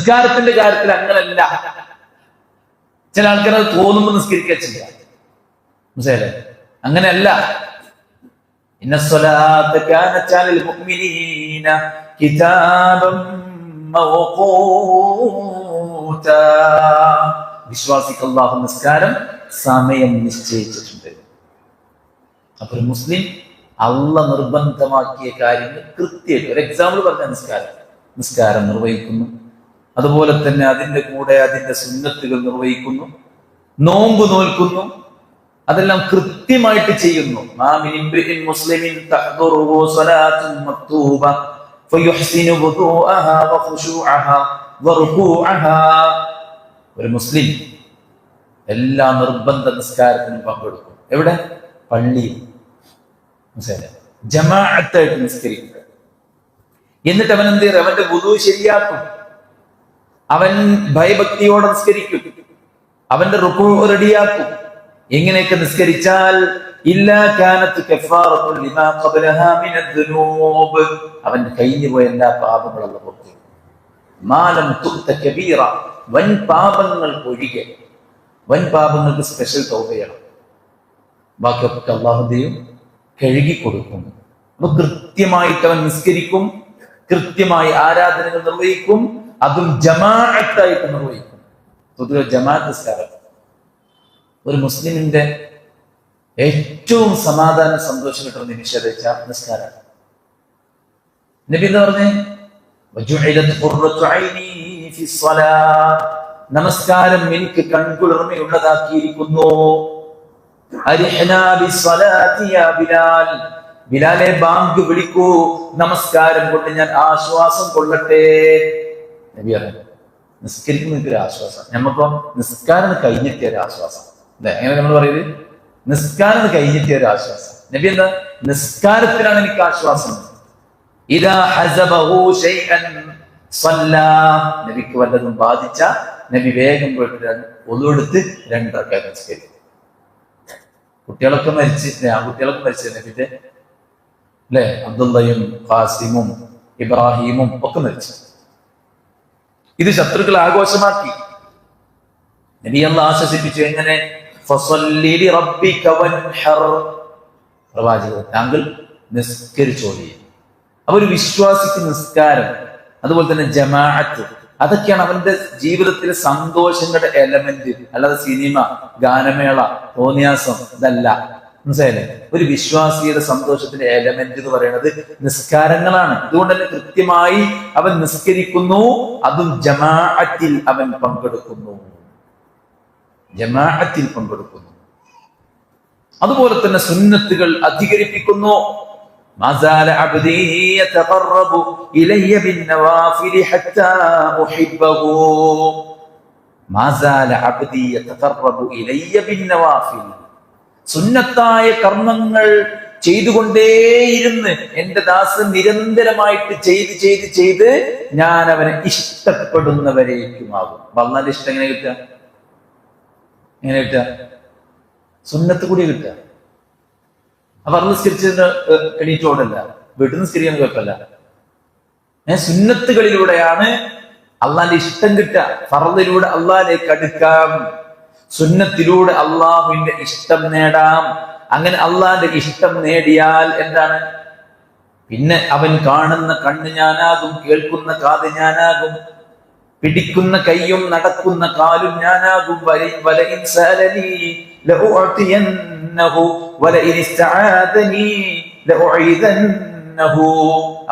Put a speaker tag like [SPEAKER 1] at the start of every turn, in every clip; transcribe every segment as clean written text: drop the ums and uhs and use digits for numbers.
[SPEAKER 1] നിസ്കാരത്തിന്റെ കാര്യത്തിൽ അങ്ങനല്ല. ചില ആൾക്കാർ അത് തോന്നുമ്പോൾ നിസ്കരിക്കുക ചെയ്യാം, മനസ്സിലായില്ലേ? അങ്ങനെയല്ല. ഇന്ന സ്വലാത്ത കാനത് അലൽ മുഅ്മിനീന കിതാബൻ മൗഖൂതാ. വിശ്വാസിക്ക് അല്ലാഹു നിസ്കാരം സമയം നിശ്ചയിച്ചിട്ടുണ്ട്. അപ്പൊ ഒരു മുസ്ലിം അള്ളാഹ് നിർബന്ധമാക്കിയ കാര്യങ്ങൾ കൃത്യമായിട്ട്, ഒരു എക്സാമ്പിൾ പറഞ്ഞ നിസ്കാരം നിർവഹിക്കുന്നു, അതുപോലെ തന്നെ അതിന്റെ കൂടെ അതിന്റെ സുന്നത്തുകൾ നിർവഹിക്കുന്നു, നോമ്പ് നോൽക്കുന്നു, അതെല്ലാം കൃത്യമായിട്ട് ചെയ്യുന്നു. ഒരു മുസ്ലിം എല്ലാ നിർബന്ധ നിസ്കാരത്തിനും പങ്കെടുക്കും. എവിടെ? പള്ളിയിൽ. ജമാഅത്തായിട്ട് നിസ്കരിക്കുക. എന്നിട്ട് അവൻ എന്ത് ചെയ്യും? അവന്റെ വുദൂ ശരിയാക്കും. അവൻ ഭയഭക്തിയോടെ നിസ്കരിക്കും. അവന്റെ റുകൂ റെഡിയാക്കും. എങ്ങനെയൊക്കെ നിസ്കരിച്ചാൽ ഇല്ലാ കാനത്ത് കഫാറത്തുൻ ലിമാ ഖബലഹാ മിനദ്ദുനൂബ്, അവൻ കഴിഞ്ഞു പോയ എല്ലാ പാപങ്ങളും പുറത്തു. മാലം തുക്ത കബീറ, വൻ പാപങ്ങൾ ഒഴികെ. വൻ പാപങ്ങൾക്ക് സ്പെഷ്യൽ തൗബയാണ്. ബാക്കിയൊക്കെ അല്ലാഹുവിന്റെയും കഴുകി കൊടുക്കും. അപ്പൊ കൃത്യമായിട്ട് അവൻ നിസ്കരിക്കും, കൃത്യമായി ആരാധനകൾ നിർവഹിക്കും, അതും ജമാഅത്തായിട്ട് നിർവഹിക്കും. പൊതുവെ ജമാഅത്ത് നിസ്കാരം ഒരു മുസ്ലിമിന്റെ ഏറ്റവും സമാധാന സന്തോഷം കിട്ടുന്ന നിമിഷം നിസ്കാരമാണ്. നബി എന്താ പറഞ്ഞേ? നമസ്കാരം എനിക്ക് കൺകുളിർമയുള്ളതാക്കിയിരിക്കുന്നു. ബിലാലെ ബാങ്ക് വിളിക്കൂ, നമസ്കാരം കൊണ്ട് ഞാൻ ആശ്വാസം കൊള്ളട്ടെ. നബി പറഞ്ഞു നിസ്കരിക്കുന്ന ഒരു ആശ്വാസം. നമ്മപ്പോ നിസ്കാരം കഴിഞ്ഞെത്തിയ ഒരു ആശ്വാസം. എങ്ങനെ നമ്മൾ പറയുന്നത്? നിസ്കാരം കഴിഞ്ഞെത്തിയ ഒരു ആശ്വാസം. നബി എന്താ? നിസ്കാരത്തിലാണ് എനിക്ക് ആശ്വാസം. ഇദാ ഹസബഹു ശൈഅൻ സല്ലാ, നബിക്ക് വല്ലതും ബാധിച്ച നബി വേഗം പോയിട്ട് ഒളുവെടുത്ത് 2 റക്അത്ത് നിസ്കരിക്കും. കുട്ടികളൊക്കെ മരിച്ച്, ആൺകുട്ടികളൊക്കെ മരിച്ചു നബിന്റെ, അല്ലെ? അബ്ദുള്ളയും ഖാസിമും ഇബ്രാഹിമും ഒക്കെ മരിച്ചു. ഇത് ശത്രുക്കൾ ആഘോഷമാക്കി. നബി അല്ലാഹ് ആശ്വസിപ്പിച്ചു. എങ്ങനെ? ഫസല്ലി ലിറബ്ബിക വൻഹർ, പ്രവാചകൻ താങ്കൾ നിസ്കരിച്ചോളി. അപ്പൊ ഒരു വിശ്വാസിക്ക് നിസ്കാരം, അതുപോലെ തന്നെ ജമാഅത്ത്, അതൊക്കെയാണ് അവന്റെ ജീവിതത്തിലെ സന്തോഷങ്ങളുടെ എലമെന്റ്. അല്ലാതെ സിനിമ, ഗാനമേള, തോന്നിയാസം ഇതല്ല. മനസ്സിലായില്ലേ? ഒരു വിശ്വാസിയുടെ സന്തോഷത്തിന്റെ എലമെന്റ് എന്ന് പറയുന്നത് നിസ്കാരങ്ങളാണ്. അതുകൊണ്ട് തന്നെ കൃത്യമായി അവൻ നിസ്കരിക്കുന്നു, അതും ജമാഅത്തിൽ അവൻ പങ്കെടുക്കുന്നു. ജമാഅത്തിൽ പങ്കെടുക്കുന്നു. അതുപോലെ തന്നെ സുന്നത്തുകൾ അധികരിപ്പിക്കുന്നു. മസാല അബ്ദി യതഖറബു ഇലയ്യ ബിന്നവാഫിൽ ഹത്താ ഉഹിബ്ബഹു. മസാല അബ്ദി യതഖറബു ഇലയ്യ ബിന്നവാഫിൽ, സുന്നത്തായ കർമ്മങ്ങൾ ചെയ്തുകൊണ്ടേയിരുന്ന് എന്റെ ദാസൻ നിരന്തരമായിട്ട് ചെയ്ത് ചെയ്ത് ചെയ്ത് ഞാൻ അവനെ ഇഷ്ടപ്പെടുന്നവരേക്കുമാകും. അല്ലാഹുവിന്റെ ഇഷ്ടം എങ്ങനെ കിട്ടുക? എങ്ങനെ കിട്ടുക? സുന്നത്ത് കൂടി കിട്ടുക. അപ്പൊ നിസ്കരിച്ചതിന് എണീറ്റോടല്ല, വീട്ടിൽ നിസ്കരിക്കാൻ കുഴപ്പമില്ല. സുന്നത്തുകളിലൂടെയാണ് അള്ളാന്റെ ഇഷ്ടം കിട്ടുക. ഫർദിലൂടെ അള്ളാഹിലേക്ക് അടുക്കാം, സുന്നത്തിലൂടെ അള്ളാഹുവിന്റെ ഇഷ്ടം നേടാം. അങ്ങനെ അള്ളാഹിന്റെ ഇഷ്ടം നേടിയാൽ എന്താണ്? പിന്നെ അവൻ കാണുന്ന കണ്ണ് ഞാനാകും, കേൾക്കുന്ന കാത് ഞാനാകും, പിടിക്കുന്ന കൈയും നടക്കുന്ന കാലും ഞാനാകും.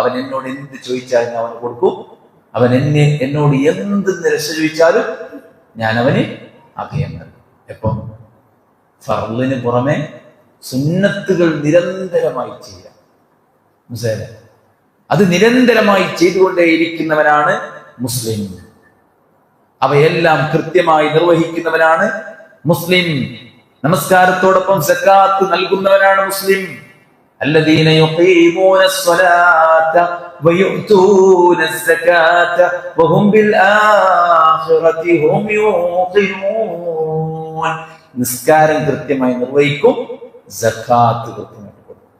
[SPEAKER 1] അവൻ എന്നോട് എന്ത് ചോദിച്ചാലും അവന് കൊടുക്കും. അവൻ എന്നോട് എന്ത് നിരശ ചോദിച്ചാലും ഞാൻ അവന് അഭയം നൽകും. എപ്പം? ഫർളിന് പുറമെ സുന്നത്തുകൾ നിരന്തരമായി ചെയ്യാം. മനസ്സിലായില്ലേ? അത് നിരന്തരമായി ചെയ്തുകൊണ്ടേയിരിക്കുന്നവനാണ് മുസ്ലിം. അവയെല്ലാം കൃത്യമായി നിർവഹിക്കുന്നവനാണ് മുസ്ലിം. നമസ്കാരത്തോടൊപ്പം സക്കാത്ത് നൽകുന്നവനാണ് മുസ്ലിം. الذين يقيمون الصلاة ويؤتون الزكاة وهم بالآخرة هم يوقنون. നിസ്കാരം കൃത്യമായി നിർവഹിക്കും, സക്കാത്ത് കൃത്യമായി കൊടുക്കും.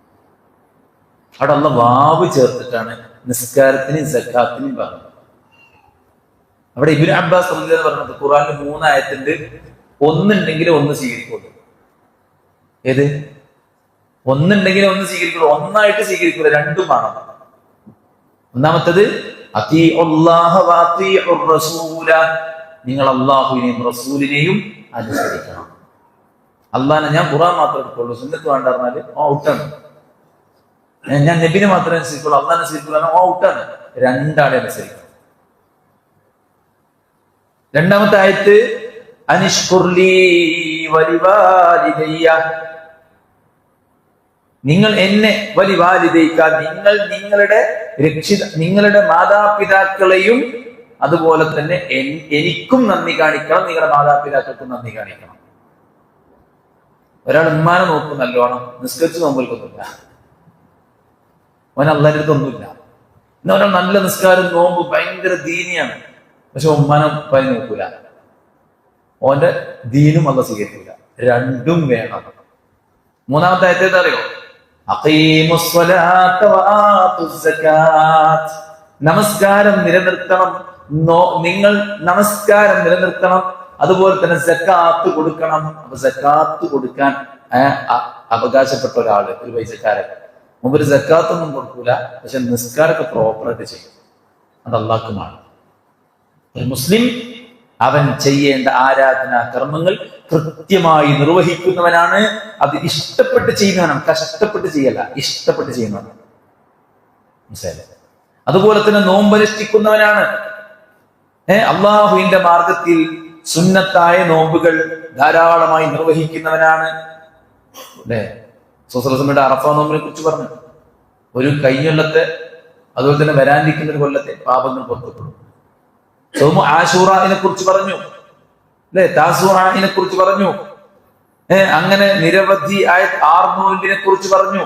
[SPEAKER 1] അവിടെ അല്ലാഹ് വാവ് ചേർത്തിട്ടാണ് നിസ്കാരത്തിനും സക്കാത്തിനും പറഞ്ഞത്. അവിടെ ഇബ്നു അബ്ബാസ് റളിയല്ലാഹു അൻഹു പറഞ്ഞത് ഖുർആനിൽ 3 ആയത്തുണ്ട്, ഒന്നുണ്ടെങ്കിൽ ഒന്ന് സ്വീകരിക്കുള്ളൂ. ഏത്? ഒന്നുണ്ടെങ്കിൽ ഒന്ന് സ്വീകരിക്കുള്ളൂ, ഒന്നായിട്ട് സ്വീകരിക്കൂല, രണ്ടും വേണം. ഒന്നാമത്തത് അത്തീഉല്ലാഹ വ അത്തീഉർ റസൂല, നിങ്ങൾ അല്ലാഹുവിനെയും റസൂലിനെയും അനുസരിക്കണം. അള്ളാഹിനെ ഞാൻ ഖുർആൻ മാത്രമേ എടുക്കുള്ളൂ, സുന്നത്ത് വേണ്ട പറഞ്ഞാല് ഔട്ടാണ്. ഞാൻ നബിനെ മാത്രമേ അനുസരിക്കുള്ളൂ, അള്ളാഹിനെ അനുസരിക്കുള്ളൂ, ഔട്ടാണ്. രണ്ടാളെ അനുസരിക്കണം. രണ്ടാമത്തെ ആയത്ത് അനിഷ്കുർലി വലിവാലിദയ്യ, നിങ്ങൾ എന്നെ വലിവാലിദയ്ക, നിങ്ങൾ നിങ്ങളുടെ മാതാപിതാക്കളെയും അതുപോലെ തന്നെ എനിക്കും നന്ദി കാണിക്കണം, നിങ്ങളുടെ മാതാപിതാക്കൾക്കും നന്ദി കാണിക്കണം. ഒരാൾ ഉമ്മാനെ നോക്കും നല്ലോണം, നിസ്കരിച്ച് നോമ്പൊന്നുമില്ല, അവൻ അള്ളാന്റെ അടുത്തൊന്നുമില്ല. എന്നാ ഒരാൾ നല്ല നിസ്കാരം നോമ്പ് ഭയങ്കര ദീനിയാണ്, പക്ഷെ ഉമ്മാനെ പറഞ്ഞ് നോക്കൂല, ഓന്റെ ദീനും അള്ള സ്വീകരിക്കൂല. രണ്ടും വേണം. മൂന്നാമത്തെ ആയത്ത് അറിയോ? നമസ്കാരം നിലനിർത്തണം, നിങ്ങൾ നമസ്കാരം നിലനിർത്തണം, അതുപോലെ തന്നെ സക്കാത്ത് കൊടുക്കണം. അപ്പൊ സക്കാത്ത് കൊടുക്കാൻ അവകാശപ്പെട്ട ഒരാള്, ഒരു പൈസക്കാരൻ, മുമ്പ് സക്കാത്തൊന്നും കൊടുക്കൂല, പക്ഷെ നിസ്കാരമൊക്കെ പ്രോപ്പറായിട്ട് ചെയ്യും. അത് അള്ളാഹ്ക്കുമാണ്. ഒരു മുസ്ലിം അവൻ ചെയ്യേണ്ട ആരാധനാ കർമ്മങ്ങൾ കൃത്യമായി നിർവഹിക്കുന്നവനാണ്. അത് ഇഷ്ടപ്പെട്ട് ചെയ്യുന്നവനാണ്, കഷ്ടപ്പെട്ട് ചെയ്യല്ല, ഇഷ്ടപ്പെട്ട് ചെയ്യുന്നവനാണ്. മനസ്സിലായില്ലേ? അതുപോലെ തന്നെ നോമ്പനുഷ്ഠിക്കുന്നവനാണ്. അള്ളാഹുവിന്റെ മാർഗത്തിൽ സുന്നത്തായ നോമ്പുകൾ ധാരാളമായി നിർവഹിക്കുന്നവനാണ്. അല്ലേ? സ്വസലസമ്മയുടെ അറഫ നോമ്പിനെ കുറിച്ച് പറഞ്ഞു. ഒരു കഴിഞ്ഞൊല്ലത്തെ അതുപോലെ തന്നെ വരാനിരിക്കുന്ന ഒരു കൊല്ലത്തെ പാപങ്ങൾ പുറത്തുപ്പെടും. സൗമു ആശൂറയെ കുറിച്ച് പറഞ്ഞു, അല്ലെ? താസൂഇനെ കുറിച്ച് പറഞ്ഞു. അങ്ങനെ നിരവധി 6 നോമ്പിനെ കുറിച്ച് പറഞ്ഞു.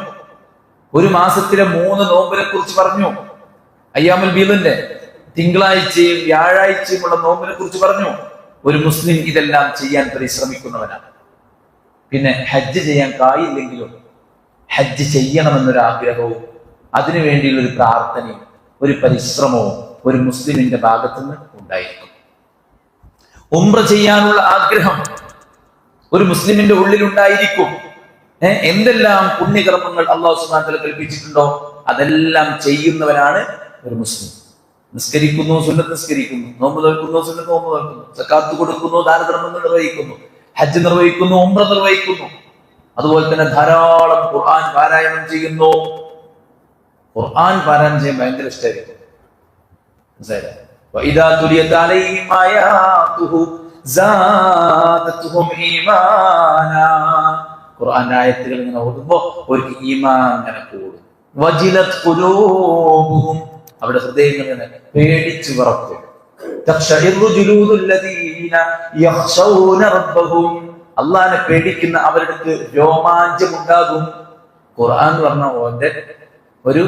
[SPEAKER 1] ഒരു മാസത്തിലെ 3 നോമ്പിനെ കുറിച്ച് പറഞ്ഞു. അയ്യാമുൽ ബീദിന്റെ തിങ്കളാഴ്ചയും വ്യാഴാഴ്ചയുമുള്ള നോമ്പിനെ കുറിച്ച് പറഞ്ഞു. ഒരു മുസ്ലിം ഇതെല്ലാം ചെയ്യാൻ പരിശ്രമിക്കുന്നവനാണ്. പിന്നെ ഹജ്ജ് ചെയ്യാൻ കായില്ലെങ്കിലും ഹജ്ജ് ചെയ്യണമെന്നൊരു ആഗ്രഹവും അതിനു വേണ്ടിയുള്ള ഒരു പ്രാർത്ഥനയും ഒരു പരിശ്രമവും ഒരു മുസ്ലിമിന്റെ ഭാഗത്തുനിന്ന് ഉണ്ടായിരിക്കും. ഉംറ ചെയ്യാനുള്ള ആഗ്രഹം ഒരു മുസ്ലിമിന്റെ ഉള്ളിൽ ഉണ്ടായിരിക്കും. എന്തെല്ലാം പുണ്യകർമ്മങ്ങൾ അല്ലാഹു സുബ്ഹാനഹു വ തആല കൽപ്പിച്ചിട്ടുണ്ടോ അതെല്ലാം ചെയ്യുന്നവനാണ് ഒരു മുസ്ലിം. നിസ്കരിക്കുന്നു, സുന്നത്ത് നിസ്കരിക്കുന്നു, നോമ്പ് നോൽക്കുന്നു, സുന്നത്ത് നോമ്പ് നോൽക്കുന്നു, സക്കാത്ത് കൊടുക്കുന്നു, ദാനധർമ്മങ്ങൾ നിർവഹിക്കുന്നു, ഹജ്ജ് നിർവഹിക്കുന്നു, ഉംറ നിർവഹിക്കുന്നു. അതുപോലെ തന്നെ ധാരാളം ഖുർആൻ പാരായണം ചെയ്യുന്നു. ഖുർആൻ പാരായണം ചെയ്യാൻ ഭയങ്കര ഇഷ്ടമായിരിക്കും. وَإِذَا تُلِيَتْ عَلَيْهِمْ آيَاتُهُ زَادَتْهُمْ إِيمَانًا, ഖുർആന്റെ ആയത്തുകൾ ഇങ്ങനെ ഓതുമ്പോൾ അവർക്ക് ഈമാൻ ഇങ്ങനെ കൂടും. വജിലത് ഖുലൂബുഹും, അവരുടെ ഹൃദയങ്ങൾ ഇങ്ങനെ പേടിച്ചു വിറക്കും. തഖ്ശഇറു ജുലൂദുല്ലദീന യഖ്ശൗന റബ്ബഹും, അല്ലാഹനെ പേടിക്കുന്ന അവർക്ക് രോമാഞ്ചം ഉണ്ടാകും. ഖുർആൻ എന്ന് പറഞ്ഞ ഓന്റെ ഒരു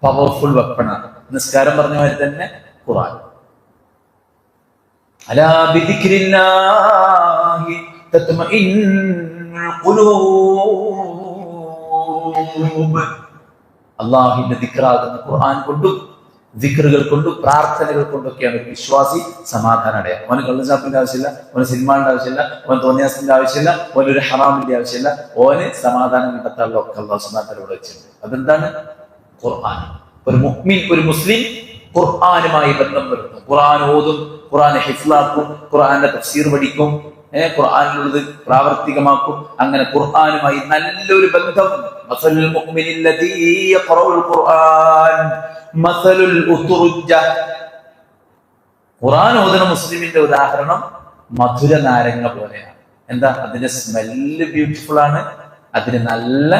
[SPEAKER 1] പവർഫുൾ വെപ്പണാണ്. നിസ്കാരം പറഞ്ഞ മാതിരി തന്നെ ഖുർആൻ. അലാ ബിദിക്രില്ലാഹി തത്മഇന്നുൽ ഖുലൂബ്, അല്ലാഹുവിന്റെ ദിക്റാകുന്ന ഖുർആൻ കൊണ്ടും ദിക്റുകൾ കൊണ്ടും പ്രാർത്ഥനകൾ കൊണ്ടൊക്കെയാണ് ഒരു വിശ്വാസി സമാധാനം അടയാം. അവന് കള്ളുചാപ്പിന്റെ ആവശ്യമില്ല, അവന് സിനിമയുടെ ആവശ്യമില്ല, അവന് തോന്നിയാസത്തിന്റെ ആവശ്യമില്ല, അവനൊരു ഹറാമിന്റെ ആവശ്യമില്ല. ഓന് സമാധാനം കണ്ടെത്താനുള്ള ഒക്കെ അല്ലാഹു സുബ്ഹാനഹു വ തആല ഇവിടെ വെച്ചിട്ടുണ്ട്. അതെന്താണ്? ഖുർആൻ. ഒരു മുഅ്മിൻ, ഒരു മുസ്ലിം ഖുർആനുമായി ബന്ധം വരുന്നു. ഖുർആൻ ഓതും, ഖുർആൻ ഹിഫ്ലാക്കും, ഖുർആന്റെ തഫ്സീർ പഠിക്കും, ഖുർആനിലുള്ളത് പ്രാവർത്തികമാക്കും. അങ്ങനെ ഖുർആനുമായി നല്ലൊരു ബന്ധം. മസലുൽ മുഅ്മിനില്ലദീ യഖറഉൽ ഖുർആൻ മസലുൽ ഉത്റുജ്ജ, ഖുർആൻ ഓതുന്ന മുസ്ലിമിന്റെ ഉദാഹരണം മധുര നാരങ്ങ പോലെയാണ്. എന്താ? അതിന്റെ സ്മെല്ല് ബ്യൂട്ടിഫുൾ ആണ്, അതിന് നല്ല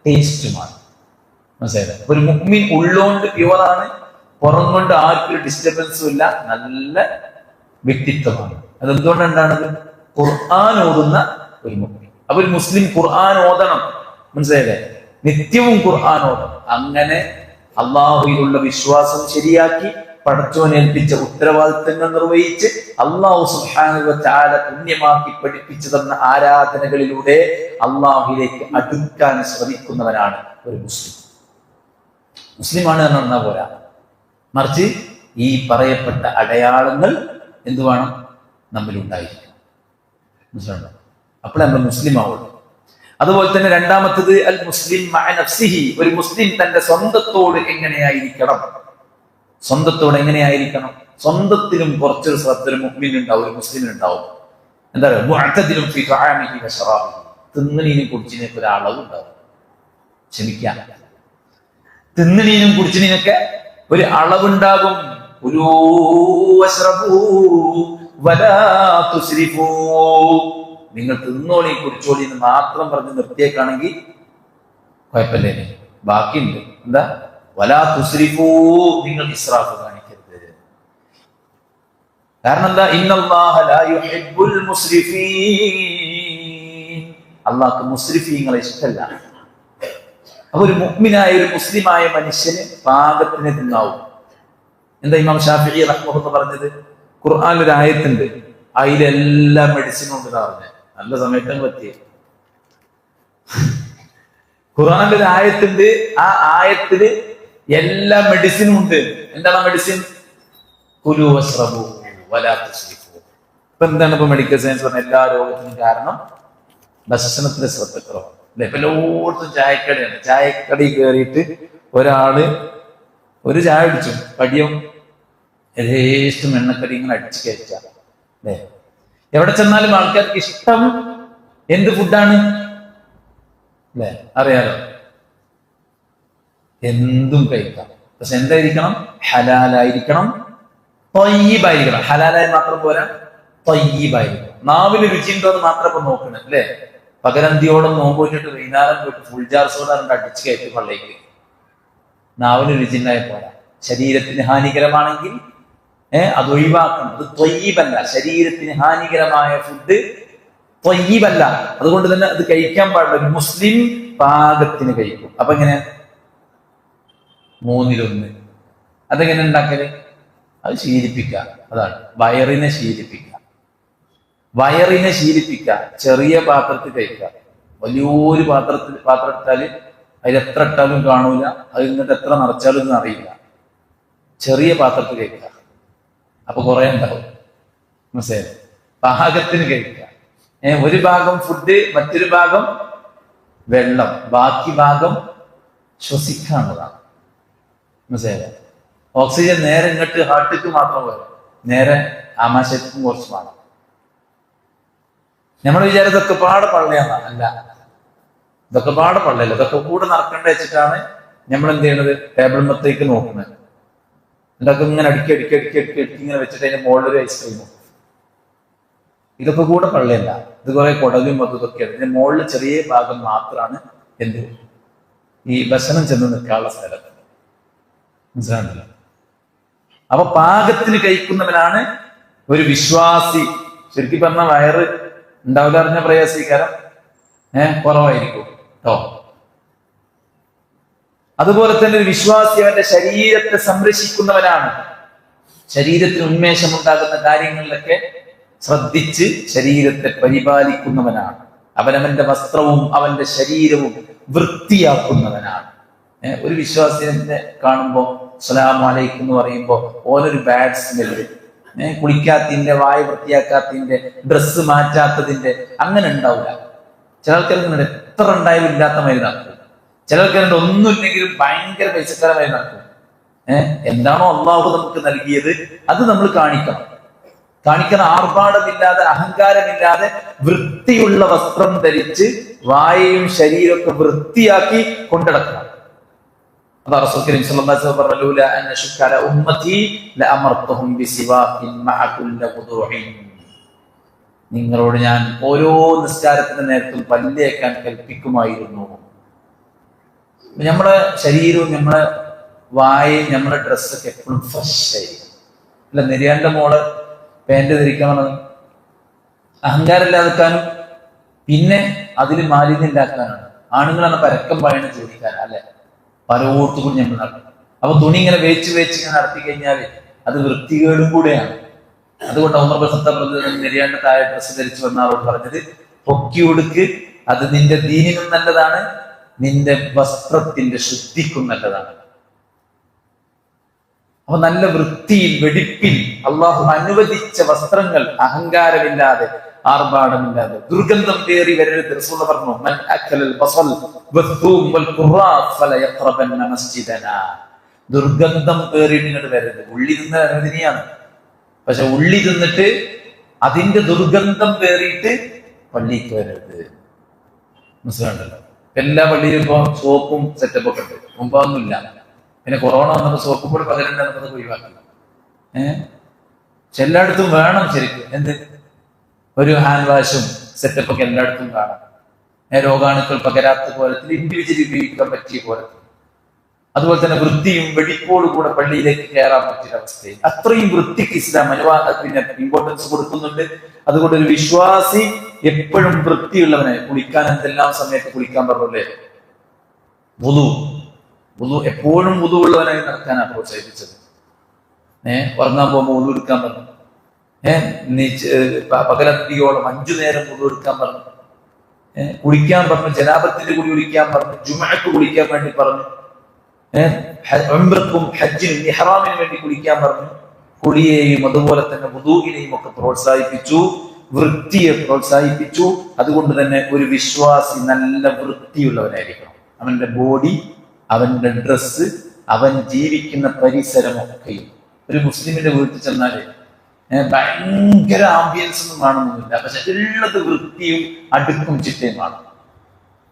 [SPEAKER 1] ടേസ്റ്റുമാണ്. മനസ്സിലായത്? ഒരു മുഅ്മിൻ ഉള്ളോണ്ട് പ്യുവറാണ്, പുറം കൊണ്ട് ആർക്കൊരു ഡിസ്റ്റർബൻസും ഇല്ല, നല്ല വ്യക്തിത്വമാണ്. അതെന്തുകൊണ്ടാണത്? ഖുർആൻ ഓതുന്ന ഒരു മുഅ്മിൻ. അപ്പൊ ഒരു മുസ്ലിം ഖുർആൻ ഓതണം. മനസ്സിലായില്ലേ? നിത്യവും ഖുർആൻ ഓതണം. അങ്ങനെ അള്ളാഹുവിലുള്ള വിശ്വാസം ശരിയാക്കി പടച്ചോനേൽപ്പിച്ച ഉത്തരവാദിത്തങ്ങൾ നിർവഹിച്ച് അല്ലാഹു സുബ്ഹാനഹു വ തആല പുണ്യമാക്കി പഠിപ്പിച്ചു തന്ന ആരാധനകളിലൂടെ അള്ളാഹുവിലേക്ക് അടുക്കാൻ ശ്രമിക്കുന്നവനാണ് ഒരു മുസ്ലിം. മുസ്ലിമാണ് എന്ന് പറഞ്ഞാൽ പോരാ, മറിച്ച് ഈ പറയപ്പെട്ട അടയാളങ്ങൾ എന്ത് വേണം? നമ്മളുണ്ടായിരിക്കണം. മനസ്സിലുണ്ടോ? അപ്പോൾ നമ്മൾ മുസ്ലിം ആവുള്ളൂ. അതുപോലെ തന്നെ രണ്ടാമത്തത് അൽ മുസ്ലിം മഅ നഫ്സിഹി, ഒരു മുസ്ലിം തന്റെ സ്വന്തത്തോട് എങ്ങനെയായിരിക്കണം? സ്വന്തത്തോട് എങ്ങനെയായിരിക്കണം? സ്വന്തത്തിലും കുറച്ചൊരു ശ്രദ്ധ ഒരു മുഅ്മിനുണ്ടാവും, ഒരു മുസ്ലിമിനുണ്ടാവും. എന്താ പറയുക? മുഅ്തദിലും ഫീ തുആമിഹി വശറാബിഹി, തിന്നണീനും കുടിച്ചിനൊക്കെ ഒരു അളവുണ്ടാവും. ക്ഷമിക്കാൻ, തിന്നണീനും കുടിച്ചിനൊക്കെ ഒരു അളവുണ്ടാകും. കുലൂ വശ്റബൂ വലാ തുസ്രിഫൂ, നിങ്ങൾ തിന്നോളി കുടിച്ചോളി എന്ന് മാത്രം പറഞ്ഞ് നിർത്തിയേക്കാണെങ്കിൽ കുഴപ്പമില്ലേ? ബാക്കിയുണ്ട്. എന്താ? വലാ തുസ്രിഫൂ, നിങ്ങൾ ഇസ്രാഫ് കാണിക്കരുത്. കാരണം എന്താ? ഇന്നല്ലാഹ ലാ യുഹിബ്ബുൽ മുസ്രിഫീൻ, അല്ലാഹു മുസ്രിഫീങ്ങളെ ഇഷ്ടമല്ല. അപ്പൊ ഒരു മുഅ്മിനായ, ഒരു മുസ്ലിമായ മനുഷ്യന് പാകത്തിന് തിന്നാവും. എന്താ ഇമാം ഷാഫിഈ റഹ്മത്തുള്ളാഹി പറഞ്ഞത്? ഖുർആനിൽ ഒരു ആയത്തുണ്ട്, അതിലെല്ലാ മെഡിസിനും ഉണ്ട് എന്നാ പറഞ്ഞത്. നല്ല സമയത്തും പറ്റിയ ഖുർആനിൽ ഒരു ആയത്തുണ്ട്, ആ ആയത്തില് എല്ലാ മെഡിസിനും ഉണ്ട്. എന്താണ് മെഡിസിൻ? കുലൂ വശ്റബൂ വലാ തുസ്രിഫൂ. ഇപ്പൊ എന്താണ് ഇപ്പൊ മെഡിക്കൽ സയൻസ് പറഞ്ഞ എല്ലാ രോഗത്തിനും കാരണം ഭക്ഷണത്തിന്റെ ശ്രദ്ധക്കുറവാണ്. അല്ലെ? ഇപ്പൊ എല്ലായിടത്തും ചായക്കടയാണ്. ചായക്കടയിൽ കയറിയിട്ട് ഒരാള് ഒരു ചായ അടിച്ചു, കടിയും യഥേഷ്ടം എണ്ണക്കടി ഇങ്ങനെ അടിച്ചു കയറ്റ. അല്ലെ? എവിടെ ചെന്നാലും ആൾക്കാർക്ക് ഇഷ്ടം എന്ത് ഫുഡാണ്? അല്ലെ? അറിയാലോ, എന്തും കഴിക്കാം. പക്ഷെ എന്തായിരിക്കണം? ഹലാലായിരിക്കണം, ത്വയ്യിബായിരിക്കണം. ഹലാലായി മാത്രം പോരാ, ത്വയ്യിബായിരിക്കണം. നാവിന് രുചിയുണ്ടോ എന്ന് മാത്രം ഇപ്പൊ നോക്കണം. അല്ലെ? പകരന്തിയോളം നോമ്പ് വെച്ചിട്ട് വൈകുന്നേരം പോയിട്ട് ഫുൾ ജാർ സോഡ അടിച്ചു കയറ്റി പള്ളിക്ക്. നാവിന് രുചിണ്ടായ പോരാ. ശരീരത്തിന് ഹാനികരമാണെങ്കിൽ അത് ഒഴിവാക്കണം. അത് ത്വയ്യിബല്ല. ശരീരത്തിന് ഹാനികരമായ ഫുഡ് ത്വയ്യിബല്ല. അതുകൊണ്ട് തന്നെ അത് കഴിക്കാൻ പാടില്ല. ഒരു മുസ്ലിം പാകത്തിന് കഴിക്കും. അപ്പൊ എങ്ങനെ? 1/3. അതെങ്ങനെ ഉണ്ടാക്കല്? അത് ശീലിപ്പിക്കുക. അതാണ് വയറിനെ ശീലിപ്പിക്കുക. വയറിനെ ശീലിപ്പിക്കുക. ചെറിയ പാത്രത്തിൽ കഴിക്കുക. വലിയൊരു പാത്രം എടുത്താല് അതിൽ എത്ര ഇട്ടാലും കാണൂല, അത് ഇങ്ങോട്ട് എത്ര നിറച്ചാലും ഒന്നും അറിയില്ല. ചെറിയ പാത്രത്തിൽ കഴിക്കുക. അപ്പൊ കുറെ ഉണ്ടാവും. മനസ്സിലായി? പാകത്തിന് കഴിക്കുക. ഒരു ഭാഗം ഫുഡ്, മറ്റൊരു ഭാഗം വെള്ളം, ബാക്കി ഭാഗം ശ്വസിക്കാനുള്ളതാണ്. മനസ്സിലായി? ഓക്സിജൻ നേരെ ഇങ്ങോട്ട് ഹാർട്ടിക്ക് മാത്രം പോരാ, നേരെ ആമാശയത്തിനും കുറച്ച് വേണം. നമ്മൾ വിചാരം ഇതൊക്കെ പാടെ പള്ളയാണ്. അല്ല, ഇതൊക്കെ പാടെ പള്ളയല്ല. ഇതൊക്കെ കൂടെ നടക്കേണ്ട വെച്ചിട്ടാണ് നമ്മൾ എന്ത് ചെയ്യണത്? ടേബിൾ മത്തേക്ക് നോക്കുന്നത്. ഇതൊക്കെ ഇങ്ങനെ അടുക്കി ഇങ്ങനെ വെച്ചിട്ട് അതിന്റെ മുകളിലൊരു ഐസ്ക്രീമും. ഇതൊക്കെ കൂടെ പള്ളയല്ല. ഇത് കുറെ കുടലും അതൊക്കെയാണ്. ഇതിന്റെ മുകളിൽ ചെറിയ ഭാഗം മാത്രമാണ് എന്ത്? ഈ ഭക്ഷണം ചെന്ന് നിൽക്കാനുള്ള സ്ഥലം. മനസ്സിലാണല്ലോ? അപ്പൊ പാകത്തിന് കഴിക്കുന്നവനാണ് ഒരു വിശ്വാസി. ശരിക്കും പറഞ്ഞ വയറ് ഉണ്ടാവില്ല അറിഞ്ഞ പ്രയാസീകാരം കുറവായിരിക്കും കേട്ടോ. അതുപോലെ തന്നെ ഒരു വിശ്വാസി അവന്റെ ശരീരത്തെ സംരക്ഷിക്കുന്നവനാണ്. ശരീരത്തിന് ഉന്മേഷം ഉണ്ടാകുന്ന കാര്യങ്ങളിലൊക്കെ ശ്രദ്ധിച്ച് ശരീരത്തെ പരിപാലിക്കുന്നവനാണ്. അവനവന്റെ വസ്ത്രവും അവന്റെ ശരീരവും വൃത്തിയാക്കുന്നവനാണ്. ഒരു വിശ്വാസിനെ കാണുമ്പോ അസ്സലാമു അലൈക്കും എന്ന് പറയുമ്പോ ഓനൊരു ബാഡ് സ്മെല്ല്, കുളിക്കാത്തതിന്റെ, വായ വൃത്തിയാക്കാത്തതിന്റെ, ഡ്രസ്സ് മാറ്റാത്തതിന്റെ അങ്ങനെ ഉണ്ടാവില്ല. ചിലർക്കെല്ലാം എത്ര ഉണ്ടായാലും ഇല്ലാത്ത മാതിരി നടക്കും. ചിലർക്കെല്ലാം ഒന്നുമില്ലെങ്കിലും ഭയങ്കര പൈസക്കാരമായി നടക്കും. എന്താണോ അള്ളാഹു നമുക്ക് നൽകിയത് അത് നമ്മൾ കാണിക്കണം. ആർഭാടമില്ലാതെ, അഹങ്കാരമില്ലാതെ വൃത്തിയുള്ള വസ്ത്രം ധരിച്ച് വായയും ശരീരമൊക്കെ വൃത്തിയാക്കി കൊണ്ടിടക്കണം. അതാ റസൂൽ കരീം സ്വല്ലല്ലാഹു അലൈഹി വസല്ലം പറഞ്ഞു, ലൗലാ അന്ന ശുക്കര ഉമ്മത്തി ലഅമർതുഹും ബിസിവാഖിൻ മഅ കുല്ലി വുദൂഇൻ. നിങ്ങളോട് ഞാൻ ഓരോ നിസ്കാരത്തിന്റെ നേരത്തും പല്ലേക്കാൻ കൽപ്പിക്കുമായിരുന്നു. നമ്മുടെ ശരീരവും നമ്മുടെ വായയും നമ്മുടെ ഡ്രസ്സൊക്കെ എപ്പോഴും ഫ്രഷ് ആയിരിക്കും. അല്ല, നിര്യാന്റെ മോള് പാൻറ് ധരിക്കാൻ പറഞ്ഞത് അഹങ്കാരമില്ലാതെക്കാനും പിന്നെ അതിൽ മാലിന്യം ഉണ്ടാക്കാനാണ്. ആണുങ്ങളാണ് പരക്കം പായണ ജോലിക്കാരൻ. അല്ലെ? പലോടത്തു കൂടി നമ്മൾ നടക്കും. അപ്പൊ തുണി ഇങ്ങനെ വേച്ച് ഇങ്ങനെ നടത്തി കഴിഞ്ഞാൽ അത് വൃത്തികേടും കൂടെയാണ്. അതുകൊണ്ട് ഉമർ ഇബ്നു ഖത്താബ് നിര്യാന്റെ താഴെ ഡ്രസ്സ് ധരിച്ചു വന്ന ആളോട് പറഞ്ഞത്, പൊക്കി ഉടുക്ക്, അത് നിന്റെ ദീനിനും നല്ലതാണ്, നിന്റെ വസ്ത്രത്തിന്റെ ശുദ്ധിക്കും നല്ലതാണ്. അപ്പൊ നല്ല വൃത്തിയിൽ വെടിപ്പിൽ അള്ളാഹു അനുവദിച്ച വസ്ത്രങ്ങൾ, അഹങ്കാരമില്ലാതെ ആർഭാടമില്ലാതെ, ദുർഗന്ധം പേറി വരരുത്. റസൂൽ പറഞ്ഞു, മൻ അക്കലൽ ബസൽ വസ്തൂം വൽ ഖുറാത്ത് ഫലയഖറബന്ന മസ്ജിദനാ. ദുർഗന്ധം പേറിയിട്ട് ഇങ്ങോട്ട് വരരുത്. ഉള്ളി തിന്ന അനുവദനീയാണ്, പക്ഷെ ഉള്ളി തിന്നിട്ട് അതിന്റെ ദുർഗന്ധം പേറിയിട്ട് പള്ളിക്ക് വരരുത്. മനസ്സിലാണ്ടല്ലോ. എല്ലാ പള്ളിയിലും ഇപ്പൊ സോപ്പും സെറ്റപ്പ് ഒക്കെ ഉണ്ട്. മുമ്പൊന്നുമില്ല. പിന്നെ കൊറോണ വന്നപ്പോൾ സോപ്പും കൂടെ പകരണ്ടെന്നത് ഒഴിവാക്കി. പക്ഷെ എല്ലായിടത്തും വേണം ശരിക്കും. എന്ത് ഒരു ഹാൻഡ് വാഷും സെറ്റപ്പ് ഒക്കെ എല്ലായിടത്തും കാണാം. രോഗാണുക്കൾ പകരാത്ത കോലത്തിൽ ഇൻഡിവിജ്വലി ഉപയോഗിക്കാൻ പറ്റിയ കോലത്തിൽ. അതുപോലെ തന്നെ വൃത്തിയും വെടിപ്പോടുകൂടെ പള്ളിയിലേക്ക് കയറാൻ പറ്റിയൊരവസ്ഥയിൽ അത്രയും വൃത്തിക്ക് ഇസ്ലാം പിന്നെ ഇമ്പോർട്ടൻസ് കൊടുക്കുന്നുണ്ട്. അതുകൊണ്ട് ഒരു വിശ്വാസി എപ്പോഴും വൃത്തിയുള്ളവനായി കുളിക്കാൻ എന്തെല്ലാം സമയത്ത് കുളിക്കാൻ പറഞ്ഞല്ലേ. വുളു എപ്പോഴും വുളു ഉള്ളവനായി നടക്കാനാണ് പ്രോത്സാഹിപ്പിച്ചത്. ഉറങ്ങാൻ പോകുമ്പോൾ വുളു എടുക്കാൻ പറഞ്ഞു. പകലത്തിയോളം 5 നേരം വുളു എടുക്കാൻ പറഞ്ഞു. കുളിക്കാൻ പറഞ്ഞു. ജനാബത്തിന്റെ കൂടി കുളിക്കാൻ പറഞ്ഞു. ജുമഅക്ക് കുളിക്കാൻ വേണ്ടി പറഞ്ഞു. ഉംറക്കും ഹജ്ജിനും ഇഹ്റാമിനും വേണ്ടി കുളിക്കാൻ പറഞ്ഞു. കുളിയെയും അതുപോലെ തന്നെ വുദൂഇനെയും ഒക്കെ പ്രോത്സാഹിപ്പിച്ചു, വൃത്തിയെ പ്രോത്സാഹിപ്പിച്ചു. അതുകൊണ്ട് തന്നെ ഒരു വിശ്വാസി നല്ല വൃത്തിയുള്ളവനായിരിക്കണം. അവന്റെ ബോഡി, അവന്റെ ഡ്രസ്സ്, അവൻ ജീവിക്കുന്ന പരിസരമൊക്കെയും. ഒരു മുസ്ലിമിന്റെ വീട്ടിൽ ചെന്നാല് ഭയങ്കര ആംബിയൻസ് ഒന്നും കാണുന്നില്ല, പക്ഷെ ഉള്ളത് വൃത്തിയും അടുക്കും ചിട്ടയുമാണ്.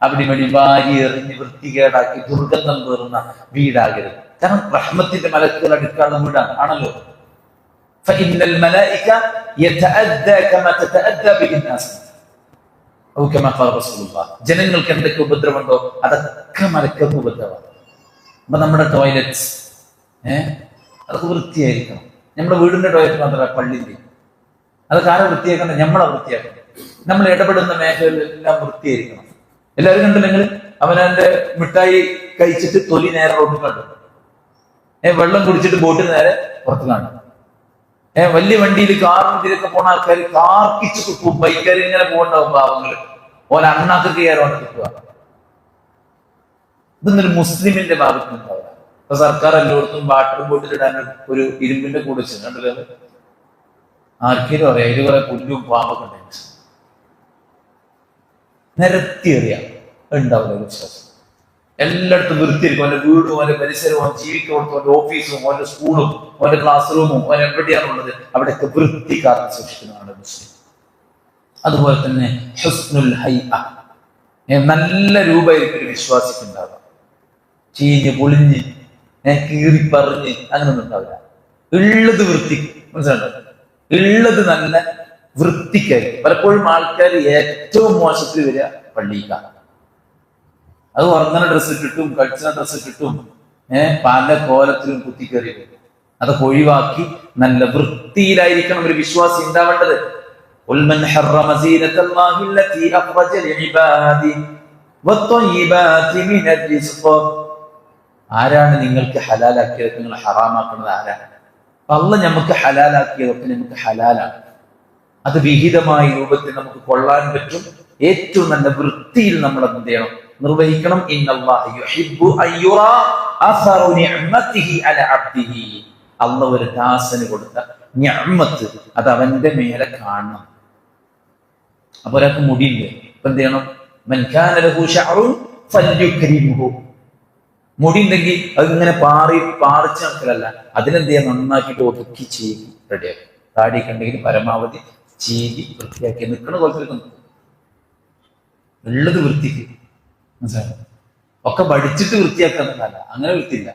[SPEAKER 1] അവിടെ വഴി വാരി എറിഞ്ഞ് വൃത്തികേടാക്കി ദുർഗന്ധം പേറുന്ന വീടാകരുത്. കാരണം റഹ്മത്തിന്റെ മലക്കുകൾ അടുക്കാനുള്ള വീടാണ് ആണല്ലോ. ജനങ്ങൾക്ക് എന്തൊക്കെ ഉപദ്രവമുണ്ടോ അതൊക്കെ മലക്കൾക്ക് ഉപദ്രവമാണ്. അപ്പൊ നമ്മുടെ ടോയ്ലറ്റ്സ് അതൊക്കെ വൃത്തിയായിരിക്കണം. നമ്മുടെ വീടിന്റെ ടോയ്ലറ്റ് മാത്രമല്ല, പള്ളിന്റെ അതൊക്കെ ആരെ വൃത്തിയാക്കണം? നമ്മളെ വൃത്തിയാക്കണം. നമ്മൾ ഇടപെടുന്ന മേഖലയിലെല്ലാം വൃത്തിയായിരിക്കണം. എല്ലാവരും കണ്ടില്ലെങ്കിൽ അവനെ മിഠായി കഴിച്ചിട്ട് തൊലി നേരെ റോഡിൽ കണ്ടു. വെള്ളം കുടിച്ചിട്ട് ബോട്ടിൽ നേരെ പുറത്ത് കാണും. വലിയ വണ്ടിയിൽ കാറും ഇതിലൊക്കെ പോണ ആൾക്കാർ കാർക്കിച്ച് കുത്തും. ബൈക്കാർ ഇങ്ങനെ പോകണ്ടാവും പാവങ്ങള്. ഓലെ അണ്ണാക്ക് കയറാണ് കിട്ടുക. ഇതൊന്നൊരു മുസ്ലിമിന്റെ ഭാഗത്ത് നിന്നുണ്ടാവില്ല. ഇപ്പൊ സർക്കാർ എല്ലായിടത്തും വാട്ടർ ബോട്ടിൽ ഇടാൻ ഒരു ഇരുമ്പിന്റെ കൂടെ കണ്ടല്ലോ. ആർക്കെങ്കിലും അറിയാം, ഇത് കുറെ പുല്ലും പാമ്പൊക്കെ ഉണ്ടെങ്കിൽ നിരത്തിയേറിയ ഉണ്ടാവില്ല ഒരു വിശ്വാസം. എല്ലായിടത്തും വൃത്തിയായിരിക്കും. അവന്റെ വീടും അവന്റെ പരിസരവും അവൻ ജീവിക്കോടത്തും അവന്റെ ഓഫീസും അവന്റെ സ്കൂളും അവന്റെ ക്ലാസ് റൂമും അവൻ എവിടെയാണുള്ളത് അവിടെയൊക്കെ വൃത്തി കാത്തു സൂക്ഷിക്കുന്നതാണ് മുസ്ലിം. അതുപോലെ തന്നെ ഹുസ്നുൽ ഹൈഅ, നല്ല രൂപമായിരിക്കും ഒരു വിശ്വാസിക്കുണ്ടാവുക. ചീഞ്ഞ് പൊളിഞ്ഞ് കീറി പറഞ്ഞ് അങ്ങനൊന്നും ഉണ്ടാവില്ല. ഉള്ളത് വൃത്തിക്ക്, മനസ്സിലുണ്ടോ? ഉള്ളത് നല്ല വൃത്തിക്കായിരിക്കും. പലപ്പോഴും ആൾക്കാർ ഏറ്റവും മോശത്തിൽ വരിക പള്ളിക്കാണ്. അത് ഉറങ്ങുന്ന ഡ്രസ്സ് ഇട്ടിട്ടും കഴിച്ചുന്ന ഡ്രസ്സ് ഇട്ടിട്ടും പല കോലത്തിലും കുത്തിക്കയറി വരും. അതൊക്കെ ഒഴിവാക്കി നല്ല വൃത്തിയിലായിരിക്കണം ഒരു വിശ്വാസി ഉണ്ടാവേണ്ടത്. ആരാണ് നിങ്ങൾക്ക് ഹലാലാക്കിയതൊക്കെ നിങ്ങൾ ഹറാമാക്കുന്നത്? ആരാണ്? അള്ളാഹ് നമുക്ക് ഹലാലാക്കിയതൊക്കെ നമുക്ക് ഹലാലാണ്. അത് വിഹിതമായ രൂപത്തിൽ നമുക്ക് കൊള്ളാൻ പറ്റും. ഏറ്റവും നല്ല വൃത്തിയിൽ നമ്മൾ എന്ത് ചെയ്യണം? നിർവഹിക്കണം. അള്ളാഹ് ഒരു ദാസന് കൊടുത്ത നിഅ്മത്ത് അത് അവന്റെ മേലെ കാണണം. അപ്പൊ ഒരാൾക്ക് മുടിയില്ലേ, ഇപ്പൊ എന്ത് ചെയ്യണം? മൻ കാന ലഹു ശഅറുൻ ഫല്യുക്രിംഹു. മുടി ഉണ്ടെങ്കിൽ അതിങ്ങനെ പാറിച്ച് നടക്കലല്ല, അതിനെന്ത് ചെയ്യാൻ? നന്നാക്കിയിട്ട് ഒതുക്കി ചീകി റെഡിയാക്കി. താടിയൊക്കെ ഉണ്ടെങ്കിൽ പരമാവധി ചീകി വൃത്തിയാക്കി നിൽക്കുന്ന പോലത്തെ നിൽക്കും. ഉള്ളത് വൃത്തിക്ക്, മനസ്സിലായോ? ഒക്കെ പഠിച്ചിട്ട് വൃത്തിയാക്കാന്നല്ല, അങ്ങനെ വൃത്തിയില്ല.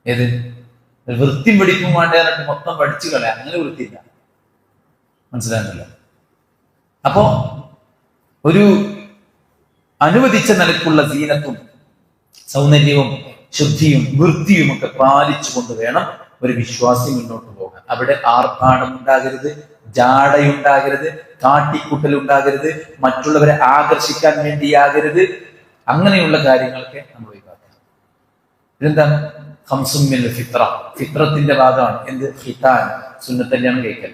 [SPEAKER 1] ഏത് വൃത്തി പഠിക്കും വേണ്ടതായിട്ട് മൊത്തം പഠിച്ചു കളയാ, അങ്ങനെ വൃത്തിയില്ല. മനസ്സിലാകുന്നില്ല? അപ്പോ ഒരു അനുവദിച്ച നിലക്കുള്ള സീനത്തും സൗന്ദര്യവും ശുദ്ധിയും വൃത്തിയും ഒക്കെ പാലിച്ചുകൊണ്ട് വേണം ഒരു വിശ്വാസി മുന്നോട്ട് പോകാൻ. അവിടെ ആർഭാടം ഉണ്ടാകരുത്, ജാടയുണ്ടാകരുത്, കാട്ടിക്കൂട്ടലുണ്ടാകരുത്, മറ്റുള്ളവരെ ആകർഷിക്കാൻ വേണ്ടിയാകരുത്. അങ്ങനെയുള്ള കാര്യങ്ങളൊക്കെ നമ്മൾ ഒഴിവാക്കണം. ഇതെന്താണ്? ഖംസുമിൽ ഫിത്ര, ഫിത്രത്തിന്റെ ഭാഗമാണ്. എന്ത്? ഖിതാൻ, സുന്നത്തല്യാണം കഴിക്കൽ.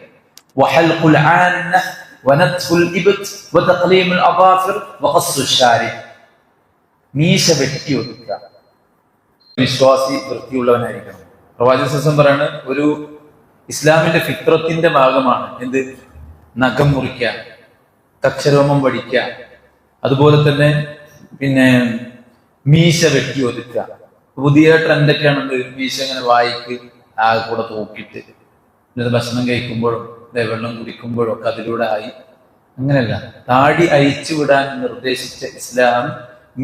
[SPEAKER 1] വഹൽഖുൽ ആന്ന വനത്ഫുൽ ഇബ്ത് വതഖലീമുൽ അദാഫിർ വഖസ്സുൽ ശാരിബ്. മീശ വെട്ടി ഒതുക്കുക. വിശ്വാസി വൃത്തിയുള്ളവനായിരിക്കണം. പ്രവാചക സല്ലല്ലാഹു പറയാണ്, ഒരു ഇസ്ലാമിന്റെ ഫിത്രത്തിന്റെ ഭാഗമാണ് എന്ത്? നഖം മുറിക്കുക, കക്ഷരോമം വടിക്കുക, അതുപോലെ തന്നെ പിന്നെ മീശ വെട്ടി ഒതുക്കുക. പുതിയ ട്രെൻഡൊക്കെയാണെന്ന് മീശ ഇങ്ങനെ വായിക്ക് ആകെ കൂടെ തൂക്കിയിട്ട് എന്നിട്ട് ഭക്ഷണം കഴിക്കുമ്പോഴും വെള്ളം കുടിക്കുമ്പോഴും ഒക്കെ അതിലൂടെ ആയി. അങ്ങനെയല്ല, താടി അഴിച്ചു വിടാൻ നിർദ്ദേശിച്ച ഇസ്ലാം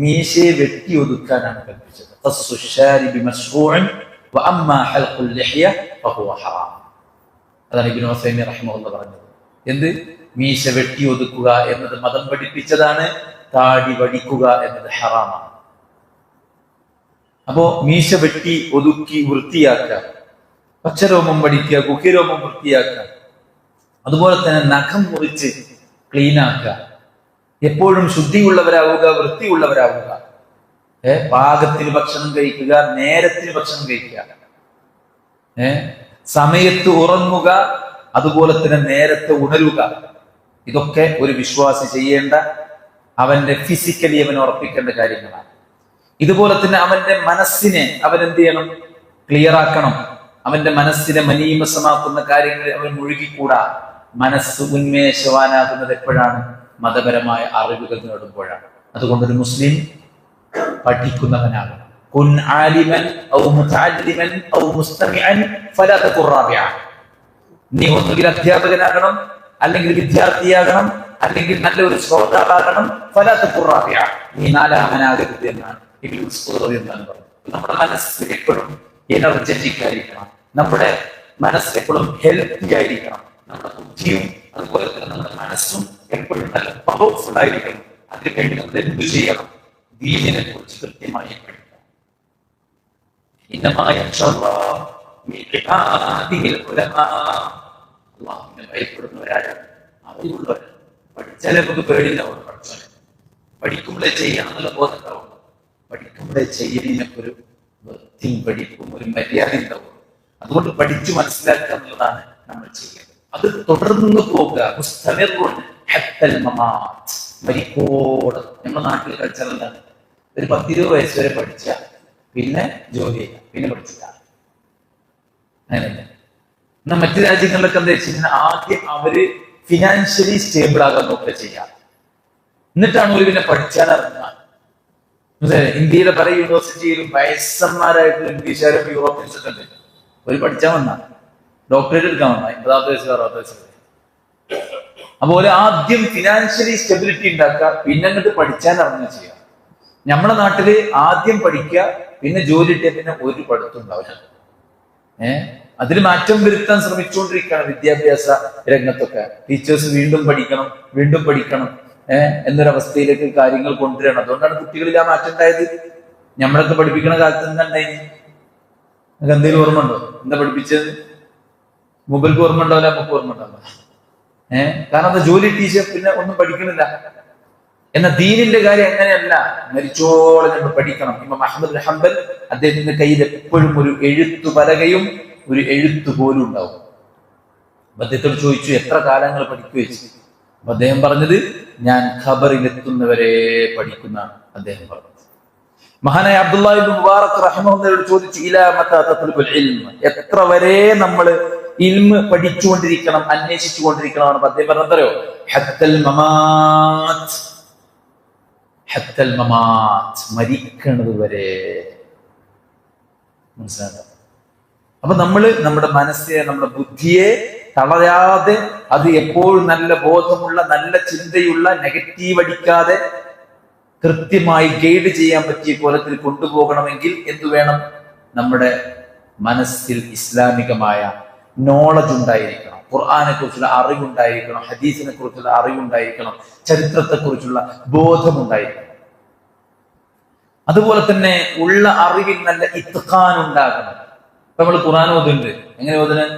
[SPEAKER 1] മീശയെ വെട്ടി ഒതുക്കാനാണ് കൽപ്പിച്ചത്. അതാണ് ഇബ്നു ഉസൈമീൻ റഹിമഹുല്ലാഹ് പറഞ്ഞത്. എന്ത്? മീശ വെട്ടി ഒതുക്കുക എന്നത് മതം പഠിപ്പിച്ചതാണ്, താടി വടിക്കുക എന്നത് ഹറാമാണ്. അപ്പോ മീശ വെട്ടി ഒതുക്കി വൃത്തിയാക്കുക, പച്ചരോമം വടിക്കുക, കുക്കിരോമം വൃത്തിയാക്കുക, അതുപോലെ തന്നെ നഖം മുറിച്ച് ക്ലീനാക്കുക, എപ്പോഴും ശുദ്ധിയുള്ളവരാവുക, വൃത്തിയുള്ളവരാവുക, പാകത്തിന് ഭക്ഷണം കഴിക്കുക, നേരത്തിന് ഭക്ഷണം കഴിക്കുക, സമയത്ത് ഉറങ്ങുക, അതുപോലെ തന്നെ നേരത്തെ ഉണരുക. ഇതൊക്കെ ഒരു വിശ്വാസി ചെയ്യേണ്ട, അവന്റെ ഫിസിക്കലി അവൻ ഉറപ്പിക്കേണ്ട കാര്യങ്ങളാണ്. ഇതുപോലെ തന്നെ അവന്റെ മനസ്സിനെ അവൻ എന്ത് ചെയ്യണം? ക്ലിയർ ആക്കണം. അവന്റെ മനസ്സിനെ മലീമസമാക്കുന്ന കാര്യങ്ങളിൽ അവൻ മുഴുകിക്കൂടാ. മനസ്സ് ഉന്മേഷവാനാകുന്നത് എപ്പോഴാണ്? മതപരമായ അറിവുകൾ നേടുമ്പോഴാണ്. അതുകൊണ്ടൊരു മുസ്ലിം പഠിക്കുന്നവനാകണം. കുൻ ആലിമൻ ഔ മുതഅല്ലിമൻ ഔ മുസ്തമിഅൻ ഫലാ തകുർ റാബിഅ. നീ ഒന്നുകിൽ അധ്യാപകനാകണം, അല്ലെങ്കിൽ വിദ്യാർത്ഥിയാകണം, അല്ലെങ്കിൽ നല്ലൊരു ശ്രോതാവാകണം. ഫലാ തകുർ റാബിഅ, നീ നാലാമനാകരുത് എന്നാണ് ഇബ്നു മസ്ഊദ് എന്നാണ് പറയുന്നത്. നമ്മുടെ മനസ്സ് എപ്പോഴും എനർജറ്റിക് ആയിരിക്കണം, നമ്മുടെ മനസ്സ് എപ്പോഴും ഹെൽത്തി ആയിരിക്കണം, നമ്മുടെ ബുദ്ധിയും അതുപോലെ തന്നെ നമ്മുടെ മനസ്സും എപ്പോഴും നല്ല പവർഫുൾ ആയിരിക്കണം. അതിനുവേണ്ടി നമ്മൾ എന്ത് ചെയ്യണം? ദീനിനെ കുറിച്ച് കൃത്യമായി പഠിക്കണം. അല്ലാഹുവിനെ ഭയപ്പെടുന്നവരാരാണ്? അറിവുള്ളവരാണ്. പഠിച്ചാലേ നമുക്ക് പേടിയില്ല. പഠിച്ചാൽ പഠിക്കുമ്പോഴേ ചെയ്യാനുള്ള ബോധം ഉണ്ടാവും. പഠിക്കുമ്പോഴേ ചെയ്യലിനൊക്കെ ഒരു വൃത്തിയും പഠിപ്പും ഒരു മര്യാദ ഉണ്ടാവും. അതുകൊണ്ട് പഠിച്ചു മനസ്സിലാക്കുക എന്നുള്ളതാണ് നമ്മൾ ചെയ്യേണ്ടത്. അത് തുടർന്ന് പോകുക. മരിക്കോട് നമ്മുടെ നാട്ടിൽ കൾച്ചർ എന്താണ്? ഒരു 10-20 വയസ്സ് വരെ പഠിച്ച പിന്നെ ജോലി ചെയ്യാം, പിന്നെ പഠിച്ചില്ല. അങ്ങനെയല്ല. എന്നാൽ മറ്റു രാജ്യങ്ങളിലൊക്കെ എന്താ വെച്ച് കഴിഞ്ഞാൽ ആദ്യം അവര് ഫിനാൻഷ്യലി സ്റ്റേബിൾ ആകാൻ നോക്കുക ചെയ്യാം, എന്നിട്ടാണ് ഒരു പിന്നെ പഠിച്ചാൽ ഇറങ്ങുക. ഇന്ത്യയിലെ പല യൂണിവേഴ്സിറ്റിയിലും വയസ്സന്മാരായിട്ടുള്ള ഇംഗ്ലീഷുകാരൊക്കെ യൂറോപ്യൻസ് ഒക്കെ ഉണ്ട്. ഒരു പഠിച്ചാൽ വന്നാ ഡോക്ടറേറ്റ് എടുക്കാൻ വന്നാ 50 വയസ്സ് 60 വയസ്സ്. അതുപോലെ ആദ്യം ഫിനാൻഷ്യലി സ്റ്റെബിലിറ്റി ഉണ്ടാക്കുക, പിന്നെ അങ്ങോട്ട് പഠിച്ചാൽ ഇറങ്ങുക ചെയ്യാം. നമ്മുടെ നാട്ടില് ആദ്യം പഠിക്കുക, പിന്നെ ജോലി കിട്ടിയ പിന്നെ ഒരു പഠിത്തം ഉണ്ടാവില്ല. അതിൽ മാറ്റം വരുത്താൻ ശ്രമിച്ചുകൊണ്ടിരിക്കുകയാണ് വിദ്യാഭ്യാസ രംഗത്തൊക്കെ. ടീച്ചേഴ്സ് വീണ്ടും പഠിക്കണം, വീണ്ടും പഠിക്കണം എന്നൊരവസ്ഥയിലേക്ക് കാര്യങ്ങൾ കൊണ്ടുവരണം. അതുകൊണ്ടാണ് കുട്ടികളിൽ ആ മാറ്റം ഉണ്ടായത്. നമ്മളൊക്കെ പഠിപ്പിക്കുന്ന കാലത്ത് എന്താ ഉണ്ടായി? നമുക്ക് എന്തെങ്കിലും ഓർമ്മ ഉണ്ടോ? എന്താ പഠിപ്പിച്ചത്? മുബൽക്ക് ഓർമ്മ ഉണ്ടാവില്ല, നമുക്ക് ഓർമ്മ ഉണ്ടാവില്ല. കാരണം അത് ജോലി ടീച്ചർ പിന്നെ ഒന്നും പഠിക്കണില്ല. എന്നാൽ ദീനിന്റെ കാര്യം അങ്ങനെയല്ല, മരിച്ചോളം നമ്മൾ പഠിക്കണം. ഇമാം അഹ്മദ് ബിൻ ഹംബൽ അദ്ദേഹത്തിന്റെ കയ്യിൽ എപ്പോഴും ഒരു എഴുത്തു പലകയും ഒരു എഴുത്തു പോലും ഉണ്ടാവും. അദ്ദേഹത്തോട് ചോദിച്ചു, എത്ര കാലങ്ങൾ പഠിക്കുകയും? അപ്പൊ അദ്ദേഹം പറഞ്ഞത്, ഞാൻ ഖബറിലെത്തുന്നവരെ പഠിക്കുന്നതാണ് അദ്ദേഹം പറഞ്ഞത്. മഹാനായ അബ്ദുല്ലാഹി ഇബ്നു മുബാറക് റഹിമഹുല്ലാഹ് ചോദിച്ചു, ഇലാ മതാ തത്ലുബുൽ ഇൽമ, എത്ര വരെ നമ്മൾ ഇൽമ പഠിച്ചുകൊണ്ടിരിക്കണം, അന്വേഷിച്ചുകൊണ്ടിരിക്കണം? അദ്ദേഹം പറഞ്ഞതറിയോ? ഹത്തൽ മമാത്ത്, ഹത്തൽ മമാത്ത്, മരിക്കണത് വരെ. മനസ്സിലാക്കാം? അപ്പൊ നമ്മൾ നമ്മുടെ മനസ്സിനെ, നമ്മുടെ ബുദ്ധിയെ തളരാതെ, അത് എപ്പോഴും നല്ല ബോധമുള്ള, നല്ല ചിന്തയുള്ള, നെഗറ്റീവ് അടിക്കാതെ കൃത്യമായി ഗൈഡ് ചെയ്യാൻ പറ്റിയ കോലത്തിൽ കൊണ്ടുപോകണമെങ്കിൽ എന്തു വേണം? നമ്മുടെ മനസ്സിൽ ഇസ്ലാമികമായ നോളജ് ഉണ്ടായിരിക്കണം, ഖുർആനെ കുറിച്ചുള്ള അറിവുണ്ടായിരിക്കണം, ഹദീസിനെ കുറിച്ചുള്ള അറിവുണ്ടായിരിക്കണം, ചരിത്രത്തെ കുറിച്ചുള്ള ബോധമുണ്ടായിരിക്കണം. അതുപോലെ തന്നെ ഉള്ള അറിവിൽ നല്ല ഇത്ഖാൻ ഉണ്ടാകണം. ഇപ്പൊ നമ്മൾ ഖുർആൻ ഓതുന്നുണ്ട്, എങ്ങനെ ഓതുന്നത്?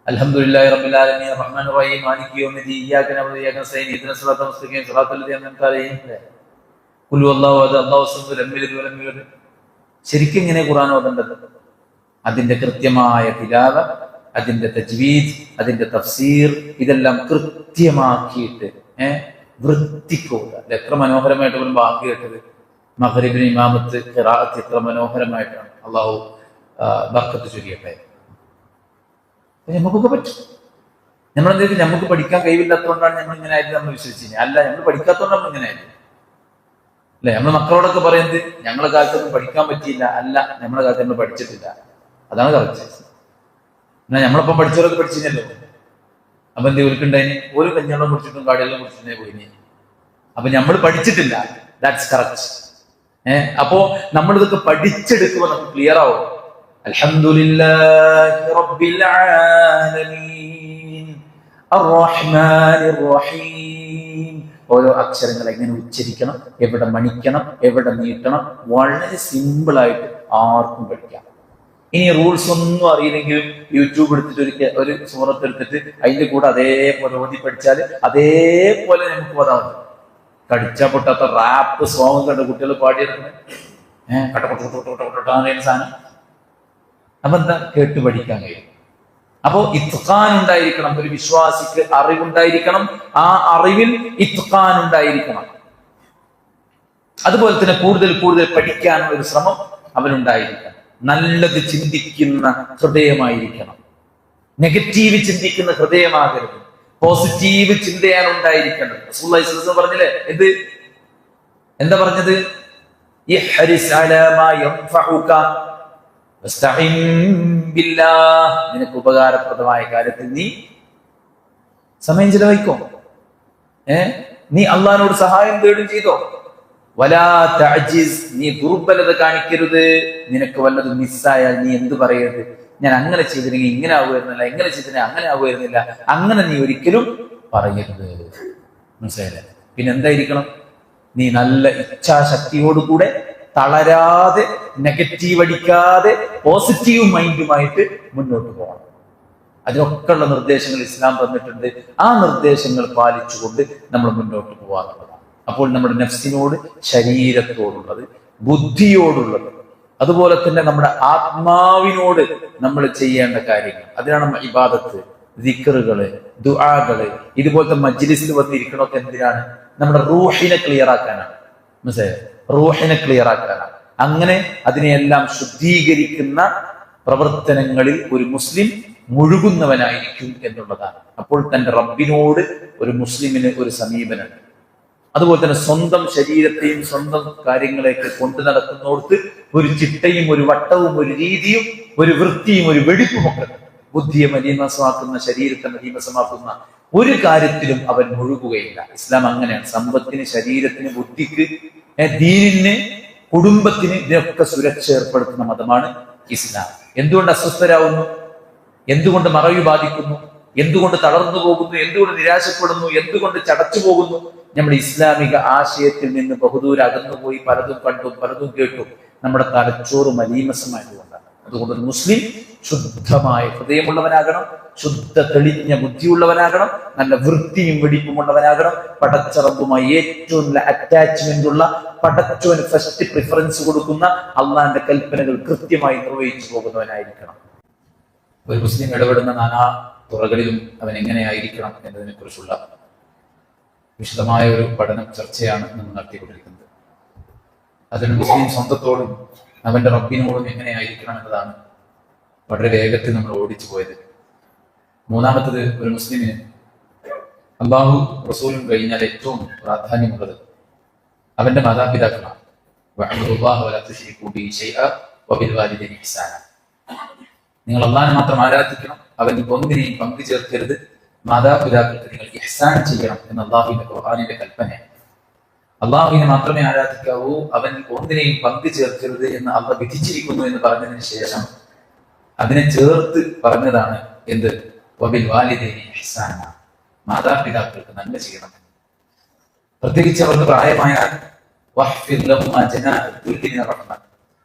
[SPEAKER 1] അൽഹംദുലില്ലാഹി റബ്ബിൽ ആലമീൻ റഹ്മാനിർ റഹീം മാലികി യൗമിദ്ദീൻ ഇയ്യാക നഅബുദു വഇയ്യാക നസ്തഈൻ ഇഹ്ദിനസ് സിറാത്തൽ മുസ്തഖീം സിറാത്തൽ ലദീന അൻഅംത അലൈഹിം ഖുൽ ഹുവല്ലാഹു അഹദ് അല്ലാഹു സമദ് ലം യലിദ് വലം യൂലദ്. ശരിക്കും ഇങ്ങനെ ഖുർആൻ ഓതേണ്ടത്? അതിന്റെ കൃത്യമായ തിലാവ, അതിന്റെ തജ്വീദ്, അതിന്റെ തഫ്സീർ, ഇതെല്ലാം കൃത്യമാക്കിയിട്ട് വൃത്തിക്കോക. എത്ര മനോഹരമായിട്ട് ഒരു ബാങ്ക് കേട്ടത്! മഗ്രിബിന് ഇമാമത്ത് ഖിറാഅത്ത് എത്ര മനോഹരമായിട്ടാണ്! അല്ലാഹു ബർക്കത്ത് ചൊരിയട്ടെ. നമുക്കൊക്കെ പറ്റും. നമ്മളെന്തെങ്കിലും നമുക്ക് പഠിക്കാൻ കഴിവില്ലാത്തതുകൊണ്ടാണ് നമ്മൾ ഇങ്ങനെ ആയിട്ട് നമ്മൾ വിശ്വസിച്ചത്. അല്ല, നമ്മൾ പഠിക്കാത്തതുകൊണ്ട് നമ്മൾ ഇങ്ങനെ ആയിട്ട് അല്ലെ? നമ്മൾ മക്കളോടൊക്കെ പറയുന്നത് ഞങ്ങളുടെ കാലത്തൊന്നും പഠിക്കാൻ പറ്റിയില്ല. അല്ല, നമ്മുടെ കാലത്ത് നമ്മൾ പഠിച്ചിട്ടില്ല. അതാണ് കറക്റ്റ്. എന്നാൽ നമ്മളിപ്പം പഠിച്ചവരൊക്കെ പഠിച്ചില്ലല്ലോ. അപ്പൊ എന്ത് ഓൽക്കുണ്ടായിന്? ഒരു കഞ്ഞവെള്ളം കുടിച്ചിട്ടും കാടിയെല്ലാം കുടിച്ചിട്ടേ പോയിന്. അപ്പൊ നമ്മൾ പഠിച്ചിട്ടില്ല. That's correct. അപ്പോ നമ്മളിതൊക്കെ പഠിച്ചെടുക്കുമ്പോൾ നമുക്ക് ക്ലിയർ ആവും. അൽഹംദുലില്ലാഹി റബ്ബിൽ ആലമീൻ അർറഹ്മാനിർ റഹീം. ഓരോ അക്ഷരങ്ങൾ എങ്ങനെ ഉച്ചരിക്കണം, എവിടെ മണിക്കണം, എവിടെ നീട്ടണം, വളരെ സിമ്പിൾ ആയിട്ട് ആർക്കും പഠിക്കാം. ഇനി റൂൾസ് ഒന്നും അറിയില്ലെങ്കിലും യൂട്യൂബ് എടുത്തിട്ട് ഒരു സൂറത്ത് എടുത്തിട്ട് അതിന്റെ കൂടെ അതേപോലെ ഓതി പഠിച്ചാൽ അതേപോലെ നമുക്ക് പോതാവും. കടിച്ചാ പൊട്ടാത്ത റാപ്പ് സോങ് കണ്ട് കുട്ടികൾ പാടിയെടുക്കുന്നത് കട്ട സാധനം. അപ്പൊ എന്താ കേട്ട് പഠിക്കാൻ കഴിയും. അപ്പോ ഇത്ഖാൻ ഉണ്ടായിരിക്കണം. ഒരു വിശ്വാസിക്ക് അറിവുണ്ടായിരിക്കണം. ആ അറിവിൽ ഇത്ഖാൻ ഉണ്ടായിരിക്കണം. അതുപോലെ തന്നെ കൂടുതൽ കൂടുതൽ പഠിക്കാനുള്ള ഒരു ശ്രമം അവനുണ്ടായിരിക്കണം. നല്ലത് ചിന്തിക്കുന്ന ഹൃദയമായിരിക്കണം. നെഗറ്റീവ് ചിന്തിക്കുന്ന ഹൃദയമാകരുത്. പോസിറ്റീവ് ചിന്തയാണ് ഉണ്ടായിരിക്കേണ്ടത്. റസൂലുള്ളാഹി സ്വല്ലല്ലാഹു അലൈഹി വസല്ലം പറഞ്ഞില്ലേ, എന്താ പറഞ്ഞത്? നിനക്ക് ഉപകാരപ്രദമായ കാര്യത്തിൽ നീ സമയം ചിലവഴിക്കോ. നീ അള്ളാഹിനോട് സഹായം തേടും ചെയ്തോ. വലാ തഅജിസ്, നീ ദുർബലത കാണിക്കരുത്. നിനക്ക് വല്ലതും മിസ്സായാൽ നീ എന്ത് പറയരുത്? ഞാൻ അങ്ങനെ ചെയ്തില്ലെങ്കിൽ ഇങ്ങനെ ആവുമായിരുന്നില്ല, ഇങ്ങനെ ചെയ്തില്ലെങ്കിൽ അങ്ങനെ ആവുമായിരുന്നില്ല. അങ്ങനെ നീ ഒരിക്കലും പറയരുത്. മനസ്സിലായില്ലേ? പിന്നെ എന്തായിരിക്കണം? നീ നല്ല ഇച്ഛാശക്തിയോടുകൂടെ തളരാതെ, നെഗറ്റീവ് അടിക്കാതെ, പോസിറ്റീവ് മൈൻഡുമായിട്ട് മുന്നോട്ട് പോകണം. അതിനൊക്കെ ഉള്ള നിർദ്ദേശങ്ങൾ ഇസ്ലാം തന്നിട്ടുണ്ട്. ആ നിർദ്ദേശങ്ങൾ പാലിച്ചുകൊണ്ട് നമ്മൾ മുന്നോട്ട് പോകാറുള്ളതാണ്. അപ്പോൾ നമ്മുടെ നഫ്സിനോട്, ശരീരത്തോടുള്ളത്, ബുദ്ധിയോടുള്ളത്, അതുപോലെ തന്നെ നമ്മുടെ ആത്മാവിനോട് നമ്മൾ ചെയ്യേണ്ട കാര്യങ്ങൾ, അതിനാണ് ഇബാദത്ത്, ദിക്റുകള്, ദുആകള്. ഇതുപോലത്തെ മജ്ലിസിൽ വന്നിരിക്കണമൊക്കെ എന്തിനാണ്? നമ്മുടെ റൂഹിനെ ക്ലിയർ ആക്കാനാണ്. മനസ്സിലായോ? റൂഹിനെ ക്ലിയർ ആക്കാനാണ്. അങ്ങനെ അതിനെയെല്ലാം ശുദ്ധീകരിക്കുന്ന പ്രവർത്തനങ്ങളിൽ ഒരു മുസ്ലിം മുഴുകുന്നവനായിരിക്കും എന്നുള്ളതാണ്. അപ്പോൾ തന്റെ റബ്ബിനോട് ഒരു മുസ്ലിമിന് ഒരു സമീപനമുണ്ട്. അതുപോലെ തന്നെ സ്വന്തം ശരീരത്തെയും സ്വന്തം കാര്യങ്ങളെയൊക്കെ കൊണ്ടു നടക്കുന്നോടത്ത് ഒരു ചിട്ടയും ഒരു വട്ടവും ഒരു രീതിയും ഒരു വൃത്തിയും ഒരു വെടിപ്പുമൊക്കെ. ബുദ്ധിയെ മലീമസമാക്കുന്ന, ശരീരത്തെ മലീമസമാക്കുന്ന ഒരു കാര്യത്തിലും അവൻ മുഴുകുകയില്ല. ഇസ്ലാം അങ്ങനെയാണ്. സമ്പത്തിന്, ശരീരത്തിന്, ബുദ്ധിക്ക്, ദീനിന്, കുടുംബത്തിന്, ഇതിനൊക്കെ സുരക്ഷ ഏർപ്പെടുത്തുന്ന മതമാണ് ഇസ്ലാം. എന്തുകൊണ്ട് അസ്വസ്ഥരാകുന്നു? എന്തുകൊണ്ട് മറവി ബാധിക്കുന്നു? എന്തുകൊണ്ട് തളർന്നു പോകുന്നു? എന്തുകൊണ്ട് നിരാശപ്പെടുന്നു? എന്തുകൊണ്ട് ചടച്ചു പോകുന്നു? നമ്മുടെ ഇസ്ലാമിക ആശയത്തിൽ നിന്ന് ബഹുദൂരം അകന്നുപോയി പലതും കണ്ടും പലതും കേട്ടും നമ്മുടെ തലച്ചോറ് മലീമസമായതുകൊണ്ടാണ്. അതുകൊണ്ട് ഒരു മുസ്ലിം ശുദ്ധമായ ഹൃദയമുള്ളവനാകണം, ശുദ്ധ തെളിഞ്ഞ ബുദ്ധിയുള്ളവനാകണം, നല്ല വൃത്തിയും വെടിപ്പുമുള്ളവനാകണം, പടച്ചറബുമായി ഏറ്റവും നല്ല അറ്റാച്ച്മെന്റ് ഉള്ള, പടച്ചവന് ഫസ്റ്റ് പ്രിഫറൻസ് കൊടുക്കുന്ന, അള്ളാന്റെ കൽപ്പനകൾ കൃത്യമായി നിർവഹിച്ചു പോകുന്നവനായിരിക്കണം. ഒരു മുസ്ലിം ഇടപെടുന്ന നാനാ തുറകളിലും അവൻ എങ്ങനെയായിരിക്കണം എന്നതിനെ കുറിച്ചുള്ള വിശദമായ ഒരു പഠനം, ചർച്ചയാണ് നമ്മൾ നടത്തിക്കൊണ്ടിരിക്കുന്നത്. അതിന് മുസ്ലിം സ്വന്തത്തോടും അവന്റെ റബ്ബിനോടും എങ്ങനെയായിരിക്കണം എന്നതാണ് വളരെ വേഗത്തിൽ നമ്മൾ ഓടിച്ചു പോയത്. മൂന്നാമത്തത്, ഒരു മുസ്ലിമിന് അല്ലാഹു റസൂലും കഴിഞ്ഞാൽ ഏറ്റവും പ്രാധാന്യമുള്ളത് അവന്റെ മാതാപിതാക്കളാണ്. നിങ്ങൾ അല്ലാഹുവിനെ മാത്രം ആരാധിക്കണം, അവൻ ഒന്നിനെയും പങ്കു ചേർക്കരുത്, മാതാപിതാക്കൾക്ക് നിങ്ങൾ ഇഹ്സാൻ ചെയ്യണം എന്ന് അല്ലാഹുവിന്റെ ഖുർആനിന്റെ കൽപ്പനയാണ്. അല്ലാഹുവിനെ മാത്രമേ ആരാധിക്കാവൂ, അവൻ ഒന്നിനെയും പങ്കു ചേർക്കരുത് എന്ന് അല്ലാഹു വിധിച്ചിരിക്കുന്നു എന്ന് പറഞ്ഞതിന് ശേഷം അതിനെ ചേർത്ത് പറഞ്ഞതാണ് എന്ത്? വബിൽ വാലിദൈനി ഇഹ്സാന, മാതാപിതാക്കൾക്ക് നന്മ ചെയ്യണം. പ്രത്യേകിച്ച് അവർക്ക് പ്രായമായാൽ വഹ്ഫിദ് ലഹുമാ ജനാഹ ദുൽലിൻ റഹ്മ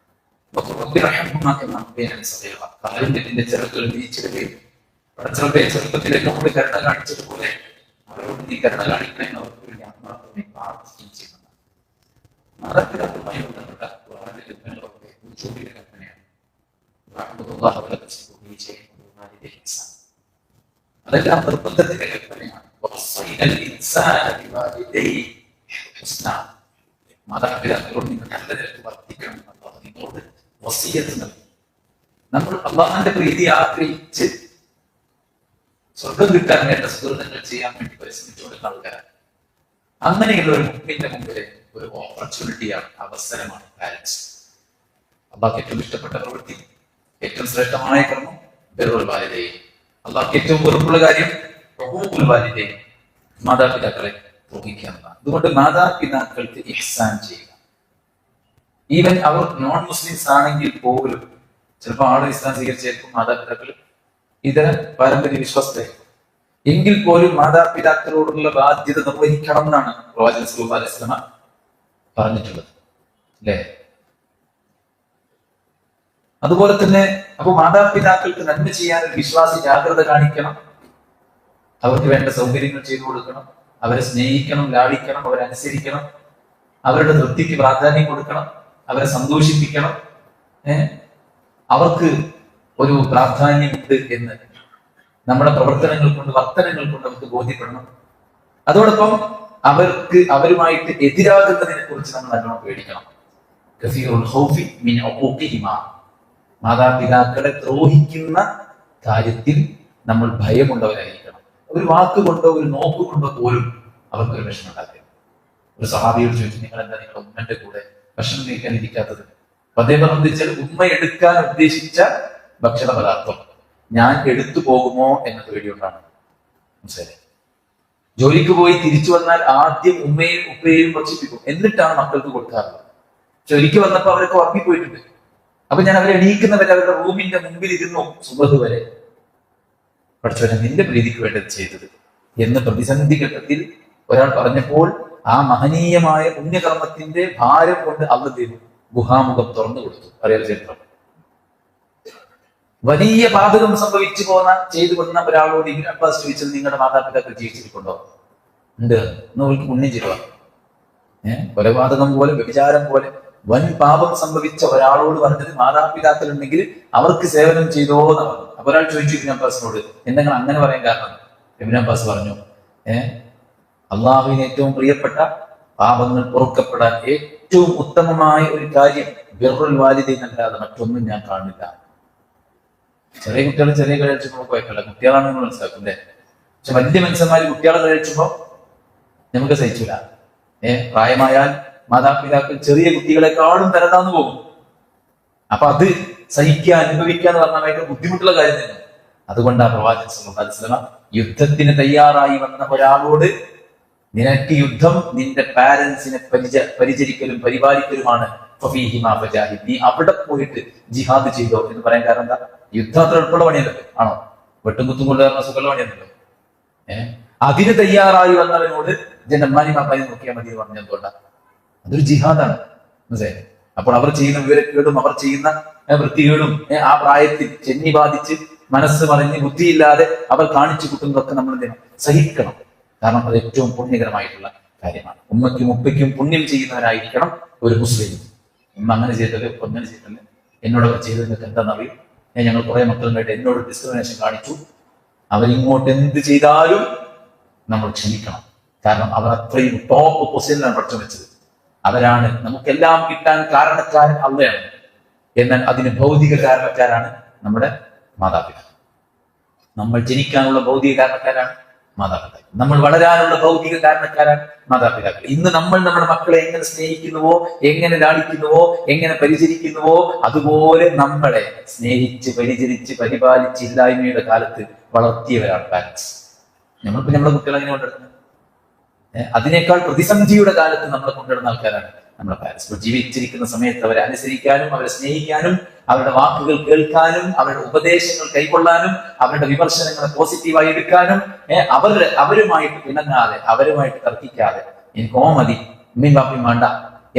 [SPEAKER 1] വഖുർ റഹ്മഹുമാ കമാ റബ്ബയാനി സഗീറ. കാരുണ്യത്തിന്റെ ചിറകുകൾ വിരിച്ചിടുകയും പടച്ചറബേ ചെറുപ്പത്തിൽ എന്നോട് കരുണ കാണിച്ചതുപോലെ അവരോട് നീ കരുണ കാണിക്കണമെന്ന് അവർക്ക് വേണ്ടി ആത്മാർത്ഥമായി പ്രാർത്ഥിക്കുകയും ചെയ്യുന്നതാണ്. മാതാപിതാക്കളുമായി ബന്ധപ്പെട്ട കൽപ്പനയാണ്. അതെല്ലാം നിർബന്ധത്തിന്റെ കൽപ്പനയാണ്. മാതാപിതാക്കളോട് നിങ്ങൾ നല്ല നിരക്ക് വർദ്ധിക്കണം എന്നുള്ളത് നിങ്ങളോട് വസിയ്യത്ത് നൽകി. നമ്മൾ അള്ളാഹുവിന്റെ പ്രീതി ആഗ്രഹിച്ച് സ്വർഗം കിട്ടാൻ വേണ്ട സുഹൃത്തുക്കൾ ചെയ്യാൻ വേണ്ടി പരിശ്രമിച്ചുകൊടുക്കുന്ന ആൾക്കാരാണ്. അങ്ങനെയുള്ള ഒരു മുമ്പിന്റെ മുമ്പിൽ ഒരു ഓപ്പർച്യൂണിറ്റിയാണ്, അവസരമാണ് പാരന്റ്സ്. അള്ളാഹ്ക്ക് ഏറ്റവും ഇഷ്ടപ്പെട്ട പ്രവൃത്തി, ഏറ്റവും ശ്രേഷ്ഠമായ കർമ്മം ബിർറുൽ വാലിദൈൻ. അള്ളാഹ്ക്ക് ഏറ്റവും വെറുപ്പുള്ള കാര്യം ഉഖൂഖുൽ വാലിദൈൻ, മാതാപിതാക്കളെ ദ്രോഹിക്കുക എന്നതാണ്. അതുകൊണ്ട് മാതാപിതാക്കൾക്ക് ഇഹ്സാൻ ചെയ്യുക. ഈവൻ അവർ നോൺ മുസ്ലിംസ് ആണെങ്കിൽ പോലും, ചിലപ്പോൾ ആള് ഇസ്ലാം സ്വീകരിച്ചേക്കും, മാതാപിതാക്കൾ ഇതര പാരമ്പര്യ വിശ്വാസത്തായിരിക്കും, എങ്കിൽ പോലും മാതാപിതാക്കളോടുള്ള ബാധ്യത നിർവഹിക്കണം എന്നാണ് പ്രവാചകൻ സല്ലല്ലാഹു അലൈഹി വസല്ലം പറഞ്ഞിട്ടുള്ളത്, അല്ലേ? അതുപോലെ തന്നെ അപ്പൊ മാതാപിതാക്കൾക്ക് നന്മ ചെയ്യാൻ വിശ്വാസി ജാഗ്രത കാണിക്കണം, അവർക്ക് വേണ്ട സൗകര്യങ്ങൾ ചെയ്തു കൊടുക്കണം, അവരെ സ്നേഹിക്കണം, ലാളിക്കണം, അവരെ അനുസരിക്കണം, അവരുടെ തൃപ്തിക്ക് പ്രാധാന്യം കൊടുക്കണം, അവരെ സന്തോഷിപ്പിക്കണം. അവർക്ക് ഒരു പ്രാധാന്യമുണ്ട് എന്ന് നമ്മുടെ പ്രവർത്തനങ്ങൾ കൊണ്ട്, വർത്തനങ്ങൾ കൊണ്ട് അവർക്ക് ബോധ്യപ്പെടണം. അതോടൊപ്പം അവരുമായിട്ട് എതിരാകുന്നതിനെ കുറിച്ച് നമ്മൾ നല്ലോണം പേടിക്കണം. മാതാപിതാക്കളെ ദ്രോഹിക്കുന്ന കാര്യത്തിൽ നമ്മൾ ഭയമുള്ളവരായിരിക്കണം. ഒരു വാക്കുകൊണ്ടോ ഒരു നോക്കുകൊണ്ടോ പോലും അവർക്കൊരു വിഷമം ഉണ്ടാക്കരുത്. ഒരു സഹാബിയോട് ചോദിച്ചു, നിങ്ങൾ എന്താ നിങ്ങളുടെ ഉമ്മന്റെ കൂടെ ഭക്ഷണം കഴിക്കാൻ ഇരിക്കാത്തത്? അദ്ദേഹം സംബന്ധിച്ചാൽ ഉമ്മ എടുക്കാൻ ഉദ്ദേശിച്ച ഭക്ഷണ പദാർത്ഥം ഞാൻ എടുത്തു പോകുമോ എന്ന പേടികൊണ്ടാണ്. മനസ്സിലായി? ജോലിക്ക് പോയി തിരിച്ചു വന്നാൽ ആദ്യം ഉമ്മയും ഉപ്പയും ഭക്ഷിപ്പിക്കും, എന്നിട്ടാണ് മക്കൾക്ക് കൊടുക്കാറുള്ളത്. പക്ഷെ ഒരിക്കൽ വന്നപ്പോ അവരൊക്കെ ഉറങ്ങിപ്പോയിട്ടുണ്ട്. അപ്പൊ ഞാൻ അവരെ എണീക്കുന്നവരെ അവരുടെ റൂമിന്റെ മുമ്പിൽ ഇരുന്നു സുബഹ് വരെ. പഠിച്ചവരെ, നിന്റെ പ്രീതിക്ക് വേണ്ടത് ചെയ്തത് എന്ന് പ്രതിസന്ധി ഘട്ടത്തിൽ ഒരാൾ പറഞ്ഞപ്പോൾ ആ മഹനീയമായ പുണ്യകർമ്മത്തിന്റെ ഭാരം കൊണ്ട് അള്ളാഹു ചെയ്തു ഗുഹാമുഖം തുറന്നു കൊടുത്തു. അറിയാം ചരിത്രം. വലിയ പാതകം സംഭവിച്ചു ചെയ്തു വന്ന ഒരാളോട് ഇബ്നു അബ്ബാസ് ചോദിച്ചത്, നിങ്ങളുടെ മാതാപിതാക്കൾ ജീവിച്ചിരിപ്പുണ്ടോ? ഉണ്ട്. എന്നവർക്ക് പുണ്യം ചെയ്യുക. കൊലപാതകം പോലെ, വ്യഭിചാരം പോലെ വൻ പാപം സംഭവിച്ച ഒരാളോട് പറഞ്ഞത് മാതാപിതാക്കൾ ഉണ്ടെങ്കിൽ അവർക്ക് സേവനം ചെയ്തോ എന്ന് പറഞ്ഞു. അപ്പൊ ഒരാൾ ചോദിച്ചു ഇബ്നു അബ്ബാസിനോട്, എന്തെങ്കിലും അങ്ങനെ പറയാൻ കാരണം? ഇബ്നു അബ്ബാസ് പറഞ്ഞു, അള്ളാഹുവിന് ഏറ്റവും പ്രിയപ്പെട്ട പാപങ്ങൾ പൊറുക്കപ്പെടാൻ ഏറ്റവും ഉത്തമമായ ഒരു കാര്യം ബിർറുൽ വാലിദൈൻ അല്ലാതെ മറ്റൊന്നും ഞാൻ കാണില്ല. ചെറിയ കുട്ടികൾ ചെറിയ കഴിച്ചുമ്പോൾ കുഴപ്പമില്ല, കുട്ടികളാണെന്ന് മനസ്സിലാക്കും, പക്ഷെ വലിയ മനുഷ്യന്മാര് കുട്ടികളെ കഴിച്ചുമ്പോ നമുക്ക് സഹിച്ചില്ല. പ്രായമായാൽ മാതാപിതാക്കൾ ചെറിയ കുട്ടികളെക്കാളും തരതാന്ന് പോകും. അപ്പൊ അത് സഹിക്കുക, അനുഭവിക്കുക എന്ന് പറഞ്ഞാൽ ഭയങ്കര ബുദ്ധിമുട്ടുള്ള കാര്യം തന്നെ. അതുകൊണ്ടാണ് പ്രവാചകൻ സല്ലല്ലാഹു അലൈഹി വസല്ലം യുദ്ധത്തിന് തയ്യാറായി വന്ന ഒരാളോട്, നിനക്ക് യുദ്ധം നിന്റെ പാരന്റ്സിനെ പരിചരിക്കലും പരിപാലിക്കലുമാണ്, നീ അവിടെ പോയിട്ട് ജിഹാദ് ചെയ്തോ എന്ന് പറയാൻ കാരണം എന്താ? യുദ്ധം അത്ര എളുപ്പമുള്ള പണിയല്ലോ, ആണോ? വെട്ടും കുത്തും കൊണ്ടുവരുന്ന സുഖമുള്ള പണിയല്ലോ. അതിന് തയ്യാറായി വന്നവനോട് ജനമ്മാനി മാപ്പാനി നോക്കിയാൽ മതി എന്ന് പറഞ്ഞ എന്തുകൊണ്ടാ? അതൊരു ജിഹാദാണ്. മനസ്സിലായി? അപ്പോൾ അവർ ചെയ്യുന്ന വിവരക്കേടും അവർ ചെയ്യുന്ന വൃത്തികേടും ആ പ്രായത്തിൽ ചെന്നി ബാധിച്ച് മനസ്സ് പറഞ്ഞ് ബുദ്ധിയില്ലാതെ അവർ കാണിച്ചു കൂട്ടുന്നതൊക്കെ നമ്മൾ സഹിക്കണം. കാരണം അത് ഏറ്റവും പുണ്യകരമായിട്ടുള്ള കാര്യമാണ്. ഉമ്മയ്ക്കും ഉപ്പയ്ക്കും പുണ്യം ചെയ്യുന്നവരായിരിക്കണം ഒരു മുസ്ലിം. ഉമ്മ അങ്ങനെ ചെയ്തല്ലേ, അങ്ങനെ ചെയ്തല്ലേ, എന്നോടൊക്കെ ചെയ്തത് നിങ്ങൾക്ക് എന്താണെന്നറിയും. ഞങ്ങൾ കുറെ മക്കളുമായിട്ട് എന്നോട് ഡിസ്ക്രിമിനേഷൻ കാണിച്ചു, അവരിങ്ങോട്ട് എന്ത് ചെയ്താലും നമ്മൾ ക്ഷമിക്കണം. കാരണം അവർ അത്രയും ടോപ്പ് പൊസിഷനിലാണ് പഠിച്ചു വെച്ചത്. അവരാണ് നമുക്കെല്ലാം കിട്ടാൻ കാരണക്കാരൻ അള്ളയാണ്. എന്നാൽ അതിന് ഭൗതിക കാരണക്കാരാണ് നമ്മുടെ മാതാപിതാക്കൾ. നമ്മൾ ജനിക്കാനുള്ള ഭൗതിക കാരണക്കാരാണ് മാതാപിതാക്കൾ. നമ്മൾ വളരാനുള്ള ഭൗതിക കാരണക്കാരാണ് മാതാപിതാക്കൾ. ഇന്ന് നമ്മൾ നമ്മുടെ മക്കളെ എങ്ങനെ സ്നേഹിക്കുന്നുവോ, എങ്ങനെ ലാളിക്കുന്നുവോ, എങ്ങനെ പരിചരിക്കുന്നുവോ, അതുപോലെ നമ്മളെ സ്നേഹിച്ച് പരിചരിച്ച് പരിപാലിച്ച് ഇല്ലായ്മയുടെ കാലത്ത് വളർത്തിയവരാണ് പാരന്റ്സ്. നമ്മളിപ്പോ നമ്മുടെ കുട്ടികളെ എങ്ങനെ കൊണ്ടിടുന്നത്? അതിനേക്കാൾ പ്രതിസന്ധിയുടെ കാലത്ത് നമ്മളെ കൊണ്ടിടുന്ന ആൾക്കാരാണ് നമ്മുടെ പാരന്റ്സ്. ജീവിച്ചിരിക്കുന്ന സമയത്ത് അവരെ അനുസരിക്കാനും അവരെ സ്നേഹിക്കാനും അവരുടെ വാക്കുകൾ കേൾക്കാനും അവരുടെ ഉപദേശങ്ങൾ കൈക്കൊള്ളാനും അവരുടെ വിമർശനങ്ങളെ പോസിറ്റീവായി എടുക്കാനും അവരുമായിട്ട് ഇണങ്ങാതെ അവരുമായിട്ട് തർക്കിക്കാതെ എനിക്ക് മതി ഉമ്മയും ബാപ്പയും വേണ്ട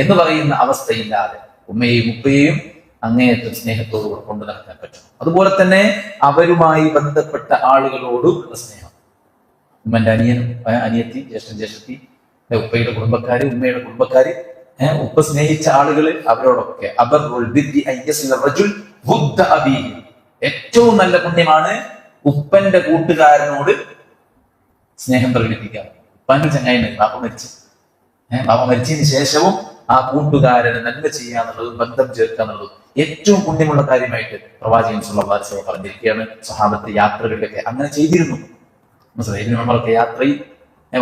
[SPEAKER 1] എന്ന് പറയുന്ന അവസ്ഥയില്ലാതെ ഉമ്മയെയും ഉപ്പയെയും അങ്ങേയറ്റം സ്നേഹത്തോടുകൂടെ കൊണ്ടു നടക്കാൻ പറ്റും. അതുപോലെ തന്നെ അവരുമായി ബന്ധപ്പെട്ട ആളുകളോടുള്ള സ്നേഹം. ഉമ്മന്റെ അനിയനും അനിയത്തി, ജ്യേഷ്ഠൻ ജ്യേഷ്ഠത്തി, ഉപ്പയുടെ കുടുംബക്കാര്, ഉമ്മയുടെ കുടുംബക്കാര്, ഉപ്പ സ്നേഹിച്ച ആളുകള്, അവരോടൊക്കെ ഏറ്റവും നല്ല പുണ്യമാണ് ഉപ്പന്റെ കൂട്ടുകാരനോട് സ്നേഹം പ്രകടിപ്പിക്കുക. ഉപ്പാന്റെ ചങ്ങായി ബാപ്പ മരിച്ചതിന് ശേഷവും ആ കൂട്ടുകാരന് നന്മ ചെയ്യാന്നുള്ളതും ബന്ധം ചേർക്കുക എന്നുള്ളതും ഏറ്റവും പുണ്യമുള്ള കാര്യമായിട്ട് പ്രവാചകൻ സല്ലല്ലാഹു അലൈഹി വസല്ലം പറഞ്ഞിരിക്കുകയാണ്. സ്വഹാബത്ത് യാത്രകളിലൊക്കെ അങ്ങനെ ചെയ്തിരുന്നു. മനസ്സിലായി? നമ്മളൊക്കെ യാത്രയിൽ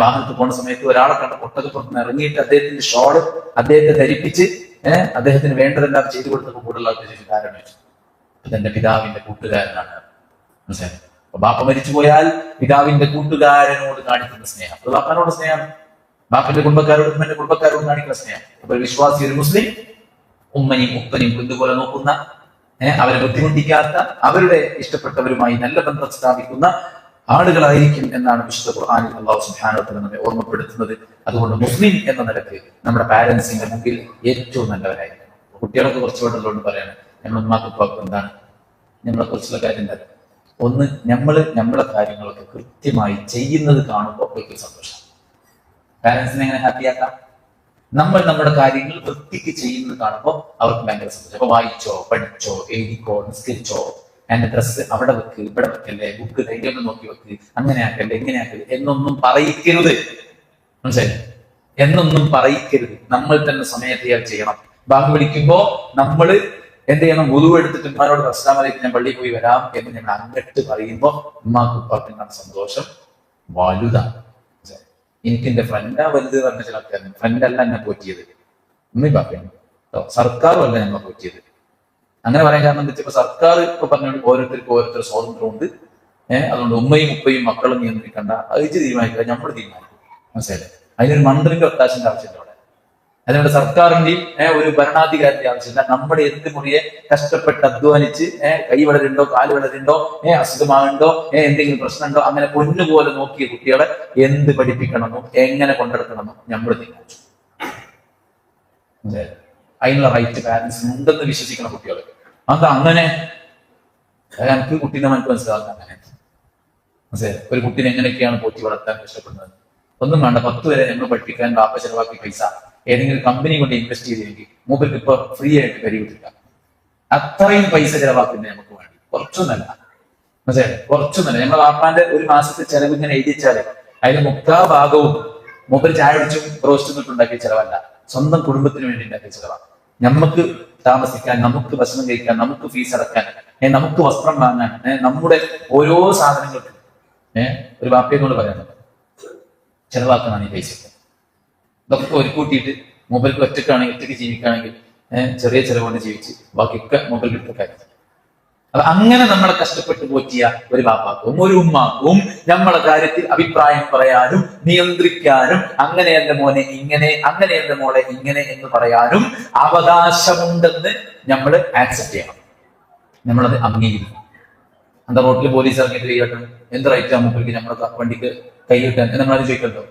[SPEAKER 1] വാഹനത്തിൽ പോകുന്ന സമയത്ത് ഒരാളെ കണ്ട ഒട്ടകപ്പുറത്ത് ഇറങ്ങിയിട്ട് അദ്ദേഹത്തിന്റെ ഷോള് അദ്ദേഹത്തെ ധരിപ്പിച്ച് അദ്ദേഹത്തിന് വേണ്ടതെല്ലാം ചെയ്തു കൊടുത്തപ്പോൾ കൂടുതൽ കാരണം ഇതെന്റെ പിതാവിന്റെ കൂട്ടുകാരനാണ്. മനസ്സിലായി? അപ്പൊ ബാപ്പ മരിച്ചു പോയാൽ പിതാവിന്റെ കൂട്ടുകാരനോട് കാണിക്കുന്ന സ്നേഹം അത് ബാപ്പനോട് സ്നേഹമാണ്. ബാപ്പന്റെ കുടുംബക്കാരോടും എന്റെ കുടുംബക്കാരോടും കാണിക്കുന്ന സ്നേഹം. അപ്പൊ ഒരു വിശ്വാസി, ഒരു മുസ്ലിം ഉമ്മനെയും ഉപ്പനെയും കുഞ്ഞുപോലെ നോക്കുന്ന, അവരെ ബുദ്ധിമുട്ടിക്കാത്ത, അവരുടെ ഇഷ്ടപ്പെട്ടവരുമായി നല്ല ബന്ധം സ്ഥാപിക്കുന്ന ആളുകളായിരിക്കും എന്നാണ് വിശുദ്ധ ഖുർആനിൽ അല്ലാഹു സുബ്ഹാനഹു വ തആല നമ്മെ ഓർമ്മപ്പെടുത്തുന്നത്. അതുകൊണ്ട് മുസ്ലിം എന്ന നിലക്ക് നമ്മുടെ പാരന്റ്സിന്റെ മുമ്പിൽ ഏറ്റവും നല്ലവരായിരിക്കും. കുട്ടികളൊക്കെ കുറച്ച് വേണ്ടതുകൊണ്ട് പറയാണ്, നമ്മുടെ ഉമ്മാക്ക് ഉപ്പാക്കും എന്താണ് നമ്മളെ കുറിച്ചുള്ള കാര്യം എന്താ? ഒന്ന്, നമ്മളെ കാര്യങ്ങളൊക്കെ കൃത്യമായി ചെയ്യുന്നത് കാണുമ്പോൾ അവർക്ക് സന്തോഷം. പാരന്റ്സിനെ എങ്ങനെ ഹാപ്പിയാക്കാം? നമ്മൾ നമ്മുടെ കാര്യങ്ങൾ വൃത്തിക്ക് ചെയ്യുന്നത് കാണുമ്പോൾ അവർക്ക് ഭയങ്കര സന്തോഷം. അപ്പൊ വായിച്ചോ, പഠിച്ചോ, എഴുതിക്കോ, നിസ്കരിച്ചോ, എന്റെ ഡ്രസ്സ് അവിടെ വെക്ക്, ഇവിടെ വെക്കല്ലേ, ബുക്ക് ധൈര്യം നോക്കി വെക്ക്, അങ്ങനെ ആക്കല്ലേ, ഇങ്ങനെ ആക്കല്ലേ എന്നൊന്നും പറയിക്കരുത്. മനസ്സിലായി? എന്നൊന്നും പറയിക്കരുത്. നമ്മൾ തന്നെ സമയത്തെ ചെയ്യണം. ബാങ്ക് വിളിക്കുമ്പോ നമ്മൾ എന്ത് ചെയ്യണം? വുളു എടുത്തിട്ട് ഉമ്മാനോട് അസ്സലാമു അലൈക്കും, ഞാൻ പള്ളിയിൽ പോയി വരാം എന്ന് നമ്മൾ അങ്ങട്ട് പറയുമ്പോ ഉമ്മാക്ക് ഉപ്പാക്കുന്ന സന്തോഷം വലുതാണ്. എനിക്ക് എന്റെ ഫ്രണ്ടാ വലുത് പറഞ്ഞ ചില ആൾക്കാരുണ്ട്. ഫ്രണ്ടല്ല എന്നെ പോറ്റിയത്, ഉമ്മയും ബാപ്പയാണ് കേട്ടോ, സർക്കാരും അല്ല ഞങ്ങളെ പോറ്റിയത്. അങ്ങനെ പറയാൻ കാരണം എന്താ വെച്ചാൽ സർക്കാർ ഇപ്പൊ പറഞ്ഞോണ്ട് ഓരോരുത്തർക്കും ഓരോരുത്തർ സ്വാതന്ത്ര്യമുണ്ട്. അതുകൊണ്ട് ഉമ്മയും ഉപ്പയും മക്കളും നിയന്ത്രിക്കണ്ട, അത് തീരുമാനിക്കുക, നമ്മൾ തീരുമാനിക്കും. മനസ്സിലായി? അതിനൊരു മന്ത്രിന്റെ ഒത്താശന്റെ ആവശ്യമില്ല അവിടെ. അതിനുള്ള സർക്കാരിന്റെയും ഒരു ഭരണാധികാരിന്റെ ആവശ്യമില്ല. നമ്മുടെ എന്ത് മുറിയെ കഷ്ടപ്പെട്ട് അധ്വാനിച്ച് കൈ വളരുണ്ടോ, കാല് വളരുണ്ടോ, അസുഖമാകുണ്ടോ, എന്തെങ്കിലും പ്രശ്നമുണ്ടോ, അങ്ങനെ പൊന്നുപോലെ നോക്കിയ കുട്ടികളെ എന്ത് പഠിപ്പിക്കണമെന്നും എങ്ങനെ കൊണ്ടെടുക്കണമെന്നും നമ്മൾ തീരുമാനിച്ചു. അതിനുള്ള റൈറ്റ് പാരന്റ്സിന് ഉണ്ടെന്ന് വിശ്വസിക്കണം കുട്ടികൾ. അത് അങ്ങനെ എനിക്ക് കുട്ടീനെ മനക്ക് മനസ്സിലാക്കാൻ അങ്ങനെ മനസ്സിലായി? ഒരു കുട്ടീനെ എങ്ങനെയൊക്കെയാണ് പോറ്റി വളർത്താൻ ഇഷ്ടപ്പെടുന്നത്? ഒന്നും വേണ്ട, 10 വരെ നമ്മൾ പഠിപ്പിക്കാൻ ബാപ്പ ചെലവാക്കി പൈസ ഏതെങ്കിലും കമ്പനി കൊണ്ട് ഇൻവെസ്റ്റ് ചെയ്തെങ്കിൽ മൂപ്പർക്ക് ഇപ്പൊ ഫ്രീ ആയിട്ട് കരി കിട്ടില്ല. അത്രയും പൈസ ചെലവാക്കുന്നത് നമുക്ക് വേണ്ടി കുറച്ചൊന്നല്ല. മനസ്സിലായി? കുറച്ചൊന്നല്ല. നമ്മുടെ ബാപ്പാന്റെ ഒരു മാസത്തെ ചെലവ് ഇങ്ങനെ എഴുതിച്ചാല് അതിന് 30 ഭാഗവും മൂപ്പര് ചായ അടിച്ചും റോസ്റ്റും ഉണ്ടാക്കിയ ചെലവല്ല, സ്വന്തം കുടുംബത്തിന് വേണ്ടി ഉണ്ടാക്കിയ ചെലവാണ്. നമുക്ക് താമസിക്കാൻ, നമുക്ക് ഭക്ഷണം കഴിക്കാൻ, നമുക്ക് ഫീസ് അടക്കാൻ, നമുക്ക് വസ്ത്രം വാങ്ങാൻ, നമ്മുടെ ഓരോ സാധനങ്ങൾക്കും ഒരു ബാപ്പയെ കൊണ്ട് പറയാനുണ്ട് ചെലവാക്കുന്നതാണ് ഈ പൈസ. ഇതൊക്കെ ഒരു കൂട്ടിയിട്ട് മൊബൈൽക്ക് ഒറ്റയ്ക്കാണെങ്കിൽ, ഒറ്റയ്ക്ക് ജീവിക്കുകയാണെങ്കിൽ ചെറിയ ചെലവുകൊണ്ട് ജീവിച്ച് ബാക്കിയൊക്കെ മൊബൈൽ എടുത്തൊക്കെ. അപ്പൊ അങ്ങനെ നമ്മളെ കഷ്ടപ്പെട്ട് പോറ്റിയ ഒരു ബാപ്പാക്കും ഒരു ഉമ്മാക്കും നമ്മളെ കാര്യത്തിൽ അഭിപ്രായം പറയാനും നിയന്ത്രിക്കാനും, അങ്ങനെ എന്റെ മോനെ ഇങ്ങനെ, അങ്ങനെ എന്റെ മോളെ ഇങ്ങനെ എന്ന് പറയാനും അവകാശമുണ്ടെന്ന് നമ്മൾ ആക്സെപ്റ്റ് ചെയ്യണം. നമ്മളത് അംഗീകരിക്കണം. എന്താ റോട്ടിൽ പോലീസ് ഇറങ്ങിയിട്ട് കൈകെട്ടണം, എന്ത് റൈറ്റ് നമുക്ക് നമ്മുടെ വണ്ടിക്ക് കൈകിട്ടാൻ നമ്മളത് ചോദിക്കണ്ടോ?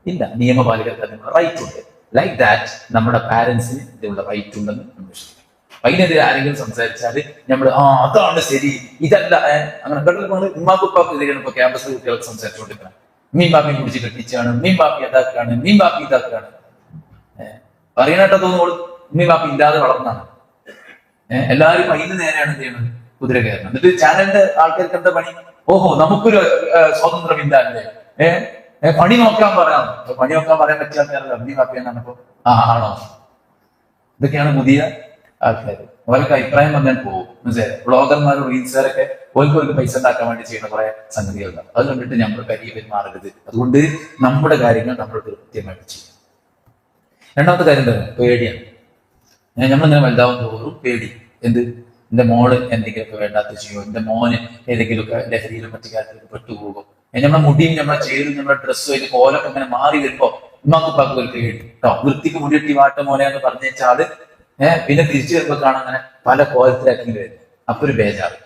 [SPEAKER 1] ഇല്ല. നിയമപാലകർക്ക് അതിനുള്ള റൈറ്റ് ഉണ്ട്. ലൈക്ക് ദാറ്റ് നമ്മുടെ പാരന്റ്സിന് ഇതിനുള്ള റൈറ്റ് ഉണ്ടെന്ന് നമ്മൾ വിശ്വസിക്കണം. അതിനെതിരെ ആരെങ്കിലും സംസാരിച്ചാല് നമ്മൾ അതാണ് ശരി, ഇതല്ല അങ്ങനെ ഉമ്മാക്കുപ്പാക്ക് എതിരെയാണ് ഇപ്പൊ ക്യാമ്പസിൽ കുട്ടികൾക്ക് സംസാരിച്ചുകൊണ്ടിരിക്കണം. മീൻ ബാപ്പി കുടിച്ച് കെട്ടിച്ചാണ്, മീൻ ബാപ്പി അതാക്കാണ്, മീൻ ബാപ്പി ഇതാക്കാണ്. പറയാനായിട്ട് തോന്നുമ്പോൾ മീൻ ബാപ്പി ഇല്ലാതെ വളർന്നാണ്. എല്ലാവരും അതിന് നേരെയാണ് എന്ത് ചെയ്യുന്നത്? കുതിര കയറണം. എന്നിട്ട് ചാനലിന്റെ ആൾക്കാർക്ക് എന്താ പണി? ഓഹോ, നമുക്കൊരു സ്വാതന്ത്ര്യം ഇല്ല അല്ലേ, പണി നോക്കാൻ പറയാം. പണി നോക്കാൻ പറയാൻ പറ്റിയ ആൾക്കാരല്ല മീൻ ബാപ്പിയാണ്. അപ്പൊ ആണോ? ഇതൊക്കെയാണ് പുതിയ ആൾക്കാർ. അവർക്ക് അഭിപ്രായം പറഞ്ഞാൽ പോകും. മനസ്സിലായി? ബ്ലോഗർമാരും റീൽസുകാരൊക്കെ ഓർക്ക് പൈസ ഉണ്ടാക്കാൻ വേണ്ടി ചെയ്യുന്ന കുറെ സംഗതികളുണ്ട്. അത് കണ്ടിട്ട് നമ്മൾ കരിയ പെരുമാറരുത്. അതുകൊണ്ട് നമ്മുടെ കാര്യങ്ങൾ നമ്മൾ കൃത്യമായിട്ട് ചെയ്യും. രണ്ടാമത്തെ കാര്യം എന്താ? പേടിയാണ്. നമ്മളിങ്ങനെ വലുതാവും തോറും പേടി. എന്ത്? എന്റെ മോള് എന്തെങ്കിലുമൊക്കെ വേണ്ടാത്ത ചെയ്യോ, എന്റെ മോന് ഏതെങ്കിലുമൊക്കെ ലഹരിയിലും മറ്റു കാര്യത്തിലൊക്കെ പെട്ടുപോകും, നമ്മുടെ മുടിയും നമ്മുടെ ചേരും നമ്മുടെ ഡ്രസ്സും അതിന്റെ കോലൊക്കെ ഇങ്ങനെ മാറി വരുമ്പോ ഉമ്മാക്കുപ്പാക്ക് ഒരു പേടി കേട്ടോ. വൃത്തിക്ക് മുടിയെട്ടി വാട്ട മോനെ എന്ന് പറഞ്ഞാല് പിന്നെ തിരിച്ചു വരുമ്പോ കാണാൻ അങ്ങനെ പല കോലത്തിലാക്കി വരും. അപ്പൊ ഒരു ബേജാറ്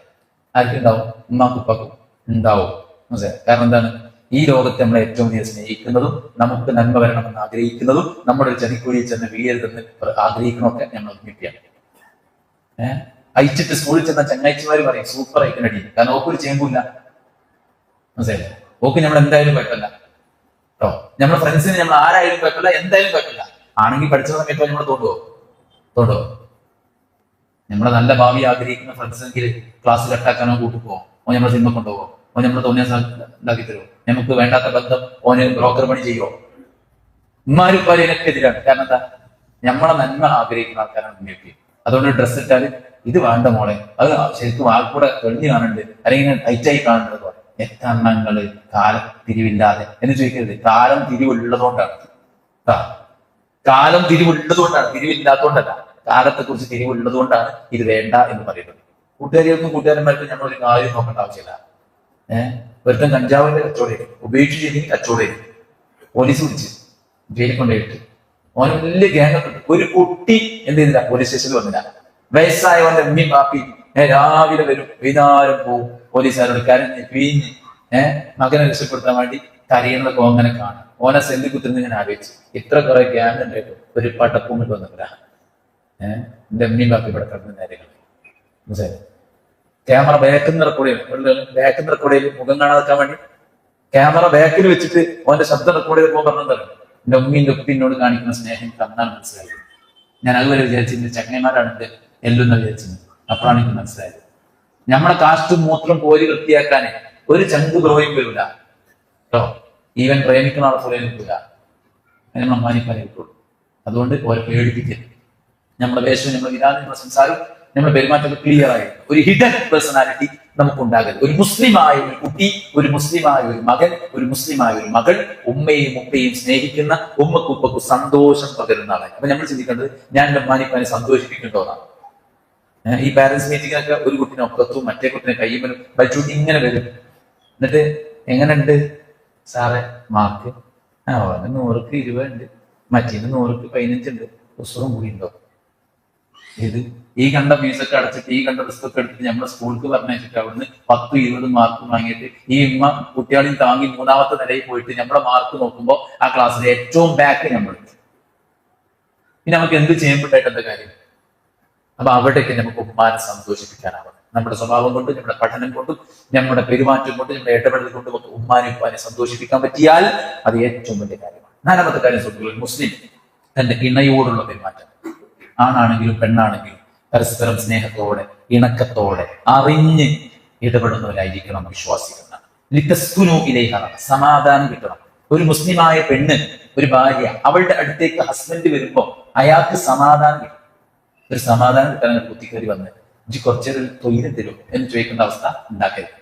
[SPEAKER 1] ആർക്കുണ്ടാവും? ഉമ്മാക്കുപ്പാക്കും ഉണ്ടാവും. മനസ്സിലായി? കാരണം എന്താണ്? ഈ ലോകത്തെ നമ്മളെ ഏറ്റവും അധികം സ്നേഹിക്കുന്നതും നമുക്ക് നന്മ വരണമെന്ന് ആഗ്രഹിക്കുന്നതും നമ്മുടെ ചതിക്കുഴിയിൽ ചെന്ന് വീഴരുതെന്ന് ആഗ്രഹിക്കണമൊക്കെ നമ്മൾ ഒരുമിപ്പിയാണ്. അയച്ചിട്ട് സ്കൂളിൽ ചെന്ന ചങ്ങാഴ്ചമാര് പറയും സൂപ്പർ അയക്കനടി, കാരണം ഓക്കൊരു ചേമ്പില്ല. മനസ്സിലായില്ലേ? ഓക്ക് നമ്മൾ എന്തായാലും കുഴപ്പമില്ല കേട്ടോ. നമ്മുടെ ഫ്രണ്ട്സിന് നമ്മൾ ആരായാലും കുഴപ്പമില്ല, എന്തായാലും കുഴപ്പമില്ല. ആണെങ്കിൽ പഠിച്ച സമയത്ത് നമ്മൾ തോണ്ടുവോ? നമ്മളെ നല്ല ഭാവി ആഗ്രഹിക്കുന്ന ഫ്രണ്ട്സിനെങ്കിൽ ക്ലാസ് കട്ടാക്കാനോ കൂട്ടിപ്പോവോ, ഓ നമ്മളെ സിനിമ കൊണ്ടുപോകോ, ഓ നമ്മളെ തോന്നിയ ഉണ്ടാക്കി തരുമോ, നമുക്ക് വേണ്ടാത്ത ബന്ധം ഓന് ബ്രോക്കർ പണി ചെയ്യുമോ? ഉമ്മാരുപ്പാരും ഇതിനൊക്കെ എതിരാണ്. കാരണം എന്താ? നമ്മളെ നന്മ ആഗ്രഹിക്കുന്ന ആൾക്കാരാണ് ഉമ്മയൊക്കെ. അതുകൊണ്ട് ഡ്രസ്സ് ഇട്ടാൽ ഇത് വേണ്ട മോളെ, അത് ശരിക്കും ആൾക്കൂടെ തെളിഞ്ഞു കാണുന്നുണ്ട്, അല്ലെങ്കിൽ ടൈറ്റായി കാണുന്നത് പോലെ. എത്രണ്ണങ്ങള് കാലം തിരിവില്ലാതെ എന്ന് ചോദിക്കരുത്. കാലം തിരിവുള്ളതുകൊണ്ടാണ്. കാലം തിരിവുള്ളതുകൊണ്ടാണ്, തിരിവില്ലാത്തതുകൊണ്ടല്ല. കാലത്തെ കുറിച്ച് തിരിവുള്ളതുകൊണ്ടാണ് ഇത് വേണ്ട എന്ന് പറയുന്നത്. കൂട്ടുകാരികൾക്കും കൂട്ടുകാരന്മാർക്കും നമ്മൾ ഒരു കാര്യം നോക്കേണ്ട ആവശ്യമില്ല. ഒരുത്തൻ കഞ്ചാവിന്റെ കച്ചവടം ഉപേക്ഷിച്ചില്ലെങ്കിൽ കച്ചവടം പോലീസ് വിളിച്ച് ജയിലിൽ കൊണ്ടുപോയിട്ട് ഓന് വലിയ ഗ്യാങ്ങൊക്കെ ഉണ്ട്. ഒരു കുട്ടി എന്ത് ചെയ്തില്ല, പോലീസ് സ്റ്റേഷനിൽ വന്നില്ല. വയസ്സായവന്റെ ഉമ്മയും പാപ്പി രാവിലെ വരും, വൈകുന്നേരം പോവും. പോലീസുകാരോട് കരഞ്ഞ് പിഴിഞ്ഞ് മകനെ രക്ഷപ്പെടുത്താൻ വേണ്ടി കരയുന്നതൊക്കെ അങ്ങനെ കാണും. ഓനെ സെല്ല് കുത്തുന്ന ഞാൻ ആലോചിച്ചു, ഇത്ര കുറെ ഗ്യാങ് ഉണ്ടായിട്ടും ഒരു പട്ടപ്പൂമിൽ വന്നില്ല. എന്റെ ഉമ്മയും പാപ്പി ഇവിടെ കിടന്ന നേരങ്ങൾ മനസ്സിലായി. ക്യാമറ ബാക്കിൽ റെക്കോർഡ് മുഖം കാണാതിരിക്കാൻ വേണ്ടി ക്യാമറ ബാക്കിൽ വെച്ചിട്ട് ഓന്റെ ശബ്ദം റെക്കോർഡ് ചെയ്തപ്പോ പറഞ്ഞതല്ലോ, എന്റെ ഉമ്മീന്റെ ഉപ്പിനോട് കാണിക്കുന്ന സ്നേഹം കന്നാണ് മനസ്സിലായത്. ഞാൻ അതുവരെ വിചാരിച്ചിരുന്നത് ചങ്ങന്മാരാണ് എന്റെ എല്ലുന്ന വിചാരിച്ചത്. അപ്പോഴാണ് എനിക്ക് മനസ്സിലായത്. നമ്മളെ കാസ്റ്റും മൂത്രം കോരി വൃത്തിയാക്കാന് ഒരു ചങ്ക് ബ്രോയും വരില്ല കേട്ടോ. ഈവൻ പ്രേമിക്കുന്ന ആളെ പോലെ നിൽക്കില്ല. അതിന് നമ്മൾ അമ്മാനിപ്പാനെ കിട്ടുള്ളൂ. അതുകൊണ്ട് ഓരോ പേടിപ്പിക്കരുത്. നമ്മുടെ വേഷവും നമ്മുടെ വിധാനം, നമ്മുടെ സംസാരം, നമ്മുടെ പെരുമാറ്റം ക്ലിയർ ആയി ഒരു ഹിഡൻ പേഴ്സണാലിറ്റി നമുക്കുണ്ടാകരുത്. ഒരു മുസ്ലിമായ ഒരു കുട്ടി, ഒരു മുസ്ലിമായ ഒരു മകൻ, ഒരു മുസ്ലിമായ ഒരു മകൾ ഉമ്മയും ഉപ്പയും സ്നേഹിക്കുന്ന, ഉമ്മക്കും ഉപ്പക്കും സന്തോഷം പകരുന്ന ആളായി. അപ്പൊ നമ്മൾ ചിന്തിക്കേണ്ടത് ഞാൻ എൻ്റെ ഉമ്മാനിപ്പാനെ സന്തോഷിപ്പിക്കേണ്ടതാണ്. ഈ പാരന്റ്സ് മീറ്റിങ്ങിനൊക്കെ ഒരു കുട്ടിനെ ഒക്കത്തും മറ്റേ കുട്ടിനെ കയ്യുമ്പലും വലിച്ചൂട്ടി ഇങ്ങനെ വരും. എന്നിട്ട് എങ്ങനെയുണ്ട് സാറേ മാർക്ക്? 100ക്ക് 20 ഉണ്ട്, മറ്റേന്ന് 100ക്ക് 15 ഉണ്ട്, പുസ്തകം കൂടി ഉണ്ടോ? ഇത് ഈ കണ്ട ഫീസൊക്കെ അടച്ചിട്ട് ഈ കണ്ട പുസ്തകം എടുത്തിട്ട് നമ്മുടെ സ്കൂൾക്ക് പറഞ്ഞിട്ട് അവിടുന്ന് 10-20 മാർക്ക് വാങ്ങിയിട്ട് ഈ ഉമ്മ കുട്ടികളെയും താങ്ങി 3ാമത്തെ നിലയിൽ പോയിട്ട് നമ്മുടെ മാർക്ക് നോക്കുമ്പോൾ ആ ക്ലാസ്സിലെ ഏറ്റവും ബാക്ക് നമ്മൾ. പിന്നെ നമുക്ക് എന്ത് ചെയ്യുമ്പോഴായിട്ട് എന്താ കാര്യം? അപ്പൊ അവിടേക്ക് നമുക്ക് ഉമ്മാനെ സന്തോഷിപ്പിക്കാനാവണം. നമ്മുടെ സ്വഭാവം കൊണ്ടും നമ്മുടെ പഠനം കൊണ്ടും നമ്മുടെ പെരുമാറ്റം കൊണ്ടും നമ്മുടെ ഇടപെടൽ കൊണ്ടും ഒക്കെ ഉമ്മാനെ ഉപ്പാനെ സന്തോഷിപ്പിക്കാൻ പറ്റിയാൽ അത് ഏറ്റവും വലിയ കാര്യമാണ്. 4ാമത്തെ കാര്യം സുഹൃത്തുക്കൾ, മുസ്ലിം തന്റെ ഇണയോടുള്ള പെരുമാറ്റം, ആണാണെങ്കിലും പെണ്ണാണെങ്കിലും പരസ്പരം സ്നേഹത്തോടെ ഇണക്കത്തോടെ അറിഞ്ഞ് ഇടപെടുന്നവരായിരിക്കണം വിശ്വാസികളാണ്. ലിതസ്കുനു ഇലൈഹ, സമാധാനം കിട്ടണം. ഒരു മുസ്ലിമായ പെണ്ണ്, ഒരു ഭാര്യ, അവളുടെ അടുത്തേക്ക് ഹസ്ബൻഡ് വരുമ്പോ അയാൾക്ക് സമാധാനം കിട്ടും. ഒരു സമാധാനം കിട്ടാൻ കുത്തിക്കയറി വന്ന് ഇജ്ജ് കുറച്ചൊരു തൊഴിൽ തരും എന്ന് ചോദിക്കേണ്ട അവസ്ഥ ഉണ്ടാക്കരുത്.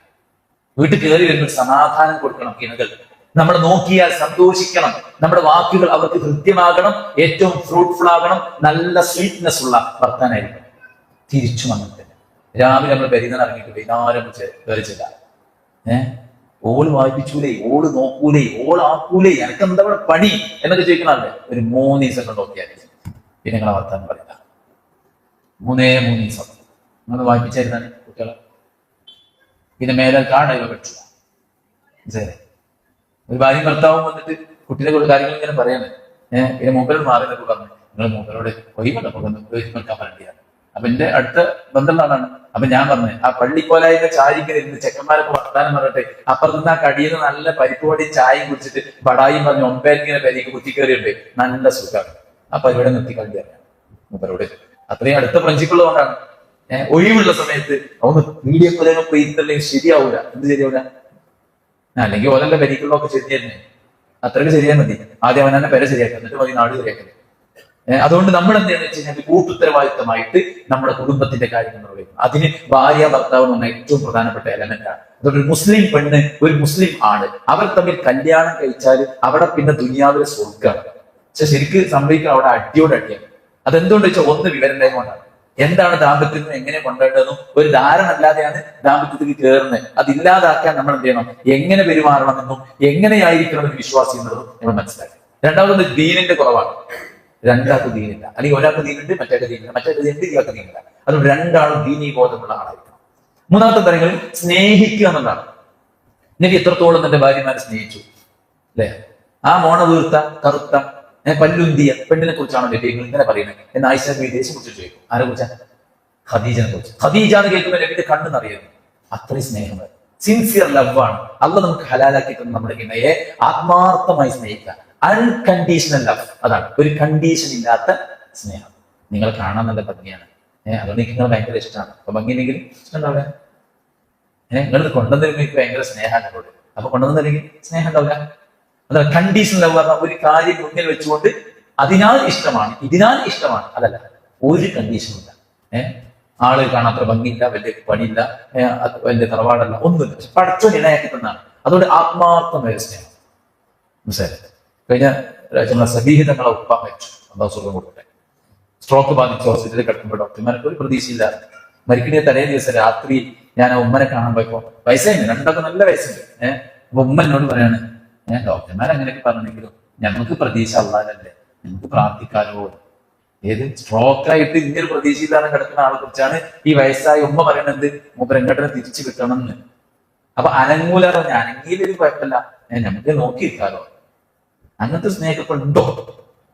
[SPEAKER 1] വീട്ടിൽ കയറി വരുമ്പോൾ സമാധാനം കൊടുക്കണം. ഇണകൾ നമ്മൾ നോക്കിയാൽ സന്തോഷിക്കണം. നമ്മുടെ വാക്കുകൾ അവർക്ക് ഹൃദ്യമാകണം, ഏറ്റവും ഫ്രൂട്ട്ഫുൾ ആകണം, നല്ല സ്വീറ്റ്നെസ് ഉള്ള വർത്താനായിരിക്കണം. തിരിച്ചും അങ്ങനെ തന്നെ. രാവിലെ നമ്മൾ പരിഗണന ഇറങ്ങിയിട്ട് വൈകുന്നേരം കയറിച്ചില്ല. ഓള് വായിപ്പിച്ചൂലേ, ഓള് നോക്കൂലേ, ഓളാക്കൂലേ, എനിക്ക് എന്താ പണി എന്നൊക്കെ ചോദിക്കണല്ലേ. ഒരു 3 ദിവസം കൊണ്ട് നോക്കിയാൽ പിന്നെ നിങ്ങളെ വർത്താനം പറയില്ല. 3 ദിവസം നിങ്ങൾ വായിപ്പിച്ചായിരുന്നാണ് കുട്ടികളെ. പിന്നെ മേലെ കാടായി വെച്ചു. ശരി, ഒരു ഭാര്യയും ഭർത്താവും വന്നിട്ട് കുട്ടിയുടെ കാര്യങ്ങൾ ഇങ്ങനെ പറയാണ്. പിന്നെ മൂപ്പരോട് മാറി എന്നൊക്കെ പറഞ്ഞു. നിങ്ങൾ മൂപ്പരോട് ഒഴിവെടുക്കാൻ പറയേണ്ടിയാണ്. അപ്പൊ എന്റെ അടുത്ത ബന്ധമുള്ളതാണ്. അപ്പൊ ഞാൻ പറഞ്ഞു, ആ പള്ളിക്കോലായിന്റെ ചാരിങ്ങനെ ഇരുന്ന് ചെക്കന്മാരൊക്കെ വർത്താനം പറഞ്ഞിട്ട് അപ്പുറത്തുനിന്ന് ആ കടിയിൽ നിന്ന് നല്ല പരിപ്പ് വടിയും ചായയും കുടിച്ചിട്ട് ബടായും പറഞ്ഞ് 9 പേരേക്ക് കുത്തിക്കേറിയുണ്ട്. നല്ല സുഖമാണ്. ആ പരിപാടി നിർത്തി കളിയാണ് മൂപ്പരോട്. അത്രയും അടുത്ത പ്രിൻസിപ്പിൾ കൊണ്ടാണ്. ഒഴിവുള്ള സമയത്ത് ഒന്ന് വീഡിയോ കോലൊക്കെ പോയിരുന്നില്ലെങ്കിൽ ശരിയാവൂല. എന്ത് ശരിയാവൂല? അല്ലെങ്കിൽ ഓരോ പരിക്കുകളൊക്കെ ശരി തന്നെ, അത്രയ്ക്ക് ശരിയാൽ മതി. ആദ്യം അവനെ പേരെ ശരിയാക്കുക, എന്നിട്ട് മതി നാട് ശരിയാക്കുന്നത്. അതുകൊണ്ട് നമ്മൾ എന്താണെന്ന് വെച്ച് കഴിഞ്ഞാൽ കൂട്ടുത്തരവാദിത്തമായിട്ട് നമ്മുടെ കുടുംബത്തിന്റെ കാര്യങ്ങൾ നിർവഹിക്കണം. അതിന് ഭാര്യ ഭർത്താവ് എന്ന് പറഞ്ഞാൽ ഏറ്റവും പ്രധാനപ്പെട്ട എലമെന്റാണ്. അതുകൊണ്ട് ഒരു മുസ്ലിം പെണ്ണ്, ഒരു മുസ്ലിം ആണ്, അവർ തമ്മിൽ കല്യാണം കഴിച്ചാൽ അവിടെ പിന്നെ ദുനിയാവിലെ സ്വർഗ്ഗമാണ്. പക്ഷെ ശരിക്ക് സംഭവിക്കുക അവിടെ അടിയോട് അടിയാണ്. അതെന്തുകൊണ്ട് വെച്ചാൽ ഒന്ന് വിവരമില്ലായ്മ കൊണ്ടാണ്. എന്താണ് ദാമ്പത്യത്തിന് എങ്ങനെ കൊണ്ടുവരേണ്ടതെന്നും ഒരു ധാരണ അല്ലാതെയാണ് ദാമ്പത്യത്തിൽ കയറുന്നത്. അതില്ലാതാക്കാൻ നമ്മൾ എന്ത് ചെയ്യണം? എങ്ങനെ പെരുമാറണമെന്നും എങ്ങനെയായിരിക്കണമെന്ന് വിശ്വാസം എന്നതും നമ്മൾ മനസ്സിലാക്കി. രണ്ടാമത് ദീനിന്റെ കുറവാണ്. രണ്ടാൾക്ക് ദീനില്ല, അല്ലെങ്കിൽ ഒരാൾക്ക് ദീനുണ്ട്, മറ്റേ ദീനില്ല, മറ്റേ ദീനുണ്ട്, ഇയാൾക്ക് ദീനില്ല. അതുകൊണ്ട് രണ്ടാളും ദീനീ ബോധമുള്ള ആളായിരിക്കണം. 3ാമത്തെ കാര്യങ്ങൾ സ്നേഹിക്കുക എന്നുള്ളതാണ്. എനിക്ക് എത്രത്തോളം എന്റെ ഭാര്യമാരെ സ്നേഹിച്ചു അല്ലെ? ആ മോണ വീർത്ത കറുത്ത പല്ലുന്തിയ പെണ്ണിനെ കുറിച്ചാണ് നബികൾ ഇങ്ങനെ പറയുന്നത് എന്ന് ആയിഷ ബീവിയെ കുറിച്ച് ചോദിക്കും. ആരെ കുറിച്ചാ? ഖദീജനെ കുറിച്ച്. ഖദീജ എന്ന് കേൾക്കുമ്പോൾ നബിയുടെ കണ്ണ് നിറയുന്നു. അത്രയും സ്നേഹമാണ്, സിൻസിയർ ലവ് ആണ്. അള്ളാഹ് നമുക്ക് ഹലാലാക്കി തന്ന നമ്മുടെ ഇണയെ ആത്മാർത്ഥമായി സ്നേഹിക്കുക. അൺകണ്ടീഷണൽ ലവ്, അതാണ് ഒരു കണ്ടീഷൻ ഇല്ലാത്ത സ്നേഹം. നിങ്ങൾ കാണാൻ നല്ല ഭംഗിയാണ്, അതുകൊണ്ട് എനിക്ക് നിങ്ങൾ ഭയങ്കര ഇഷ്ടമാണ്. അപ്പൊ ഭംഗിയില്ലെങ്കിൽ ഇഷ്ടം ഉണ്ടാവില്ല. നിങ്ങൾ കൊണ്ടുവന്നില്ലെങ്കിൽ എനിക്ക് ഭയങ്കര സ്നേഹമാണ് എന്നോട്. അപ്പൊ കൊണ്ടുവന്നില്ലെങ്കിൽ സ്നേഹം ഉണ്ടാവില്ല. അതാണ് കണ്ടീഷണൽ ലവ് പറഞ്ഞാൽ ഒരു കാര്യം മുന്നിൽ വെച്ചുകൊണ്ട് അതിനാൽ ഇഷ്ടമാണ്, ഇതിനാൽ ഇഷ്ടമാണ്, അതല്ല. ഒരു കണ്ടീഷനുമില്ല. ആള് കാണാൻ അത്ര ഭംഗിയില്ല, വലിയ പണിയില്ല, വലിയ തറവാടല്ല, ഒന്നുമില്ല. പക്ഷെ പഠിച്ചോ ഇണയാക്കി തന്നാണ്. അതുകൊണ്ട് ആത്മാർത്ഥമായ സ്നേഹം. മനസ്സിലായി? കഴിഞ്ഞ നമ്മളെ സബീഹിതങ്ങളെ ഉപ്പ മരിച്ചു, അള്ളാഹു സുഖം കൊടുക്കട്ടെ. സ്ട്രോക്ക് ബാധിച്ച് ഹോസ്പിറ്റലിൽ കിടക്കുമ്പോൾ ഡോക്ടർമാർക്ക് ഒരു പ്രതീക്ഷയില്ല. മരിക്കണ തലേ ദിവസം രാത്രി ഞാൻ ആ ഉമ്മനെ കാണാൻ പോയപ്പോ, വയസ്സുണ്ട്, രണ്ടൊക്കെ നല്ല വയസ്സുണ്ട്. അപ്പൊ ഉമ്മ എന്നോട് പറയാണ്, ഡോക്ടർമാർ അങ്ങനെയൊക്കെ പറഞ്ഞെങ്കിലും ഞങ്ങൾക്ക് പ്രതീക്ഷ അള്ളാഹല്ലേ, നമുക്ക് പ്രാർത്ഥിക്കാലോ. ഏത് സ്ട്രോക്കായിട്ട് ഇങ്ങനെ പ്രതീക്ഷയില്ലാതെ കിടക്കുന്ന ആളെ കുറിച്ചാണ് ഈ വയസ്സായ ഉമ്മ പറയണത്, മൂപ്പരെങ്ങോട്ടനെ തിരിച്ചു കിട്ടണം എന്ന്. അപ്പൊ അനങ്ങൂലാറോ, ഞാൻ അനങ്ങിയിലൊരു കുഴപ്പമില്ല, നമുക്ക് നോക്കിയിരിക്കാലോ. അങ്ങനത്തെ സ്നേഹമൊക്കെ ഉണ്ടോ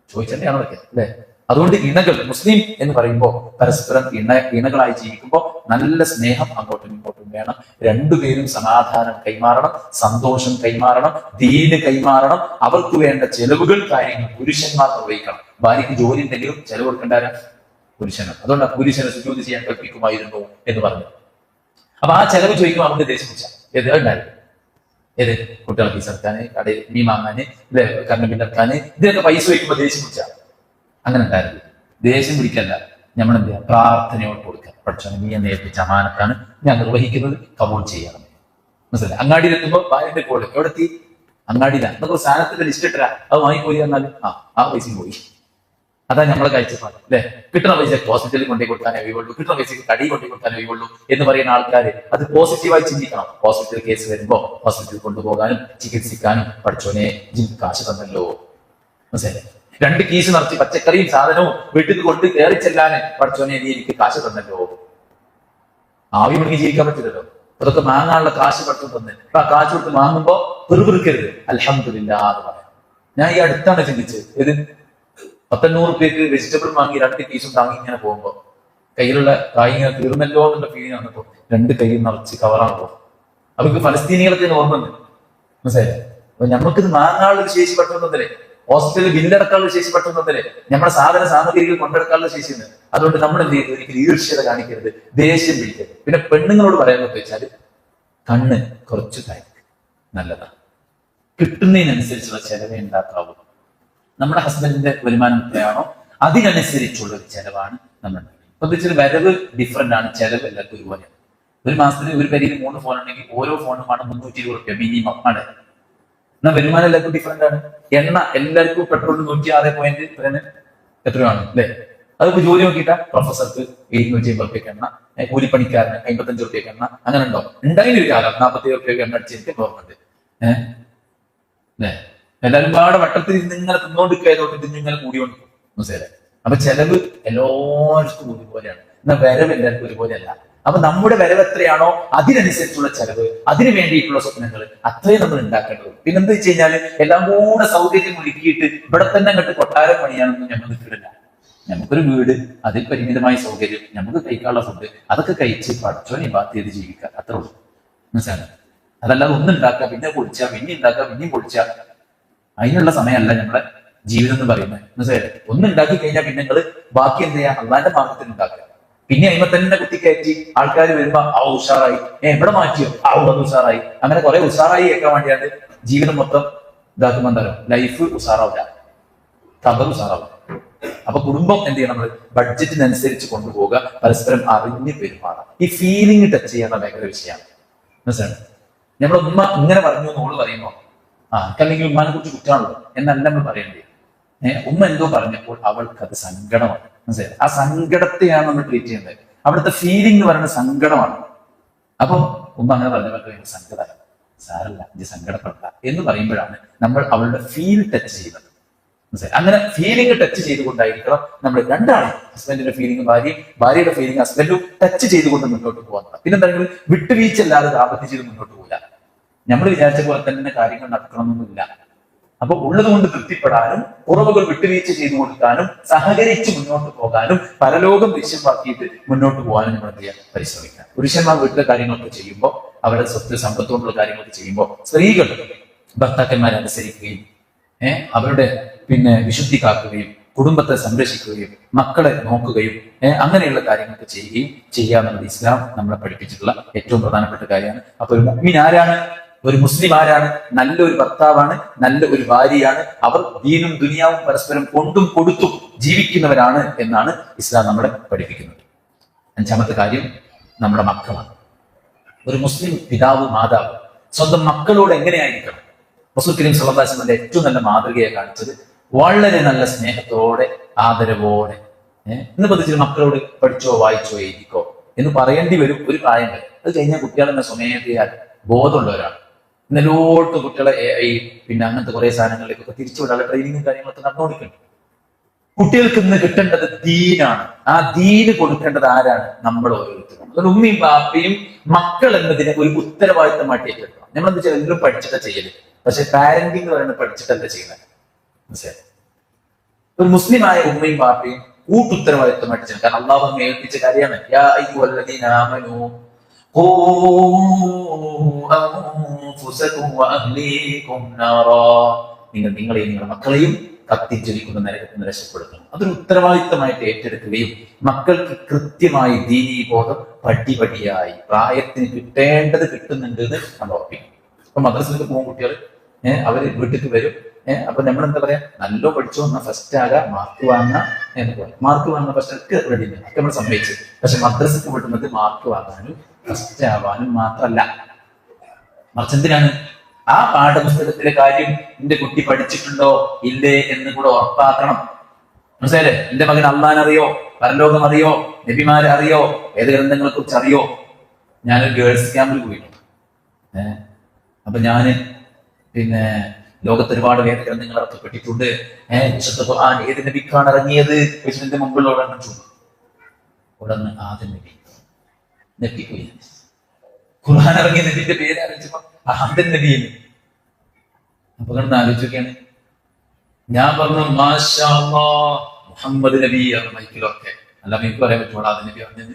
[SPEAKER 1] ചോദിച്ചിട്ടാണ് അതൊക്കെ, അല്ലെ? അതുകൊണ്ട് ഇണകൾ, മുസ്ലിം എന്ന് പറയുമ്പോൾ പരസ്പരം ഇണകളായി ജീവിക്കുമ്പോൾ നല്ല സ്നേഹം അങ്ങോട്ടും ഇങ്ങോട്ടും വേണം. രണ്ടുപേരും സമാധാനം കൈമാറണം, സന്തോഷം കൈമാറണം, ദീന് കൈമാറണം. അവർക്ക് വേണ്ട ചെലവുകൾ, കാര്യങ്ങൾ പുരുഷന്മാർ നിർവഹിക്കണം. ഭാര്യയ്ക്ക് ജോലി ഉണ്ടെങ്കിലും ചെലവ് കൊടുക്കേണ്ട പുരുഷനാണ്. അതുകൊണ്ട് പുരുഷനെ സുജൂദ് ചെയ്യാൻ കൽപ്പിക്കുമായിരുന്നു എന്ന് പറഞ്ഞു. അപ്പൊ ആ ചെലവ് ചോദിക്കുമ്പോൾ അവർക്ക് ദേഷ്യം പിടിച്ച ഉണ്ടായിരുന്നു. ഏത് കുട്ടികളെ ഫീസ് എടുക്കാന്, കടയിൽ മീൻ വാങ്ങാന്, കറണ്ട് ബില്ലെടുക്കാന്, ഇതിനൊക്കെ പൈസ വയ്ക്കുമ്പോൾ ദേഷ്യം പിടിച്ച അങ്ങനെ ഉണ്ടായിരുന്നു. ദേഷ്യം പിടിക്കല്ല, നമ്മൾ എന്ത് ചെയ്യാം? പ്രാർത്ഥനയോട് കൊടുക്കുക. പക്ഷേ നീ എന്നെ ഏൽപ്പിച്ച അമാനത്താണ്, ഞാൻ നിർവഹിക്കുന്നത്, കബൂൾ ചെയ്യണം. മനസ്സിലായി? അങ്ങാടിയിലെത്തുമ്പോൾ ഭാര്യന്റെ കോള് എവിടെത്തി? അങ്ങാടിയിലാണ്. എന്നൊക്കെ സാധനത്തിന്റെ ലിസ്റ്റ് ഇട്ടരാ, അത് വാങ്ങിപ്പോയി എന്നാലും ആ പൈസയും പോയി. അതാ നമ്മളെ കാഴ്ചപ്പാട്, അല്ലെ? കിട്ടുന്ന പൈസ ഹോസ്പിറ്റലിൽ കൊണ്ടേ കൊടുക്കാനേ ഒഴിവുള്ളൂ, കിട്ടുന്ന പൈസക്ക് കടയിൽ കൊണ്ടേ കൊടുക്കാനേ ഒഴിവുള്ളൂ എന്ന് പറയുന്ന ആൾക്കാർ അത് പോസിറ്റീവായി ചിന്തിക്കണം. ഹോസ്പിറ്റൽ കേസ് വരുമ്പോ ഹോസ്പിറ്റലിൽ കൊണ്ടുപോകാനും ചികിത്സിക്കാനും പഠിച്ചോനെ കാശ് തന്നല്ലോ. മനസ്സിലായി? 2 കീസ് നിറച്ച് പച്ചക്കറിയും സാധനവും വീട്ടിൽ കൊണ്ട് കയറി ചെല്ലാന് പഠിച്ചോനെ നീ എനിക്ക് കാശ് തന്നല്ലോ. ആവി മുടങ്ങി ജീവിക്കാൻ പറ്റില്ലല്ലോ. അതൊക്കെ വാങ്ങാനുള്ള കാശ് പഠിച്ചു തന്നെ. അപ്പൊ ആ കാശ് കൊടുത്ത് വാങ്ങുമ്പോ പെറുപിറുക്കരുത്, അൽഹംദുലില്ലാഹ് എന്ന് പറയാം. ഞാൻ ഈ അടുത്താണ് ചിന്തിച്ചത്, ഇത് 100 രൂപയ്ക്ക് വെജിറ്റബിൾ വാങ്ങി 2 പീസും താങ്ങി ഇങ്ങനെ പോകുമ്പോ കയ്യിലുള്ള കായ് ഇങ്ങനെ തീർന്നല്ലോ എന്നുള്ള ഫീലിംഗ് വന്നപ്പോ 2 കൈ നിറച്ച് കവറാണല്ലോ. അവർക്ക് ഫലസ്തീനികളൊക്കെ ഓർമ്മയുണ്ട്. മനസ്സിലായില്ലേ? അപ്പൊ നമുക്കിത് വാങ്ങാനുള്ള ശേഷി പറ്റുന്നതല്ലേ, ഹോസ്പിറ്റലിൽ ബില്ലടക്കാനുള്ള ശേഷി പറ്റുന്നതല്ലേ, നമ്മുടെ സാമഗ്രികൾ കൊണ്ടെടുക്കാനുള്ള ശേഷിയുണ്ട്. അതുകൊണ്ട് നമ്മൾ എന്ത് ചെയ്തു? ഒരിക്കലും ഈർഷ്യത കാണിക്കരുത്, ദേഷ്യം പിടിക്കരുത്. പിന്നെ പെണ്ണുങ്ങളോട് പറയാമെന്ന് വെച്ചാൽ കണ്ണ് കുറച്ച് കാര്യം നല്ലതാണ്. കിട്ടുന്നതിനനുസരിച്ചുള്ള ചെലവേ ഉണ്ടാക്കാവൂ. നമ്മുടെ ഹസ്ബൻഡിന്റെ വരുമാനം എത്രയാണോ അതിനനുസരിച്ചുള്ള ഒരു ചെലവാണ് നമ്മൾ. പ്രത്യേകിച്ച് വരവ് ഡിഫറെന്റ് ആണ്, ചെലവ് എല്ലാവർക്കും ഒരുപോലെയാണ്. ഒരു മാസത്തിൽ ഒരു പരിയിൽ 3 ഫോൺ ഉണ്ടെങ്കിൽ ഓരോ ഫോണുമാണ് 320 രൂപ മിനിമം ആണ്. എന്നാൽ വരുമാനം എല്ലാവർക്കും ഡിഫറെന്റ് ആണ്. എണ്ണ എല്ലാവർക്കും പെട്രോളിന് 106 എത്രയാണ്, അല്ലെ? അതിപ്പോ ജോലി നോക്കിയിട്ടാ പ്രൊഫസർക്ക് 750 രൂപയ്ക്ക് എണ്ണ, കൂലിപ്പണിക്കാരന് 55 രൂപയ്ക്ക് എണ്ണ, അങ്ങനെ ഉണ്ടോ? ഉണ്ടായിരുന്ന ഒരു കാലം 47 രൂപയ്ക്ക് എണ്ണ അടിച്ചിട്ട് ഗവൺമെന്റ് അല്ലെ എല്ലാവരും പാടെ വട്ടത്തിൽ ഇങ്ങനെ തിന്നോണ്ടിരിക്കായതുകൊണ്ട് ഇതിങ്ങനെ കൂടിയോണ്ട് മനസ്സിലായി. അപ്പൊ ചെലവ് എല്ലാവർക്കും ഒരുപോലെയാണ്, എന്നാൽ വരവ് എല്ലാവർക്കും ഒരുപോലെയല്ല. അപ്പൊ നമ്മുടെ വരവ് എത്രയാണോ അതിനനുസരിച്ചുള്ള ചെലവ്, അതിനു വേണ്ടിയിട്ടുള്ള സ്വപ്നങ്ങൾ അത്രയും നമ്മൾ ഉണ്ടാക്കേണ്ടത്. പിന്നെന്താ വെച്ച് കഴിഞ്ഞാല് എല്ലാം കൂടെ സൗകര്യം ഒരുക്കിയിട്ട് ഇവിടെ തന്നെ അങ്ങോട്ട് കൊട്ടാരം പണിയാനൊന്നും ഞങ്ങൾ നിൽക്കില്ല. നമുക്കൊരു വീട്, അതിൽ പരിമിതമായ സൗകര്യം, നമുക്ക് കഴിക്കാനുള്ള ഫുഡ്, അതൊക്കെ കഴിച്ച് പഠിച്ചോനെ ബാത്ത് ചെയ്ത് ജീവിക്കുക, അത്രേ ഉള്ളൂ. മനസ്സിലായി? അതല്ലാതെ ഒന്നുണ്ടാക്കുക പിന്നെ പൊളിച്ചാ, പിന്നെ ഉണ്ടാക്കുക പിന്നെയും പൊളിച്ചാ, അതിനുള്ള സമയമല്ല നമ്മുടെ ജീവിതം എന്ന് പറയുന്നത്. മനസ്സിലായി? ഒന്നുണ്ടാക്കി കഴിഞ്ഞാൽ പിന്നെ നിങ്ങൾ ബാക്കി എന്ത് ചെയ്യാ? അള്ളാന്റെ മാർഗത്തിൽ ഉണ്ടാക്കുക. പിന്നെ അതിമ തന്നെ കുത്തിക്കയറ്റി ആൾക്കാർ വരുമ്പോ ഉഷാറായി, എവിടെ മാറ്റിയോ അത് ഉഷാറായി, അങ്ങനെ കുറെ ഉഷാറായി കേൾക്കാൻ വേണ്ടിയാണ് ജീവിതം മൊത്തം ഇതാക്കുമ്പോ എന്താ ലൈഫ് ഉഷാറാവില്ല, കബർ ഉഷാറാവില്ല. അപ്പൊ കുടുംബം എന്ത് ചെയ്യണം? നമ്മൾ ബഡ്ജറ്റിനനുസരിച്ച് കൊണ്ടുപോകുക, പരസ്പരം അറിഞ്ഞ് പെരുമാറാം. ഈ ഫീലിംഗ് ടച്ച് ചെയ്യുന്ന ഭയങ്കര വിഷയമാണ്. മനസ്സിലാണ്? നമ്മുടെ ഉമ്മ ഇങ്ങനെ പറഞ്ഞു എന്ന് ഓള് പറയുമ്പോ അല്ലെങ്കിൽ ഉമ്മാനെ കുറിച്ച് കുറ്റാണല്ലോ എന്നല്ല നമ്മൾ പറയേണ്ടത്. ഉമ്മ എന്തോ പറഞ്ഞപ്പോൾ അവൾക്ക് അത് സങ്കടമാണ്. മനസ്സിലായി? ആ സങ്കടത്തെയാണ് നമ്മൾ ട്രീറ്റ് ചെയ്യേണ്ടത്. അവിടുത്തെ ഫീലിംഗ് എന്ന് പറയുന്നത് സങ്കടമാണ്. അപ്പം ഉമ്മ അങ്ങനെ പറഞ്ഞപ്പോൾ സങ്കടമായി, സാരല്ല ഇത് സങ്കടപ്പെടണ്ട എന്ന് പറയുമ്പോഴാണ് നമ്മൾ അവളുടെ ഫീൽ ടച്ച് ചെയ്യുന്നത്. മനസ്സിലായി? അങ്ങനെ ഫീലിംഗ് ടച്ച് ചെയ്തുകൊണ്ടായിരിക്കണം നമ്മൾ രണ്ടാളും, ഹസ്ബൻഡിന്റെ ഫീലിംഗ് ഭാര്യയും, ഭാര്യയുടെ ഫീലിംഗ് ഹസ്ബൻഡും ടച്ച് ചെയ്തുകൊണ്ട് മുന്നോട്ട് പോകാൻ. പിന്നെന്തായാലും വിട്ടുവീഴ്ചല്ലാതെ ദാമ്പത്യം ചെയ്ത് മുന്നോട്ട് പോകില്ല. നമ്മൾ വിചാരിച്ച പോലെ തന്നെ കാര്യങ്ങൾ നടക്കണമെന്നില്ല. അപ്പൊ ഉള്ളത് കൊണ്ട് തൃപ്തിപ്പെടാനും കുറവുകൾ വിട്ടുവീഴ്ച ചെയ്തു കൊടുക്കാനും സഹകരിച്ച് മുന്നോട്ട് പോകാനും പരലോകം ലക്ഷ്യമാക്കിയിട്ട് മുന്നോട്ട് പോകാനും നമ്മൾ എന്ത് ചെയ്യാൻ പരിശ്രമിക്കാം. പുരുഷന്മാർ വീട്ടിലെ കാര്യങ്ങളൊക്കെ ചെയ്യുമ്പോൾ, അവരുടെ സ്വത്ത് സമ്പത്തോടുള്ള കാര്യങ്ങളൊക്കെ ചെയ്യുമ്പോൾ സ്ത്രീകൾ ഭർത്താക്കന്മാരെ അനുസരിക്കുകയും അവരുടെ വിശുദ്ധി കാക്കുകയും കുടുംബത്തെ സംരക്ഷിക്കുകയും മക്കളെ നോക്കുകയും അങ്ങനെയുള്ള കാര്യങ്ങളൊക്കെ ചെയ്യുകയും ചെയ്യാമെന്നത് ഇസ്ലാം നമ്മളെ പഠിപ്പിച്ചിട്ടുള്ള ഏറ്റവും പ്രധാനപ്പെട്ട കാര്യമാണ്. അപ്പൊ ഒരു മുഅ്മിൻ ആരാണ്? ഒരു മുസ്ലിം ആരാണ്? നല്ലൊരു ഭർത്താവാണ്, നല്ല ഒരു ഭാര്യയാണ്. അവർ ദീനും ദുനിയാവും പരസ്പരം കൊണ്ടും കൊടുത്തും ജീവിക്കുന്നവരാണ് എന്നാണ് ഇസ്ലാം നമ്മളെ പഠിപ്പിക്കുന്നത്. അഞ്ചാമത്തെ കാര്യം നമ്മുടെ മക്കളാണ്. ഒരു മുസ്ലിം പിതാവ് മാതാവ് സ്വന്തം മക്കളോട് എങ്ങനെയായിരിക്കണം? റസൂൽ കരീം സ്വല്ലല്ലാഹു അലൈഹി വസല്ലം ഏറ്റവും നല്ല മാതൃകയെ കാണിച്ചത് വളരെ നല്ല സ്നേഹത്തോടെ, ആദരവോടെ. ഇന്ന് പതിച്ചിട്ട് മക്കളോട് പഠിച്ചോ, വായിച്ചോ, എഴുതിക്കോ എന്ന് പറയേണ്ടി വരും ഒരു പ്രായം വരെ. അത് കഴിഞ്ഞാൽ കുട്ടികൾ എന്നെ സ്വമേധയാൽ ബോധമുള്ളവരാണ്. ഇന്നെല്ലോട്ട് കുട്ടികളെ പിന്നെ അങ്ങനത്തെ കുറെ സാധനങ്ങളിലേക്കൊക്കെ തിരിച്ചുവിടാനുള്ള ട്രെയിനിങ്ങും കാര്യങ്ങളൊക്കെ നടന്നുകൊടുക്കുന്നുണ്ട്. കുട്ടികൾക്ക് ഇന്ന് കിട്ടേണ്ടത് ദീനാണ്. ആ ദീന് കൊടുക്കേണ്ടത് ആരാണ്? നമ്മൾ ഓരോരുത്തരും. അതുകൊണ്ട് ഉമ്മയും ബാപ്പയും മക്കൾ എന്നതിനെ ഒരു ഉത്തരവാദിത്തമായിട്ട് ഏറ്റെടുക്കണം. നമ്മളെന്താ വെച്ചാൽ എല്ലാവരും പഠിച്ചിട്ടാ ചെയ്യല്, പക്ഷെ പാരന്റിംഗ് എന്ന് പറയുന്നത് പഠിച്ചിട്ടല്ല ചെയ്യുന്നത്. മനസ്സിലായി? ഒരു മുസ്ലിമായ ഉമ്മയും ബാപ്പയും കൂട്ടുത്തരവാദിത്തമായിട്ട് ചെയ്യണം. കാരണം അള്ളാഹു നമ്മെ ഏൽപ്പിച്ച കാര്യമാണ്. യാ അയ്യുഹല്ലദീന ആമനൂ ഖൂ അൻഫുസകും വഅഹ്ലീകും നാറാ. നിങ്ങളെയും നിങ്ങളുടെ മക്കളെയും കത്തിജ്വലിക്കുന്ന നരകത്തിൽ നിന്ന് രക്ഷപ്പെടുത്തണം. അതൊരു ഉത്തരവാദിത്തമായിട്ട് ഏറ്റെടുക്കുകയും മക്കൾക്ക് കൃത്യമായി ദീനീ ബോധം പടിപടിയായി പ്രായത്തിന് കിട്ടേണ്ടത് കിട്ടുന്നുണ്ട് എന്ന് നമ്മൾ ഉറപ്പിക്കും. ഇപ്പൊ മദ്രസയിലേക്ക് പോകും കുട്ടികൾ, അവര് വീട്ടിലേക്ക് വരും. അപ്പൊ നമ്മൾ എന്താ പറയാ, നല്ലോ പഠിച്ചോ എന്നാ ഫസ്റ്റ് ആകാ, മാർക്ക് വാങ്ങാ എന്ന് പറയും. മാർക്ക് വാങ്ങുന്ന ഫസ്റ്റ് ഒക്കെ റെഡി ഒക്കെ നമ്മൾ സമ്മതിച്ചു. പക്ഷെ മദ്രസക്ക് വിടുന്നത് മാർക്ക് വാങ്ങാനും ഫസ്റ്റ് ആവാനും മാത്രമല്ല, മറിച്ച് എന്തിനാണ്? ആ പാഠപുസ്തകത്തിലെ കാര്യം എന്റെ കുട്ടി പഠിച്ചിട്ടുണ്ടോ ഇല്ലേ എന്ന് കൂടെ ഉറപ്പാക്കണം. മനസ്സിലായില്ലേ? എന്റെ മകൻ അള്ളാൻ അറിയോ, പരലോകം അറിയോ, നബിമാരെ അറിയോ, ഏത് ഗ്രന്ഥങ്ങളെ കുറിച്ച് അറിയോ? ഞാനൊരു ഗേൾസ് ക്യാമ്പിൽ പോയിട്ടുണ്ട്. അപ്പൊ ഞാന് പിന്നെ ലോകത്ത് ഒരുപാട് വേദഗ്രന്ഥങ്ങൾ ഇറക്കപ്പെട്ടിട്ടുണ്ട്. വിശുദ്ധ ഖുർആൻ ഏത് നബിക്കാണ് ഇറങ്ങിയത്? വിശുദ്ധന്റെ മുമ്പിൽ ഉടനെ ആദ്യം നബി നെറ്റിപ്പോയി. ഖുർആൻ ഇറങ്ങിയ നബിന്റെ പേര് ആലോചിച്ചപ്പോ ആദ്യം നബിയെന്ന്. അപ്പൊ കണ്ട് ആലോചിക്കുകയാണ്. ഞാൻ പറഞ്ഞു മാഷാ അല്ലാഹ് മുഹമ്മദ് നബി മൈക്കിലൊക്കെ. അല്ല എനിക്ക് പറയാൻ പറ്റുമോ ആദ്യം നബി പറഞ്ഞത്?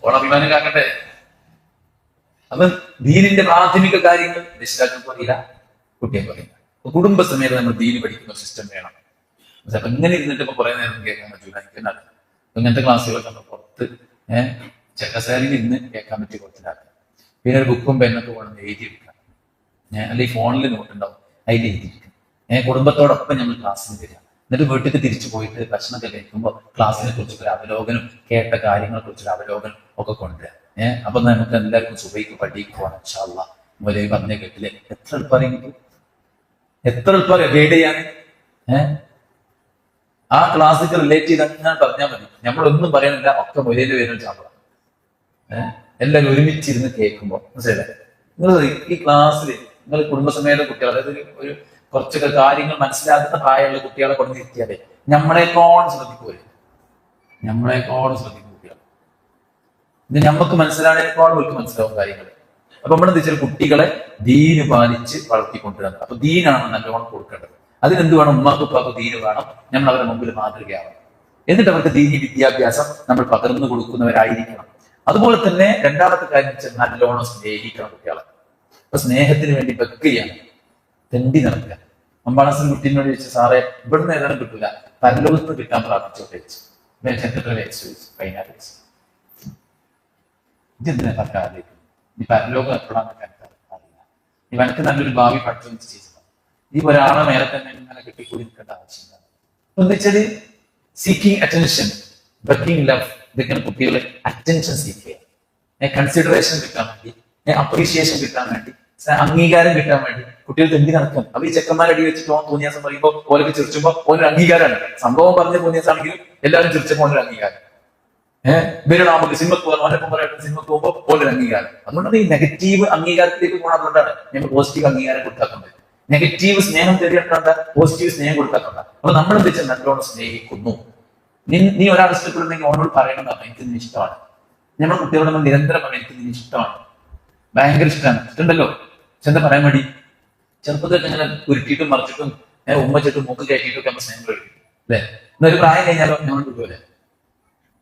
[SPEAKER 1] ഓണഭിമാനം കാക്കട്ടെ. അപ്പൊ ദീനിന്റെ പ്രാഥമിക കാര്യങ്ങൾ രക്ഷിതാക്കൾക്ക് അറിയില്ല, കുട്ടികൾക്ക് അറിയില്ല. അപ്പൊ കുടുംബസമേതം നമ്മൾ ദീന് പഠിക്കുന്ന സിസ്റ്റം വേണം. അപ്പൊ ഇങ്ങനെ ഇരുന്നിട്ട് ഇപ്പൊ കുറെ നേരം കേൾക്കാൻ പറ്റൂല. എനിക്കെന്നാണ് ഇങ്ങനത്തെ ക്ലാസ്സുകളൊക്കെ നമ്മൾ പുറത്ത് ചെക്കസാലിൽ ഇരുന്ന് കേൾക്കാൻ പറ്റി കുറച്ചിലാക്കുക. പിന്നെ ഒരു ബുക്കും പെന്നൊക്കെ കൊണ്ടുവന്ന് എഴുതിയെടുക്കാം. അല്ലെങ്കിൽ ഫോണിൽ നോട്ട് ഉണ്ടാവും, അതിൽ എഴുതിയിരിക്കും. കുടുംബത്തോടൊപ്പം നമ്മൾ ക്ലാസ്സിന് വരിക. എന്നിട്ട് വീട്ടിലേക്ക് തിരിച്ചു പോയിട്ട് ഭക്ഷണമൊക്കെ കഴിക്കുമ്പോൾ ക്ലാസ്സിനെ കുറിച്ചൊരു അവലോകനം, കേട്ട കാര്യങ്ങളെ കുറിച്ചൊരു അവലോകനം ഒക്കെ കൊണ്ടുവരിക. അപ്പൊ നമുക്ക് എല്ലാവർക്കും സുബൈക്ക് പള്ളിക്ക് പോകണം. ഇൻഷാ അല്ലാഹ് മുലൈ പറഞ്ഞ കേട്ടില്ലേ? എത്ര എളുപ്പം, എത്ര എളുപ്പം ഗൈഡ് ചെയ്യാൻ. ആ ക്ലാസ്സിക്ക് റിലേറ്റ് ചെയ്ത് അങ്ങനെ പറഞ്ഞാൽ മതി. നമ്മളൊന്നും പറയാനില്ല, ഒക്കെ മുലയിൽ വരുന്ന ചാമ്പള. എല്ലാവരും ഒരുമിച്ചിരുന്ന് കേൾക്കുമ്പോൾ മനസ്സിലായി? നിങ്ങൾ ഈ ക്ലാസ്സിൽ നിങ്ങൾ കുടുംബസമേത കുട്ടികൾ, അതായത് ഒരു കുറച്ചൊക്കെ കാര്യങ്ങൾ മനസ്സിലാക്കുന്ന പ്രായമുള്ള കുട്ടികളെ കൊണ്ടിരുത്തിയാലേ നമ്മളെക്കോണം ശ്രദ്ധിക്കൂലേ? നമ്മളെക്കോണം ശ്രദ്ധിക്കും കുട്ടികൾ. ഇത് നമുക്ക് മനസ്സിലാണേക്കോണം അവർക്ക് മനസ്സിലാവും കാര്യങ്ങൾ. അപ്പൊ നമ്മളെന്താ വെച്ചാൽ കുട്ടികളെ ദീന് പാലിച്ച് വളർത്തിക്കൊണ്ടുവരണം. അപ്പൊ ദീനാണ് നല്ലോണം കൊടുക്കേണ്ടത്. അതിനെന്ത് വേണം? ഉമ്മാക്ക് ഉപ്പാക്ക് ദീന് വേണം. നമ്മൾ അവരുടെ മുമ്പിൽ മാതൃകയാവണം. എന്നിട്ട് അവർക്ക് ദീനി വിദ്യാഭ്യാസം നമ്മൾ പകർന്നു കൊടുക്കുന്നവരായിരിക്കണം. അതുപോലെ തന്നെ രണ്ടാമത്തെ കാര്യം വെച്ചാൽ നല്ലോണം സ്നേഹിക്കണം കുട്ടികളെ. അപ്പൊ സ്നേഹത്തിന് വേണ്ടി ബക്കുകയാണ്, തെണ്ടി നടക്കുക. അമ്പാളസൻ കുട്ടീനോട് ചോദിച്ചു, സാറേ ഇവിടുന്ന് ഏതാണ് കിട്ടൂല, പരലോകത്ത് കിട്ടാൻ പ്രാർത്ഥിച്ചോട്ടെ ചോദിച്ചു. പതിനാറ് വയസ്സ്. ഇതെന്തിനാ പറഞ്ഞാലേക്ക് ഈ പരലോകം എപ്പോഴാണ് അറിയില്ല. ഇവനക്ക് നല്ലൊരു ഭാവി പഠിച്ചു ചെയ്തു. ഈ ഒരാളെ മേലെ തന്നെ ഇങ്ങനെ കെട്ടിക്കൂടി നിൽക്കേണ്ട ആവശ്യമില്ല. എന്താ വെച്ചാല് സീക്കിംഗ് അറ്റൻഷൻ, ബക്കിംഗ് ലവ്, ഇതൊക്കെയാണ് കുട്ടികളെ അറ്റൻഷൻ സീക്ക് ചെയ്യുക. കൺസിഡറേഷൻ കിട്ടാൻ വേണ്ടി, അപ്രീഷിയേഷൻ കിട്ടാൻ വേണ്ടി, അംഗീകാരം കിട്ടാൻ വേണ്ടി കുട്ടികൾക്ക് എന്തി നടക്കും. അപ്പൊ ഈ ചെക്കന്മാരടി വെച്ചിട്ട് ഓൻ തോന്നിയാസം പറയുമ്പോൾ ഓരൊക്കെ ചിരിച്ചുമ്പോ ഓനൊരു അംഗീകാരമാണ്. സംഭവം പറഞ്ഞ തോന്നിയാസാണെങ്കിലും എല്ലാവരും ചിരിച്ചപ്പോ ഓനൊരു അംഗീകാരം. ഇവരുടെ സിനിമക്ക് പോകാൻ പറയട്ടെ, സിനിമക്ക് പോകുമ്പോൾ ഓനൊരു അംഗീകാരം. അതുകൊണ്ടാണ് ഈ നെഗറ്റീവ് അംഗീകാരത്തിലേക്ക് പോകണം. അതുകൊണ്ടാണ് ഞങ്ങൾ പോസിറ്റീവ് അംഗീകാരം കൊടുക്കാത്തത്. നെഗറ്റീവ് സ്നേഹം തേടിയിട്ടുണ്ട്, പോസിറ്റീവ് സ്നേഹം കൊടുക്കാത്തത്. അപ്പൊ നമ്മൾ എന്ത് വെച്ചാൽ നല്ലോണം സ്നേഹിക്കുന്നു. നീ ഒരാൾ ഇഷ്ടപ്പെടുന്നെങ്കിൽ ഓനോട് പറയണമെന്നാണ്, എനിക്ക് നിന്നെ ഇഷ്ടമാണ്. നമ്മൾ കുട്ടികളോട് നമ്മൾ നിരന്തരം പറയും, എനിക്ക് നിന്നെ ഇഷ്ടമാണ്, ഭയങ്കര ഇഷ്ടമാണ്. ഇഷ്ടമുണ്ടല്ലോ, പക്ഷെ എന്താ പറയാൻ വേണ്ടി ചെറുപ്പത്തിൽ ഇങ്ങനെ ഉരുട്ടിയിട്ടും മറിച്ചിട്ടും ഉമ്മച്ചിട്ടും മൂക്ക് കയറ്റിയിട്ടൊക്കെ നമ്മൾ സ്നേഹം കഴിക്കും അല്ലെ? എന്നൊരു പ്രായം കഴിഞ്ഞാലോ ഞങ്ങൾ കിട്ടുമല്ലേ?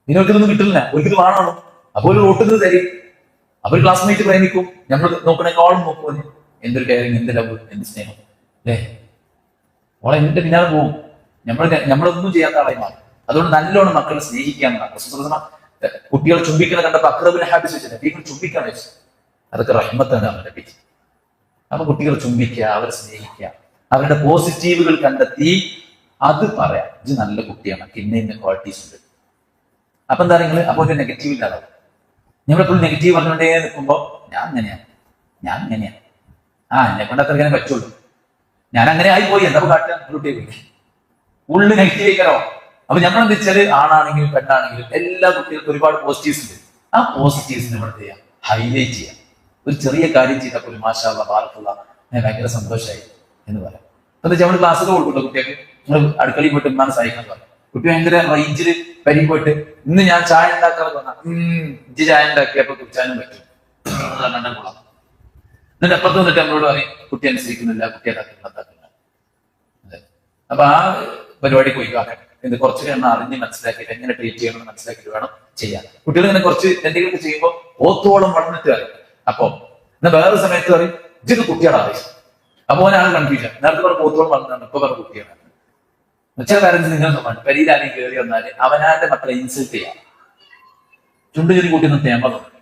[SPEAKER 1] ഇതിനൊരിക്കലൊന്നും കിട്ടില്ല, ഒരിക്കലും വേണോ? അപ്പോൾ ഒരു വോട്ടുന്നത് തരും. അവർ ക്ലാസ്മേറ്റ് പ്രേമിക്കും, നമ്മൾ നോക്കണേക്കാളും നോക്കുമോ? എന്തൊരു കെയറിങ്, എന്ത് ലവ്, എന്ത് സ്നേഹം അല്ലേ? ഓളെ എന്നിട്ട് പിന്നാലെ പോകും. നമ്മളൊന്നും ചെയ്യാത്ത ആളായി മാറും. അതുകൊണ്ട് നല്ലോണം മക്കളെ സ്നേഹിക്കാൻ. കുട്ടികൾ ചുംബിക്കുന്ന കണ്ടപ്പോ അക്രബിനെ ഹാബിസ് വെച്ചിട്ട് ചുംബിക്കാൻ വെച്ചു. അതൊക്കെ റഹ്മത്താണ് അവരുടെ പേര്. അപ്പൊ കുട്ടികൾ ചുംബിക്കുക, അവരെ സ്നേഹിക്കുക, അവരുടെ പോസിറ്റീവുകൾ കണ്ടെത്തി അത് പറയാം. ഇത് നല്ല കുട്ടിയാണ്, ഇന്ന ഇന്ന ക്വാളിറ്റീസ് ഉണ്ട്. അപ്പൊ എന്താ നിങ്ങൾ അപ്പൊ ഒരു നെഗറ്റീവ് ഇല്ലാതാവും. നമ്മളെപ്പോഴും നെഗറ്റീവ് പറഞ്ഞുകൊണ്ടേ നിൽക്കുമ്പോൾ ഞാൻ ഇങ്ങനെയാണ്, എന്നെ കൊണ്ട് അത്ര ഇങ്ങനെ പറ്റുള്ളൂ, ഞാൻ അങ്ങനെ ആയിപ്പോയി, എന്താ കാട്ടാൻ കുട്ടിയെ പോയി ഉള്ളു നെഗറ്റീവ് ആയിക്കാനോ. അപ്പൊ നമ്മൾ എന്താ വെച്ചാൽ ആണാണെങ്കിലും പെണ്ണാണെങ്കിലും എല്ലാ കുട്ടികൾക്കും ഒരുപാട് പോസിറ്റീവ്സ് ഉണ്ട്. ആ പോസിറ്റീവ്സ് നമ്മൾ എന്ത് ചെയ്യാം, ഹൈലൈറ്റ് ചെയ്യാം. ഒരു ചെറിയ കാര്യം ചെയ്തപ്പോൾ ഒരു മാഷാ അല്ലാഹ് ബാറക്കല്ലാ ഭയങ്കര സന്തോഷമായി എന്ന് പറയാം. എന്താ വെച്ചാൽ നമ്മൾ ക്ലാസ്സൊക്കെ കൊടുക്കുന്നുണ്ടോ കുട്ടികൾക്ക്? നമ്മൾ അടുക്കളയിൽ പോയിട്ട് ഉമ്മാനെ സഹായിക്കാൻ പറയാം. കുട്ടി ഭയങ്കര റേഞ്ചിൽ പരി പോയിട്ട് ഇന്ന് ഞാൻ ചായ ഉണ്ടാക്കാതെ പറഞ്ഞാൽ ഇജ്ജ് ചായ ഉണ്ടാക്കിയപ്പോ കുടിച്ചാനും പറ്റും എന്നിട്ട് അപ്പുറത്ത് വന്നിട്ട് നമ്മളോട് പറയും കുട്ടി അനുസരിക്കുന്നില്ല, കുട്ടി അതാക്കുന്നില്ല. അതെ, അപ്പൊ ആ പരിപാടി പോയിക്കാക്കാൻ ഇത് കുറച്ച് എണ്ണം അറിഞ്ഞ് മനസ്സിലാക്കിയിട്ട് എങ്ങനെ ട്രീറ്റ് ചെയ്യണമെന്ന് മനസ്സിലാക്കിയിട്ട് വേണം ചെയ്യാൻ. കുട്ടികൾ ഇങ്ങനെ കുറച്ച് എന്തെങ്കിലുമൊക്കെ ചെയ്യുമ്പോൾ ഓത്തോളം വളർന്നിട്ട് അറിയും. അപ്പൊ എന്നാ വേറെ സമയത്ത് പറയും ഇതൊക്കെ കുട്ടിയാണ് അറിയാം. അപ്പൊ അവനാണ് കൺഫ്യൂഷൻ. നേരത്തെ പറഞ്ഞ പോത്തോളം വളർന്നാണ്, ഇപ്പൊ പറഞ്ഞ കുട്ടിയാണ്. ചില പാരന്റ്സ് നിങ്ങൾ നോക്കണം, പെരീരാരെയും കയറി വന്നാല് അവനാന്റെ മക്കളെ ഇൻസൾട്ട് ചെയ്യാം, ചുണ്ടുചുരി കൂട്ടി നിന്ന് തേമ്പ തോന്നും.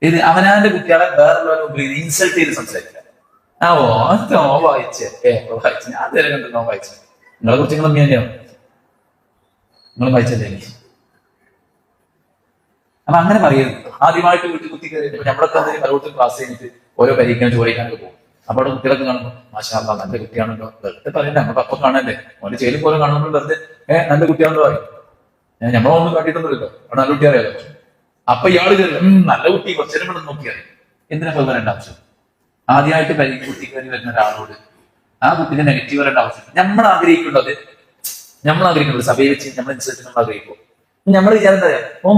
[SPEAKER 1] ഇത് അവനാന്റെ കുട്ടികളെ വേറുള്ളവരെ മുമ്പിൽ ഇൻസൾട്ട് ചെയ്ത് സംസാരിക്കുക. വായിച്ചേ വായിച്ചു, ഞാൻ നേരെ കണ്ടു വായിച്ചു. നിങ്ങളെ കുറിച്ച് നിങ്ങൾ തന്നെയാണ്, നിങ്ങൾ വായിച്ചല്ലേ. അപ്പൊ അങ്ങനെ പറയരുത്. ആദ്യമായിട്ട് വീട്ടിൽ കുത്തി കയറിയിട്ട് നമ്മളൊക്കെ അതിന് പലവട്ടം ക്ലാസ് കഴിഞ്ഞിട്ട് ഓരോ പരീക്ഷണം ചോദിക്കാനൊക്കെ പോകും. അപ്പൊ അവിടെ കുട്ടികളൊക്കെ കാണുമ്പോൾ മാഷാ അല്ലാഹ് നല്ല കുട്ടിയാണല്ലോ, വെറുതെ പറയണ്ടേ, നമ്മുടെ അപ്പം കാണല്ലേ, ഓന്റെ ചേരി പോലെ കാണുമ്പോൾ വെറുതെ നല്ല കുട്ടിയാണെന്ന് പറയും. നമ്മളൊന്നും കാട്ടിയിട്ടൊന്നുമില്ലല്ലോ, അവിടെ നല്ല കുട്ടി അറിയാലോ. അപ്പൊ ഇയാള് നല്ല കുട്ടി കുറച്ചു നേരം ഇവിടെ നോക്കിയാൽ എന്തിനാ പോയി വരേണ്ട ആവശ്യം? ആദ്യമായിട്ട് കുട്ടി കയറി വരുന്ന ഒരാളോട് ആ കുട്ടിന്റെ നെഗറ്റീവ് വരേണ്ട ആവശ്യം. നമ്മൾ ആഗ്രഹിക്കുന്നത് സഭയെ വെച്ച് നമ്മളനുസരിച്ച് നമ്മൾ ആഗ്രഹിക്കും. നമ്മൾ വിചാരം എന്താ, ഓൻ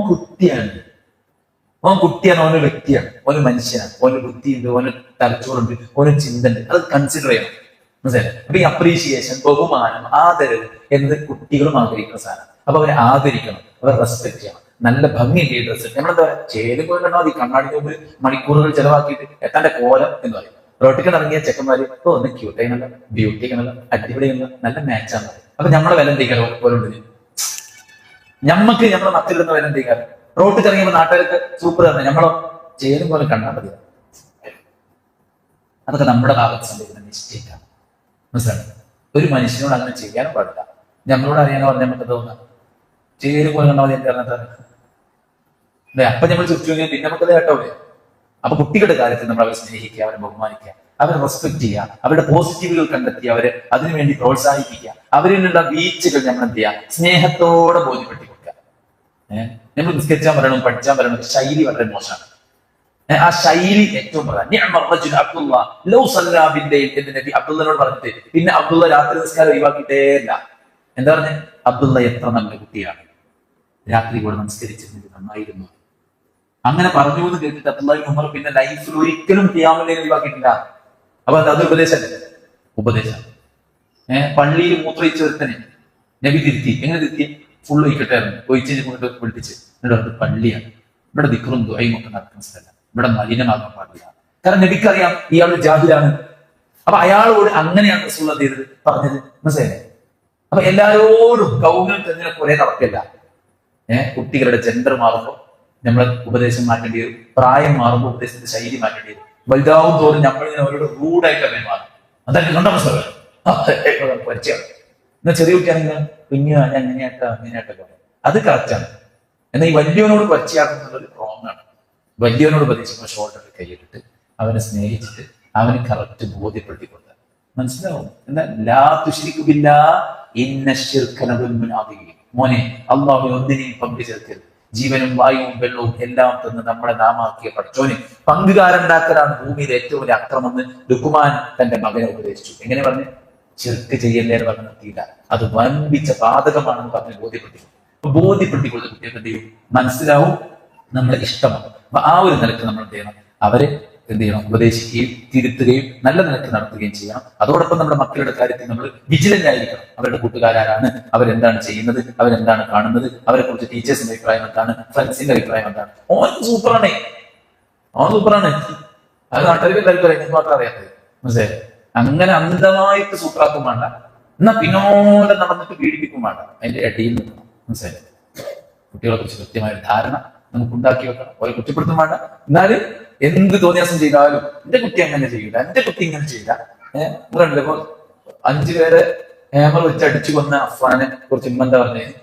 [SPEAKER 1] കുട്ടിയാണ്, ഓന് വ്യക്തിയാണ്, ഓന് മനുഷ്യനാണ്, ഓന് ബുദ്ധിയുണ്ട്, ഓന് തലച്ചോറുണ്ട്, ഓന് ചിന്തണ്ട്. അത് കൺസിഡർ ചെയ്യണം, മനസ്സിലായി? അപ്പൊ ഈ അപ്രീഷിയേഷൻ, ബഹുമാനം, ആദരവ് എന്നത് കുട്ടികളും ആഗ്രഹിക്കുന്ന സാധനം. അപ്പൊ അവരെ ആദരിക്കണം, അവരെ റെസ്പെക്ട് ചെയ്യണം. നല്ല ഭംഗിയുള്ള ഡ്രസ്സ്. നമ്മളെന്താ പറയാ, ചേല് പോലെ കണ്ടാൽ മതി, കണ്ണാടി മുമ്പിൽ മണിക്കൂറുകൾ ചെലവാക്കിയിട്ട് എത്താന്റെ കോലം എന്ന് പറയും. റോട്ടിക്കൽ ഇറങ്ങിയ ചെക്കന്മാര് ഒന്ന് ക്യൂട്ടായി, നല്ല ബ്യൂട്ടി, നല്ല അടിപൊളി, നല്ല മാച്ചാണ്. അപ്പൊ നമ്മളെ വില എന്തെയ്ക്കാരോ ഓരോന്നിന് ഞമ്മക്ക് നമ്മളെ മക്കളിടുന്ന വില എന്തെയ്ക്കാരോ. റോട്ടിൽ ഇറങ്ങിയപ്പോ നാട്ടുകാർക്ക് സൂപ്പർ തന്നെ, നമ്മളോ ചേരും പോലെ കണ്ടാൽ മതി. അതൊക്കെ നമ്മുടെ ഭാഗത്ത് സംഭവിക്കുന്ന മിസ്റ്റേക്കാണ്, മനസ്സിലായി? ഒരു മനുഷ്യനോട് അങ്ങനെ ചെയ്യാനും പാടില്ല. നമ്മളോട് അറിയാനോ പറഞ്ഞാൽ നമുക്ക് തോന്നാം ചേരും പോലെ കണ്ടാൽ മതി എന്റെ അറിഞ്ഞാൽ അല്ലെ. അപ്പൊ നമ്മൾ ചുറ്റും പിന്നെ നമുക്കത് കേട്ടോളേ. അപ്പൊ കുട്ടികളുടെ കാര്യത്തിൽ നമ്മൾ അവരെ സ്നേഹിക്കുക, അവരെ ബഹുമാനിക്കുക, അവരെ റെസ്പെക്ട് ചെയ്യുക, അവരുടെ പോസിറ്റീവുകൾ കണ്ടെത്തി അവരെ അതിനുവേണ്ടി പ്രോത്സാഹിപ്പിക്കുക. അവരിലുള്ള വീഴ്ചകൾ നമ്മൾ എന്ത് ചെയ്യുക, സ്നേഹത്തോടെ ബോധ്യപ്പെടുത്തി കൊടുക്കുക. നമ്മൾ നിസ്കരിച്ചാൻ പറയണം, പഠിച്ചാൻ പറയണം, ശൈലി വളരെ മോശമാണ്. ആ ശൈലി ഏറ്റവും പ്രധാനം. അബ്ദുള്ളനോട് പറഞ്ഞിട്ട് പിന്നെ അബ്ദുള്ള രാത്രി നിസ്കാരം ഒഴിവാക്കിയിട്ടേ ഇല്ല. എന്താ പറഞ്ഞ, അബ്ദുള്ള എത്ര നല്ല കുട്ടിയാണ്, രാത്രി കൂടെ നമസ്കരിച്ചിരുന്നത് നന്നായിരുന്നു. അങ്ങനെ പറഞ്ഞു എന്ന് കേട്ടിട്ട് അബ്ദുള്ള ഉമർ പിന്നെ ലൈഫിൽ ഒരിക്കലും ഖിയാമുൽ ലൈൽ ഒഴിവാക്കിയിട്ടില്ല. അപ്പൊ അത് ഉപദേശം. പള്ളിയിൽ മൂത്രയിച്ച ഒരുത്തനെ നബി തിരുത്തി. എങ്ങനെ തിരുത്തി? ഫുൾ ഒഴിക്കട്ടായിരുന്നു. ഒഴിച്ചു കൊണ്ട് വിളിപ്പിച്ച് എന്നിട്ട് പള്ളിയാണ്, ഇവിടെ ദിക്റും ദുആയും ഒക്കെ നടക്കുന്ന സ്ഥലം, ഇവിടെ മലിനമാകാൻ പാടില്ല. കാരണം നബിക്കറിയാം ഇയാൾ ജാഹിലാണ്. അപ്പൊ അയാളോട് അങ്ങനെയാണ് റസൂലുള്ളാഹി ചെയ്തത്, പറഞ്ഞത്, മനസ്സിലായില്ലേ? അപ്പൊ എല്ലാരോടും കൗമിൽ തന്നെ കുറെ നടക്കില്ല. കുട്ടികളുടെ ജെൻഡർ മാറുമ്പോൾ നമ്മൾ ഉപദേശം മാറ്റേണ്ടി വരും. പ്രായം മാറുമ്പോൾ ഉപദേശത്തിന്റെ ശൈലി മാറ്റേണ്ടി വരും. വലുതാവും തോറും നമ്മളിങ്ങനെ അവരോട് റൂഡായിട്ട് തന്നെ മാറും. അതൊക്കെ കണ്ട മനസ്സിലാക്കാം പരിചയം. എന്നാൽ ചെറിയ കുട്ടിയാണെങ്കിൽ കുഞ്ഞു അങ്ങനെയാട്ടോ അത് കറക്റ്റാണ്. എന്നാൽ ഈ വലിയവനോട് പരിചയമാക്കുന്നത് റോങ് ആണ്. വലിയവനോട് ഉപദേശിക്കുമ്പോൾ ഷോൾഡറിൽ കൈയിട്ടിട്ട് അവനെ സ്നേഹിച്ചിട്ട് അവന് കറക്റ്റ് ബോധ്യപ്പെടുത്തി കൊടുത്താൽ മനസ്സിലാവും. എന്താ ലാ തുശ്രികു ബില്ലാഹ് ഇന്ന ശിർക ലദുൽമുൻ അദീം. മോനെ, അല്ലാഹു ഒന്നിനെയും പങ്കു ചേർക്കരുത്. ജീവനും വായുവും വെള്ളവും എല്ലാം തന്ന് നമ്മളെ നാമാക്കിയ പഠിച്ചോന് പങ്കുകാരുണ്ടാക്കലാണ് ഭൂമിയിലെ ഏറ്റവും വലിയ അക്രമം എന്ന് ലുക്മാൻ തന്റെ മകനെ ഉപദേശിച്ചു. എങ്ങനെ പറഞ്ഞു? ശിർക്ക് ചെയ്യല്ലേ പറഞ്ഞ് നിർത്തിയില്ല, അത് വൻപിച്ച പാതകമാണെന്ന് പറഞ്ഞ് ബോധ്യപ്പെടുത്തി കൊടുത്ത കുട്ടികൾക്ക് എന്ത് ചെയ്യും, മനസ്സിലാവും, നമ്മളെ ഇഷ്ടമാണ്. അപ്പൊ ആ ഒരു നിലക്ക് നമ്മൾ എന്ത് ചെയ്യണം, അവരെ എന്ത് ചെയ്യണം, ഉപദേശിക്കുകയും തിരുത്തുകയും നല്ല നിലക്ക് നടത്തുകയും ചെയ്യണം. അതോടൊപ്പം നമ്മുടെ മക്കളുടെ കാര്യത്തിൽ നമ്മൾ വിജിലന്റ് ആയിരിക്കണം. അവരുടെ കൂട്ടുകാരാണ്, അവരെന്താണ് ചെയ്യുന്നത്, അവരെന്താണ് കാണുന്നത്, അവരെ കുറിച്ച് ടീച്ചേഴ്സിന്റെ അഭിപ്രായം എന്താണ്, ഫ്രണ്ട്സിന്റെ അഭിപ്രായം എന്താണ്. ഓൻ സൂപ്പറാണ്. അത് നാട്ടുകാർക്ക് എല്ലാവർക്കും അറിയാം, മാത്രം അറിയാത്തത്, മനസ്സിലായി? അങ്ങനെ അന്ധമായിട്ട് സൂപ്പറാക്കും വേണ്ട, എന്നാ പിന്നോടെ നടന്നിട്ട് പീഡിപ്പിക്കും വേണ്ട. അതിന്റെ ഇടയിൽ നിൽക്കണം, മനസ്സിലായി? കുട്ടികളെ കുറിച്ച് കൃത്യമായ ധാരണ നമുക്ക് ഉണ്ടാക്കി വെക്കണം. ഓരോ കുറ്റപ്പെടുത്തും വേണ്ട, എന്നാലും എന്ത് തോന്നിയാസം ചെയ്താലും എന്റെ കുട്ടി അങ്ങനെ ചെയ്യില്ല, എന്റെ കുട്ടി ഇങ്ങനെ ചെയ്യില്ല. ഇപ്പൊ 5 പേരെ ഹേമർ വെച്ച് അടിച്ചു കൊന്ന അഫ്ഫാനെ കുറിച്ച് ഉമ്മ എന്താ പറഞ്ഞത്?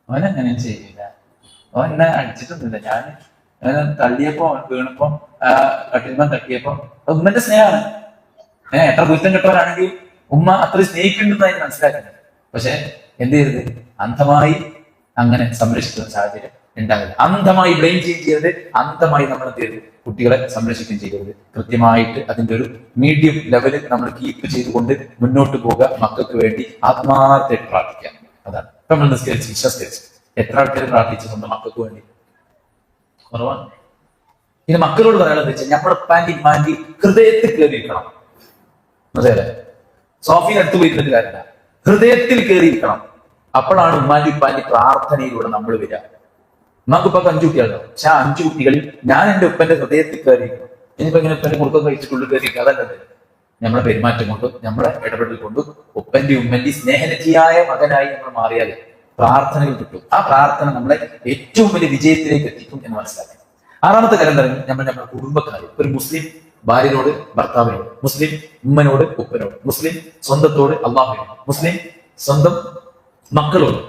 [SPEAKER 1] അവനങ്ങനെ ചെയ്യില്ല, അവൻ എന്നെ അടിച്ചിട്ടൊന്നുമില്ല, ഞാൻ തള്ളിയപ്പോ വീണപ്പോ കട്ടിൽമാൻ തട്ടിയപ്പോ ഉമ്മന്റെ സ്നേഹമാണ്. എത്ര കുറ്റം കെട്ടവരാണെങ്കിൽ ഉമ്മ അത്ര സ്നേഹിക്കുന്നുണ്ടെന്ന് അതിന് മനസ്സിലാക്കുന്നത്. പക്ഷെ എന്ത് ചെയ്യരുത്, അന്ധമായി അങ്ങനെ സംരക്ഷിക്കുന്ന സാഹചര്യം ഉണ്ടാവില്ല. അന്ധമായി ബ്ലെയിം ചെയ്യരുത്, അന്ധമായി നമ്മൾ എന്ത് ചെയ്യരുത്, കുട്ടികളെ സംരക്ഷിക്കുകയും ചെയ്യരുത്. കൃത്യമായിട്ട് അതിന്റെ ഒരു മീഡിയം ലെവലിൽ നമ്മൾ കീപ്പ് ചെയ്തുകൊണ്ട് മുന്നോട്ട് പോകുക. മക്കൾക്ക് വേണ്ടി ആത്മാർത്ഥമായിട്ട് പ്രാർത്ഥിക്കാം. അതാണ് നമ്മൾ നിസ്കരിച്ച് വിശ്വസിച്ച് എത്ര ആൾക്കാർ പ്രാർത്ഥിച്ചു സ്വന്തം മക്കൾക്ക് വേണ്ടി? കുറവാണ്. ഇനി മക്കളോട് പറയാനുള്ളത് വെച്ചാൽ നമ്മുടെ പാൻറ്റി മാൻറ്റി ഹൃദയത്തിൽ കയറിയിരിക്കണം. മനസ്സിലായില്ലേ? സോഫിയിൽ അടുത്ത് പോയിരുന്നിട്ട് കാര്യമില്ല, ഹൃദയത്തിൽ കയറിയിരിക്കണം. അപ്പോഴാണ് ഉമ്മാൻറ്റി ഉപ്പാൻറ്റി പ്രാർത്ഥനയിലൂടെ നമ്മൾ വരിക. നമുക്കിപ്പോ 5 കുട്ടികളുണ്ടോ? പക്ഷെ 5 കുട്ടികളിൽ ഞാൻ എന്റെ ഉപ്പന്റെ ഹൃദയത്തിൽ കയറിയിരിക്കണം. ഇനിയിപ്പോ ഇങ്ങനെ ഉപ്പന്റെ കുറുക്കൊക്കെ കഴിച്ചിട്ടുള്ളിൽ കയറിയിരിക്കുക, അതല്ലത്. നമ്മളെ പെരുമാറ്റം കൊണ്ടും നമ്മളെ ഇടപെടൽ കൊണ്ടും ഉപ്പന്റെ ഉമ്മന്റെ സ്നേഹനിധിയായ മകനായി നമ്മൾ മാറിയാൽ പ്രാർത്ഥനകൾ കിട്ടും. ആ പ്രാർത്ഥന നമ്മളെ ഏറ്റവും വലിയ വിജയത്തിലേക്ക് എത്തിക്കും എന്ന് മനസ്സിലാക്കി. 6ാമത്തെ കാര്യം പറയുന്നത് നമ്മുടെ കുടുംബക്കാർ. ഒരു മുസ്ലിം ഭാര്യയോട് ഭർത്താവിനോട്, മുസ്ലിം ഉമ്മനോട് ഉപ്പനോട്, മുസ്ലിം സ്വന്തത്തോട് അള്ളാഹുവിനോട്, മുസ്ലിം സ്വന്തം മക്കളോട്,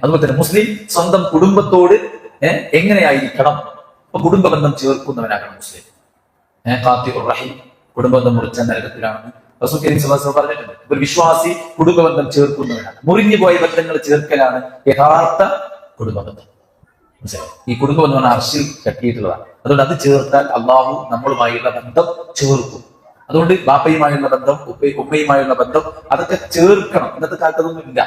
[SPEAKER 1] അതുപോലെ തന്നെ മുസ്ലിം സ്വന്തം കുടുംബത്തോട് എങ്ങനെയായിരിക്കണം? അപ്പൊ കുടുംബ ബന്ധം ചേർക്കുന്നവനാകണം മുസ്ലിം. ഖാത്തിഉർ റഹീം, കുടുംബബന്ധം മുറിച്ച നരകത്തിലാണെന്ന് റസൂൽ കരീം സ്വല്ലല്ലാഹു അലൈഹി വസല്ലം പറഞ്ഞിട്ടുണ്ട്. ഒരു വിശ്വാസി കുടുംബബന്ധം ചേർക്കുന്നവനാണ്. മുറിഞ്ഞു പോയ ബന്ധങ്ങൾ ചേർക്കലാണ് യഥാർത്ഥ കുടുംബബന്ധം. ഈ കുടുംബബന്ധം അർശിൽ കെട്ടിയിട്ടുള്ളതാണ്. അതുകൊണ്ട് അത് ചേർത്താൽ അള്ളാഹു നമ്മളുമായുള്ള ബന്ധം ചേർക്കും. അതുകൊണ്ട് ബാപ്പയുമായുള്ള ബന്ധം, ഉമ്മയുമായുള്ള ബന്ധം അതൊക്കെ ചേർക്കണം. ഇന്നത്തെ കാലത്തൊന്നും ഇല്ല.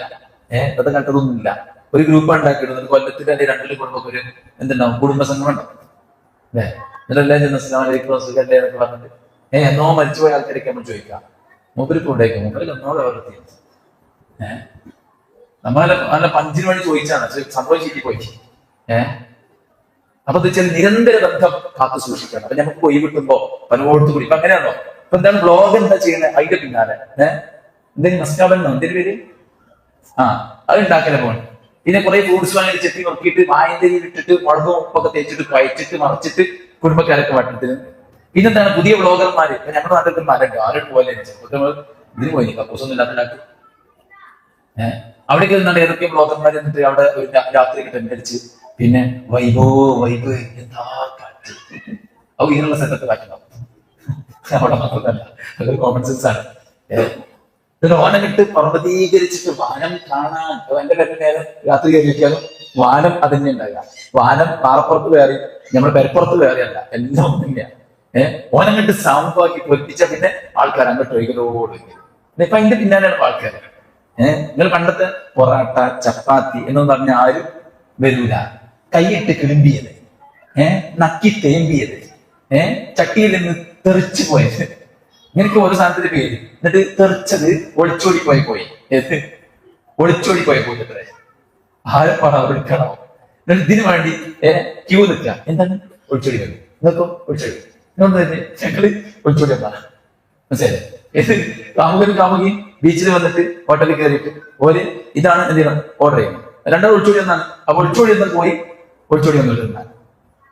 [SPEAKER 1] ഇന്നത്തെ കാലത്തൊന്നും ഇല്ല. ഒരു ഗ്രൂപ്പ് ഉണ്ടാക്കിയിടുന്നത് കൊല്ലത്തിന്റെ അല്ലെങ്കിൽ 2 കുടുംബം ഒരു എന്തുണ്ടാവും, കുടുംബസംഘം ഉണ്ടാവും. എന്നിട്ടെല്ലാം ചെന്ന് അസ്സലാമു അലൈക്കും സുഖല്ലേ എന്നൊക്കെ പറഞ്ഞിട്ട് എന്നോ മരിച്ചുപോയ ആൾക്കാരൊക്കെ നമ്മൾ ചോദിക്കാം, മൂപ്പരിപ്പ് ഉണ്ടായിരിക്കും, മൂപ്പരിൽ എന്നോ പ്രവർത്തി നമ്മളെ നല്ല 5 മണി ചോദിച്ചാണ് സംഭവിച്ചിട്ട് പോയി. അപ്പൊ വെച്ചാൽ നിരന്തര ബന്ധം കാത്തു സൂക്ഷിക്കണം. അപ്പൊ നമുക്ക് പോയി കിട്ടുമ്പോ പലവോടത്ത് കൂടി ഇപ്പൊ അങ്ങനെയാണോ? ഇപ്പൊ എന്താണ് ബ്ലോഗ് എന്താ ചെയ്യുന്നത്? അതിന്റെ പിന്നാലെ എന്തെങ്കിലും മസ്കാബെന്നോ എന്തിനു പേര് അത് ഉണ്ടാക്കല പോകണം. പിന്നെ കുറെ ഫ്രൂട്ട്സ് വാങ്ങി ചെത്തി നോക്കിയിട്ട് വായന്തരിയിൽ ഇട്ടിട്ട് മുളകും ഉപ്പൊക്കെ തേച്ചിട്ട് കഴിച്ചിട്ട് മറിച്ചിട്ട് കുടുംബക്കാരൊക്കെ വട്ടത്തിന്. പിന്നെന്താണ് പുതിയ ബ്ലോഗർമാര്? നമ്മുടെ നാട്ടിൽ മരണ്ട് ആരും പോലെ ഇതിന് പോയി കക്കൂസൊന്നും ഇല്ലാത്ത അവിടേക്ക് നിന്നാണ് ഏതൊക്കെ ബ്ലോഗർമാർ എന്നിട്ട് അവിടെ ഒരു രാത്രി ടെൻഡടിച്ച് പിന്നെ വൈബ് എന്താ കാറ്റ് ഇങ്ങനെയുള്ള സ്ഥലത്ത് കാറ്റുണ്ടാവും. അവിടെ മാത്രമല്ല, അതൊരു കോമൺ സെൻസ് ആണ്. ഓനങ്ങിട്ട് പർവ്വതീകരിച്ചിട്ട് വാനം കാണാൻ എന്റെ പേര് നേരം രാത്രി കയറിയിരിക്കാനും വാനം അതന്നെ ഉണ്ടാകുക. വാനം പാറപ്പുറത്ത് കയറി നമ്മുടെ പെരപ്പുറത്ത് കയറിയല്ല, എല്ലാം ഒന്നില്ല. ഓനങ്ങിട്ട് സാമ്പാക്കി പൊരിപ്പിച്ച പിന്നെ ആൾക്കാർ അങ്ങോട്ട് ഒഴുകലോട് ഇപ്പൊ അതിന്റെ പിന്നാലെയാണ് ആൾക്കാർ. നിങ്ങൾ പണ്ടത്തെ പൊറാട്ട ചപ്പാത്തി എന്നൊന്നും പറഞ്ഞ ആരും വരൂല. കൈയിട്ട് കിളിമ്പിയത്, നക്കി തേമ്പിയത്, ചട്ടിയിൽ നിന്ന് തെറിച്ചു പോയത്, ഇങ്ങനെയൊക്കെ ഓരോ സാധനത്തിന്റെ പേര്. എന്നിട്ട് തെറിച്ചത് ഒളിച്ചോടി പോയി ഒളിച്ചോടി പോയ പോയിട്ടേ ആരെപ്പാണ് ഒളിക്കണോ? എന്നിട്ട് ഇതിനു വേണ്ടി ക്യൂ നിൽക്കുക. എന്താണ് ഒളിച്ചോടി പോയി? നിങ്ങൾക്കും ഒളിച്ചോടി ഞങ്ങള് ഒളിച്ചോടി എന്താ മനസ്സിലായി? കാമുകി ബീച്ചിൽ വന്നിട്ട് ഹോട്ടലിൽ കയറിയിട്ട് ഓര് ഇതാണ് എന്ത് ചെയ്യണം ഓർഡർ ചെയ്യണം. 2 ഒളിച്ചോടി എന്നാണ്. അപ്പൊ ഒളിച്ചോടി എന്നാൽ പോയി ഒളിച്ചോടി വന്നിട്ടുണ്ടാകും.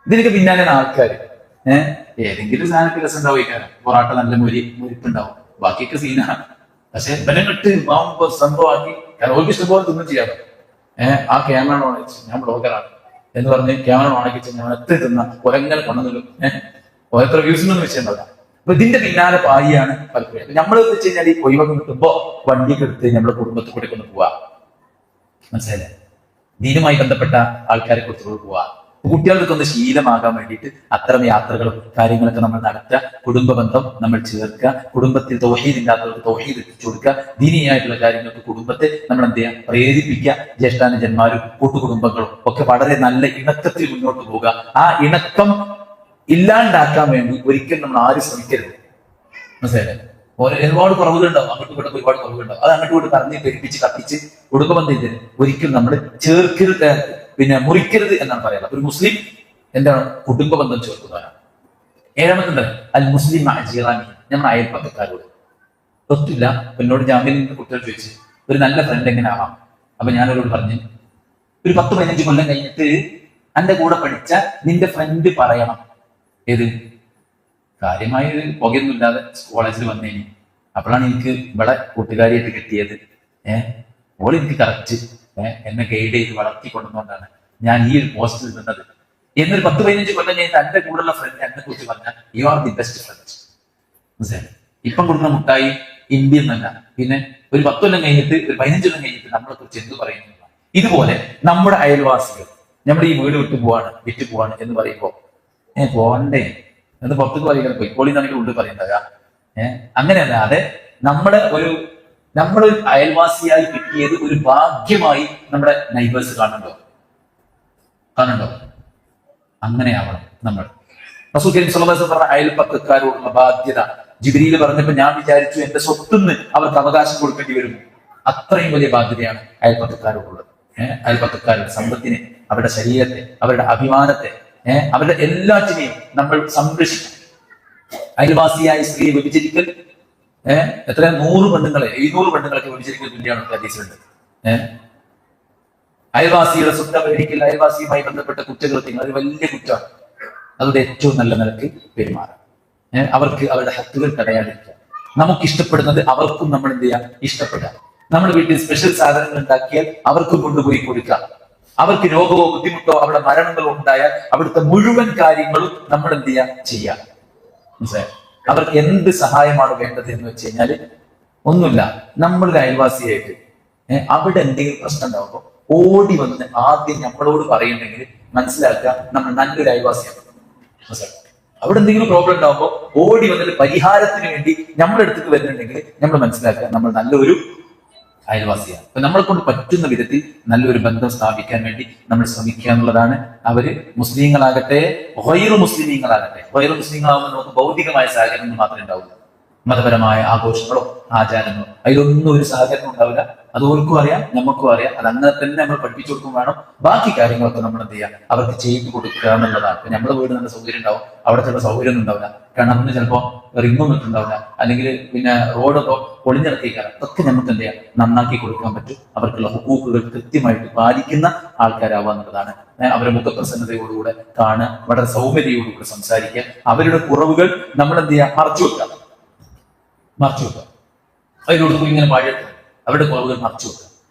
[SPEAKER 1] ഇതിനൊക്കെ പിന്നാലെയാണ് ആൾക്കാർ. ഏതെങ്കിലും സാധനത്തിൽ രസം ഉണ്ടാവും. പൊറാട്ട നല്ല മുരിപ്പുണ്ടാവും, ബാക്കിയൊക്കെ സീനാണ്. പക്ഷെ ബലമിട്ട് സംഭവമാക്കി ഓർക്ക് ഇഷ്ടംപോലെ തിന്നും ചെയ്യാം. ആ ക്യാമറ ഓൺ അയച്ചു, ഞാൻ ബ്ലോഗറാണ് എന്ന് പറഞ്ഞ് ക്യാമറ ഓൺ ആക്കി ഞാൻ എത്ര തിന്ന ഒരങ്ങനെ കൊണ്ടുവന്നിടും. ഓരോ വ്യൂസിനൊന്നും വെച്ചിട്ടുണ്ടാവില്ല. അപ്പൊ ഇതിന്റെ പിന്നാലെ പായിയാണ് പലപ്പോഴും. നമ്മൾ വെച്ച് കഴിഞ്ഞാൽ ഈ ഒഴിവൊക്കെ കിട്ടുമ്പോ വണ്ടിയൊക്കെ എടുത്ത് നമ്മുടെ കുടുംബത്തിൽ കൂടെ കൊണ്ട് പോവാ. മനസ്സിലായില്ലേ? ദീനുമായി ബന്ധപ്പെട്ട ആൾക്കാരെ കുറിച്ച് പോവാ. കുട്ടികൾക്ക് ഒന്ന് ശീലമാകാൻ വേണ്ടിയിട്ട് അത്തരം യാത്രകളും കാര്യങ്ങളൊക്കെ നമ്മൾ നടത്തുക. കുടുംബ ബന്ധം നമ്മൾ ചേർക്കുക. കുടുംബത്തിൽ തൗഹീദ് ഇല്ലാത്തവർക്ക് തൗഹീദ് എത്തിച്ചു കൊടുക്കുക. ദീനീയായിട്ടുള്ള കാര്യങ്ങൾക്ക് കുടുംബത്തെ നമ്മൾ എന്ത് ചെയ്യുക, പ്രേരിപ്പിക്കുക. ജ്യേഷ്ഠാനുജന്മാരും കൂട്ടുകുടുംബങ്ങളും ഒക്കെ വളരെ നല്ല ഇണക്കത്തിൽ മുന്നോട്ട് പോവുക. ആ ഇണക്കം ഇല്ലാണ്ടാക്കാൻ വേണ്ടി ഒരിക്കലും നമ്മൾ ആരും ശ്രമിക്കരുത്. മനസ്സിലായില്ലേ? ഒരുപാട് കുറവുകളുണ്ടാവും, അങ്ങോട്ട് ഇങ്ങോട്ട് ഒരുപാട് കുറവുകളുണ്ടാവും. അത് അങ്ങോട്ട് ഇങ്ങോട്ട് പറഞ്ഞ് പെരുപ്പിച്ച് കത്തിച്ച് കുടുംബ ബന്ധത്തിന് ഒരിക്കലും നമ്മൾ ചേർക്കരുത്, പിന്നെ മുറിക്കരുത് എന്നാണ് പറയാറ്. ഒരു മുസ്ലിം എന്താണ് കുടുംബ ബന്ധം ചേർക്കുന്നവരാണ്. 7ാമത്തെ അൽ മുസ്ലിം ജീറാനി, നമ്മുടെ അയൽപ്പക്കക്കാരോട് ഒത്തില്ല. എന്നോട് ജാമ്യയിൽ നിന്ന് കുട്ടികൾ ചോദിച്ചു ഒരു നല്ല ഫ്രണ്ട് എങ്ങനെ ആവാം? അപ്പൊ ഞാനവരോട് പറഞ്ഞു, ഒരു 10-15 കൊല്ലം കഴിഞ്ഞിട്ട് എന്റെ കൂടെ പഠിച്ച നിന്റെ ഫ്രണ്ട് പറയണം ഏത് കാര്യമായ ഒരു പുകയൊന്നും ഇല്ലാതെ കോളേജിൽ വന്നേനി. അപ്പോഴാണ് എനിക്ക് ഇവിടെ കൂട്ടുകാരിയായിട്ട് കിട്ടിയത്. ഓൾ എനിക്ക് കറക്റ്റ് എന്നെ ഗൈഡ് ചെയ്ത് വളർത്തിക്കൊണ്ടുകൊണ്ടാണ് ഞാൻ ഈ ഒരു പോസ്റ്റിൽ നിന്നത്. എന്നൊരു 10-15 കൊല്ലം കഴിഞ്ഞിട്ട് എന്റെ കൂടെയുള്ള ഫ്രണ്ട് എന്നെ കുറിച്ച് പറഞ്ഞാൽ you are the best friend. മനസ്സിലായി? ഇപ്പം കൊടുക്കുന്ന മുട്ടായി ഇന്ത്യ എന്നല്ല, പിന്നെ ഒരു 10 കൊല്ലം കഴിഞ്ഞിട്ട്, ഒരു 15 കൊല്ലം കഴിഞ്ഞിട്ട് നമ്മളെ കുറിച്ച് എന്ത് പറയുന്നു. ഇതുപോലെ നമ്മുടെ അയൽവാസികൾ, നമ്മുടെ ഈ വീട് വിട്ടു പോവാണ് എന്ന് പറയുമ്പോ പോകണ്ടേ എന്ന് പുറത്തേക്ക് പറയുക, പൊയ്ക്കോളി എന്നാണെങ്കിൽ ഉള്ളിൽ പറയുന്നത്. അങ്ങനെയല്ല, അതെ നമ്മളൊരു അയൽവാസിയായി കിട്ടിയത് ഒരു ഭാഗ്യമായി നമ്മുടെ നൈബേഴ്സ് കാണുന്നുണ്ടോ? അങ്ങനെയാവണം നമ്മൾ. റസൂൽ കരീം സ്വല്ലല്ലാഹു അലൈഹി വസല്ലം പറഞ്ഞ അയൽപക്കക്കാരോടുള്ള ബാധ്യത ജിബ്രീൽ പറഞ്ഞപ്പോ ഞാൻ വിചാരിച്ചു എന്റെ സ്വത്തുനിന്ന് അവർക്ക് അവകാശം കൊടുക്കേണ്ടി വരും. അത്രയും വലിയ ബാധ്യതയാണ് അയൽപക്കക്കാരോടുള്ളത്. അയൽപക്കക്കാരുടെ സമ്പത്തിനെ, അവരുടെ ശരീരത്തെ, അവരുടെ അഭിമാനത്തെ, അവരുടെ എല്ലാറ്റിനെയും നമ്മൾ സംരക്ഷിക്കണം. അയൽവാസിയായ സ്ത്രീയെ വ്യഭിചരിക്കൽ എത്ര 100 പെണ്ണുങ്ങളെ 700 പെണ്ണുങ്ങളൊക്കെ വ്യഭിചരിക്കൽ തുല്യമാണ് ഹദീസിലുണ്ട്. അയൽവാസിയുടെ സ്വത്ത് അപഹരിക്കൽ, അയൽവാസിയുമായി ബന്ധപ്പെട്ട കുറ്റകൃത്യങ്ങൾ അത് വലിയ കുറ്റമാണ്. അതുകൊണ്ട് ഏറ്റവും നല്ല നിലക്ക് പെരുമാറാം. അവർക്ക് അവരുടെ ഹക്കുകൾ തടയാതിരിക്കുക. നമുക്ക് ഇഷ്ടപ്പെടുന്നത് അവർക്കും നമ്മൾ എന്ത് ചെയ്യാം, ഇഷ്ടപ്പെടാം. നമ്മുടെ വീട്ടിൽ സ്പെഷ്യൽ സാധനങ്ങൾ ഉണ്ടാക്കിയാൽ അവർക്കും കൊണ്ടുപോയി കൊടുക്കാം. അവർക്ക് രോഗമോ ബുദ്ധിമുട്ടോ അവരുടെ മരണങ്ങളോ ഉണ്ടായാൽ അവിടുത്തെ മുഴുവൻ കാര്യങ്ങളും നമ്മൾ എന്ത് ചെയ്യാം. മനസ്സിലായോ? അവർക്ക് എന്ത് സഹായമാണ് വേണ്ടത് എന്ന് വെച്ച് കഴിഞ്ഞാൽ ഒന്നുമില്ല, നമ്മളുടെ അയൽവാസിയായിട്ട് അവിടെ എന്തെങ്കിലും പ്രശ്നം ഉണ്ടാവുമ്പോൾ ഓടി വന്ന് ആദ്യം നമ്മളോട് പറയുന്നെങ്കിൽ മനസ്സിലാക്കുക നമ്മൾ നല്ലൊരു അയൽവാസിയാണ്. അവിടെ എന്തെങ്കിലും പ്രോബ്ലം ഉണ്ടാവുമ്പോൾ ഓടി വന്നിട്ട് പരിഹാരത്തിന് വേണ്ടി നമ്മുടെ അടുത്തേക്ക് വരുന്നുണ്ടെങ്കിൽ നമ്മൾ മനസ്സിലാക്കുക നമ്മൾ നല്ലൊരു അയൽവാസിയാണ്. അപ്പൊ നമ്മളെ കൊണ്ട് പറ്റുന്ന വിധത്തിൽ നല്ലൊരു ബന്ധം സ്ഥാപിക്കാൻ വേണ്ടി നമ്മൾ ശ്രമിക്കുക എന്നുള്ളതാണ്. അവര് മുസ്ലിങ്ങളാകട്ടെ ഗൈറു മുസ്ലിങ്ങളാകുമ്പോൾ നമുക്ക് ഭൗതികമായ സഹകരണം മാത്രമേ ഉണ്ടാവുള്ളൂ. മതപരമായ ആഘോഷങ്ങളോ ആചാരങ്ങളോ അതിലൊന്നും ഒരു സഹകരണം ഉണ്ടാവില്ല. അത് ഓർക്കും അറിയാം, നമുക്കും അറിയാം. അത് അങ്ങനെ തന്നെ നമ്മൾ പഠിപ്പിച്ചു കൊടുക്കും വേണം. ബാക്കി കാര്യങ്ങളൊക്കെ നമ്മൾ എന്ത് ചെയ്യാം, അവർക്ക് ചെയ്തു കൊടുക്കുക എന്നുള്ളതാണ്. ഇപ്പൊ നമ്മുടെ വീട് നല്ല സൗകര്യം ഉണ്ടാവും, അവിടെ ചില സൗകര്യം ഒന്നും ഉണ്ടാവില്ല. കിണറിന് ചിലപ്പോൾ റിങ്ങൊന്നും ഇട്ടുണ്ടാവില്ല, അല്ലെങ്കിൽ പിന്നെ റോഡൊക്കെ പൊളിഞ്ഞിറക്കിക്കാറ്. അതൊക്കെ നമുക്ക് എന്ത് ചെയ്യാം, നന്നാക്കി കൊടുക്കാൻ പറ്റും. അവർക്കുള്ള ഹുക്കൂക്കുകൾ കൃത്യമായിട്ട് പാലിക്കുന്ന ആൾക്കാരാവുക എന്നുള്ളതാണ്. അവരുടെ മുഖപ്രസന്നതയോടുകൂടെ കാണുക, വളരെ സൗമ്യതയോടുകൂടെ സംസാരിക്കുക. അവരുടെ കുറവുകൾ നമ്മൾ എന്ത് ചെയ്യാം, മറച്ചു വെക്കുക. അതിനോട് ഇങ്ങനെ പാഴെടുക്കുക, അവരുടെ കുറവുകൾ മറച്ചു വെക്കുക.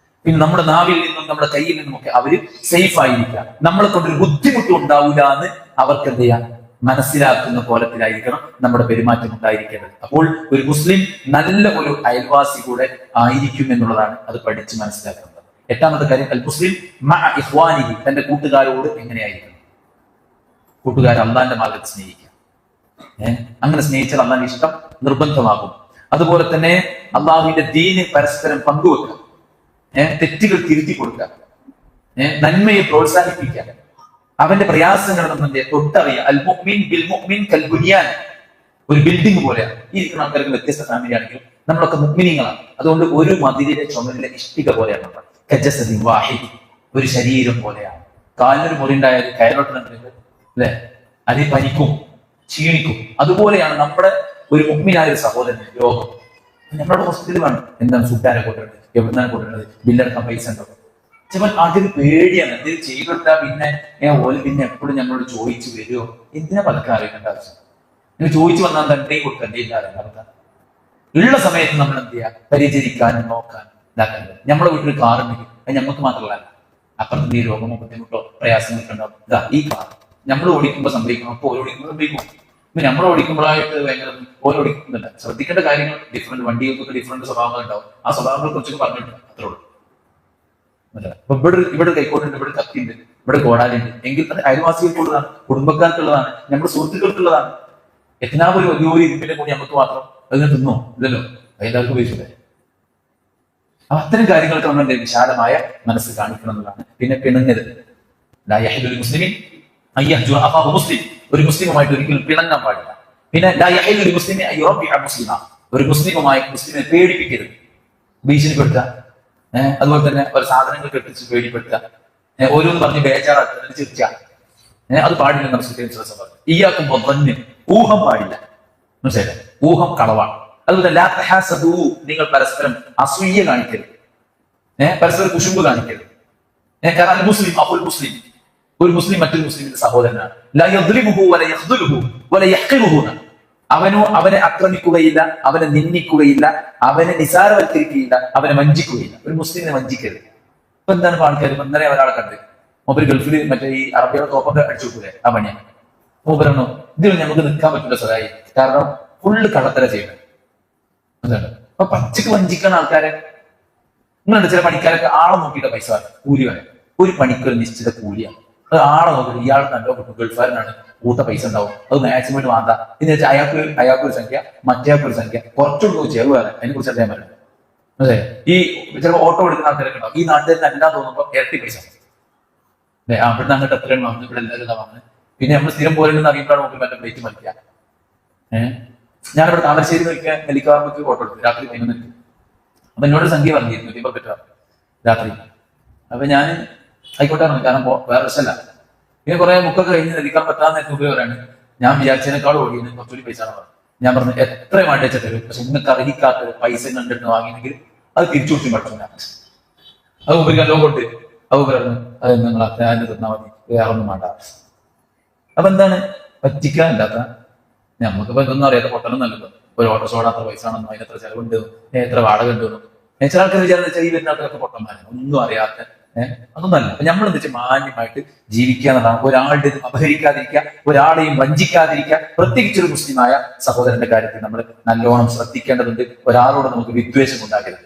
[SPEAKER 1] പിന്നെ നമ്മുടെ നാവിൽ നിന്നും നമ്മുടെ കയ്യിൽ നിന്നുമൊക്കെ അവര് സേഫ് ആയിരിക്കുക. നമ്മളെ കൊണ്ടൊരു ബുദ്ധിമുട്ടും ഉണ്ടാവില്ല എന്ന് അവർക്ക് എന്ത് ചെയ്യാം, മനസ്സിലാക്കുന്ന കോലത്തിലായിരിക്കണം നമ്മുടെ പെരുമാറ്റം ഉണ്ടായിരിക്കേണ്ടത്. അപ്പോൾ ഒരു മുസ്ലിം നല്ല ഒരു അയൽവാസി കൂടെ ആയിരിക്കും എന്നുള്ളതാണ് അത് പഠിച്ച് മനസ്സിലാക്കുന്നത്. 8ാമത്തെ കാര്യം, അൽ മുസ്ലിം മഅ ഇഖ്വാനിഹി, തന്റെ കൂട്ടുകാരോട് എങ്ങനെയായിരിക്കണം. കൂട്ടുകാർ അള്ളാന്റെ മാർഗത്തിൽ സ്നേഹിക്കുക. അങ്ങനെ സ്നേഹിച്ചാൽ അള്ളാന്റെ ഇഷ്ടം നിർബന്ധമാകും. അതുപോലെ തന്നെ അള്ളാഹുവിന്റെ ദീന് പരസ്പരം പങ്കുവെക്കുക, തെറ്റുകൾ തിരുത്തി കൊടുക്കുക, നന്മയെ പ്രോത്സാഹിപ്പിക്കുക, അവന്റെ പ്രയാസങ്ങൾ നമ്മൾ തൊട്ടറിയുക. അൽ മുഅ്മിൻ ബിൽ മുഅ്മിൻ കൽ ബുനിയാൻ, ഒരു ബിൽഡിംഗ് പോലെയാണ്. ഈ ഇരിക്കുന്ന ആൾക്കാർക്ക് വ്യത്യസ്ത ഫാമിലി ആണെങ്കിലും നമ്മളൊക്കെ മുഅ്മിനീങ്ങളാണ്. അതുകൊണ്ട് ഒരു മതിലിലെ ചുമരിലെ ഇഷ്ടിക പോലെയാണ് നമ്മൾ. കജസദിൻ വാഹിദ്, ഒരു ശരീരം പോലെയാണ്. കാലിനൊരു മുറി ഉണ്ടായാൽ കയറോട്ടിനുണ്ട് അല്ലെ, അത് പനിക്കും ക്ഷീണിക്കും. അതുപോലെയാണ് നമ്മുടെ ഒരു മുഅ്മിനായ ഒരു സഹോദരൻ രോഗം. നമ്മുടെ ഹോസ്പിറ്റലിൽ വേണം, എന്താണ് ഫുഡാരെ കൊണ്ടുവരുന്നത്, എവിടുന്നാണ് കൊണ്ടുവരുന്നത്, ബില്ലെടുക്കാൻ പൈസ ഉണ്ടോ. ചിലപ്പോൾ ആദ്യം പേടിയാണ്, എന്തെങ്കിലും ചെയ്തെടുത്താൽ പിന്നെ ഓല് പിന്നെ എപ്പോഴും ഞങ്ങളോട് ചോദിച്ചു വരുമോ, എന്തിനാ പലർക്കും അറിയേണ്ട ആവശ്യം. നിങ്ങൾ ചോദിച്ചു വന്നാൽ തന്നെ കൊടുക്കണ്ടേ ഇല്ലാതെ ഉള്ള സമയത്ത് നമ്മൾ എന്ത് ചെയ്യുക, പരിചരിക്കാനും നോക്കാനും ഇതാക്കാനും. നമ്മുടെ വീട്ടിൽ കാറുണ്ടെങ്കിൽ അത് നമുക്ക് മാത്രമല്ല, അപ്പുറത്ത് നീ രോഗമോ ബുദ്ധിമുട്ടോ പ്രയാസങ്ങളൊക്കെ ഉണ്ടാവും. ഇതാ ഈ കാർ നമ്മൾ ഓടിക്കുമ്പോൾ സംഭവിക്കണം, അപ്പോൾ ഓരോ ഓടിക്കുമ്പോൾ സംഭവിക്കും. ഇപ്പൊ നമ്മൾ ഓടിക്കുമ്പോഴായിട്ട് ഭയങ്കര ഓരോ ഓടിക്കുന്നുണ്ട്. ശ്രദ്ധിക്കേണ്ട കാര്യങ്ങൾ ഡിഫറെന്റ്, വണ്ടികൾക്കൊക്കെ ഡിഫറെന്റ് സ്വഭാവങ്ങൾ ഉണ്ടാവും. ആ സ്വഭാവങ്ങളെ കുറിച്ചൊക്കെ പറഞ്ഞിട്ടുണ്ട്, അത്രേ ഉള്ളൂ. അപ്പൊ ഇവിടെ കൈക്കോട്ടുണ്ട്, ഇവിടെ കത്തിയുണ്ട്, ഇവിടെ കോടാലുണ്ട് എങ്കിൽ അത് അയൽവാസികൾക്കുള്ളതാണ്, കുടുംബക്കാർക്കുള്ളതാണ്, നമ്മുടെ സുഹൃത്തുക്കൾക്കുള്ളതാണ്. എത്തിനാ ഒരു വലിയൊരു ഇരുമ്പിന്റെ കൂടി നമുക്ക് മാത്രം അതിനെ തിന്നോ ഇല്ലല്ലോ, എല്ലാവർക്കും ഉപയോഗിച്ചില്ലേ. അപ്പൊ അത്തരം കാര്യങ്ങൾക്ക് നമ്മൾ വിശാലമായ മനസ്സ് കാണിക്കണം എന്നതാണ്. പിന്നെ പിണങ്ങരുത്. മുസ്ലിമിൻ മുസ്ലിം, ഒരു മുസ്ലിമുമായിട്ട് ഒരിക്കലും പിണങ്ങാൻ പാടില്ല. പിന്നെ ഒരു മുസ്ലിമിനെ പേടിപ്പിക്കരുത്, ഭീഷണിപ്പെടുത്തുക, അതുപോലെ തന്നെ ഒരു സാധനങ്ങൾ കെട്ടിച്ച് പേടിപ്പെടുത്തുക, ഓരോന്ന് പറഞ്ഞ് ബേജാറാക്കുക, ചിരിച്ച അത് പാടില്ല. പറഞ്ഞു ഊഹം പാടില്ല, മനസ്സിലായില്ലേ, ഊഹം കളവാണ്. അതുപോലെ നിങ്ങൾ പരസ്പരം അസൂയ കാണിക്കരുത്, പരസ്പരം കുശുമ്പ് കാണിക്കരുത്. കാരണം മുസ്ലിം അഫുൽ മുസ്ലിം, ഒരു മുസ്ലിം മറ്റൊരു മുസ്ലിമിന്റെ സഹോദരനാണ്. അവനെ ആക്രമിക്കുകയില്ല, അവനെ നിന്ദിക്കുകയില്ല, അവനെ നിസാരവൽക്കരിക്കുകയില്ല, അവനെ വഞ്ചിക്കുകയില്ല. ഒരു മുസ്ലിമിനെ വഞ്ചിക്കരുത്. ഇപ്പൊ എന്താണ് ആൾക്കാർ ഇന്നലെ ഒരാളെ കണ്ട് മൂപ്പര് ഗൾഫിൽ മറ്റേ ഈ അറബിയുടെ തോപ്പൊക്കെ അടിച്ചു കൊടുക്കൂലേ, ആ പണിയാ. മൂപ്പരണോ ഇതിൽ നമുക്ക് നിൽക്കാൻ പറ്റില്ല സഹായി, കാരണം ഫുള്ള് കള്ളത്തര ചെയ്യണം. അതാണ് അപ്പൊ പച്ചക്ക് വഞ്ചിക്കുന്ന ആൾക്കാരെ നിങ്ങളുണ്ട്. ചില പണിക്കാരൊക്കെ ആളെ നോക്കിയിട്ട് പൈസ കൂലി വരെ. ഒരു പണിക്കൊരു നിശ്ചിത കൂലിയാണ്. അത് ആളെ നോക്കിയിട്ട് ഇയാൾ നല്ലോ കിട്ടും, ഗൾഫുകാരനാണ്, കൂട്ട പൈസ ഉണ്ടാവും, അത് മാക്സിമം വാങ്ങാ എന്ന് വെച്ചാൽ അയാൾക്കൊരു സംഖ്യ, മറ്റേയാൾക്കൊരു സംഖ്യ, കുറച്ചുകൂടി ചെറുവ് വേറെ. അതിനെ കുറിച്ച് അറിയാൻ പറ്റും. അതെ, ഈ ചിലപ്പോൾ ഓട്ടോ എടുക്കുന്ന ആൾക്കാരൊക്കെ ഉണ്ടാവും. ഈ നാട്ടിൽ തന്നെ എല്ലാം തോന്നുമ്പോൾ ഇരട്ടി പൈസ അല്ലെ, അവിടുന്ന് അങ്ങോട്ട് എത്രയാണ് വാങ്ങുന്നത്, ഇവിടെ എല്ലാവരും ഇതാ വാങ്ങുന്നത്. പിന്നെ നമ്മൾ സ്ഥിരം പോലെ അറിയുമ്പോഴാണ് നമുക്ക് മറ്റേ പ്ലേറ്റ് മറിക്കുക. ഞാനിവിടെ താമരശ്ശേരി നോക്കിയാൽ നെല്ലിക്കാർക്ക് ഓട്ടോ എടുത്തു രാത്രി 11 അപ്പൊ എന്നോട് സംഖ്യ പറഞ്ഞിരുന്നു 100 രാത്രി. അപ്പൊ ഞാൻ ആയിക്കോട്ടെ പറഞ്ഞു, കാരണം വേറെ പ്രശ്നമല്ല. പിന്നെ കുറെ ബുക്കൊക്കെ കഴിഞ്ഞ് നെല്ലിക്കാൻ പറ്റാന്ന് ഉപയോഗമാണ്. ഞാൻ വിചാരിച്ചതിനേക്കാളും ഓടിയെന്ന് കുറച്ചുകൂടി പൈസ പറഞ്ഞു. ഞാൻ പറഞ്ഞു എത്ര വേണ്ട തരും, പക്ഷെ നിങ്ങൾക്ക് അറിയിക്കാത്തത് പൈസ കണ്ടിട്ട് വാങ്ങിയെങ്കിൽ അത് തിരിച്ചു കൊടുത്തും പറ്റില്ല. അത് ഉപരി എല്ലാം കൊണ്ട് അത് പറഞ്ഞു, അത് നിങ്ങൾ അതിന് തന്നാൽ മതി, വേറെ ഒന്നും വേണ്ട. അപ്പൊ എന്താണ് പറ്റിക്കാനില്ലാത്ത, നമുക്കിപ്പോ ഇതൊന്നും അറിയാത്ത പൊട്ടനും നല്ലത്. ഒരു ഓട്ടോസോട അത്ര പൈസ ആണെന്നോ, അതിനെത്ര ചെലവുണ്ട്, എത്ര വാടക ഉണ്ടെന്നോ. ചില ആൾക്കാർ വിചാരിച്ച ഈ വരുന്ന ആൾക്കാരൊക്കെ പൊട്ടന്മാരാണ്, ഒന്നും അറിയാത്ത. അതൊന്നല്ല. അപ്പൊ നമ്മൾ എന്താ വെച്ചാൽ മാന്യമായിട്ട് ജീവിക്കുക എന്നതാണ്. ഒരാളുടെ അപഹരിക്കാതിരിക്കുക, ഒരാളെയും വഞ്ചിക്കാതിരിക്കുക. പ്രത്യേകിച്ചൊരു മുസ്ലിമായ സഹോദരന്റെ കാര്യത്തിൽ നമ്മൾ നല്ലോണം ശ്രദ്ധിക്കേണ്ടതുണ്ട്. ഒരാളോട് നമുക്ക് വിദ്വേഷം ഉണ്ടാക്കരുത്.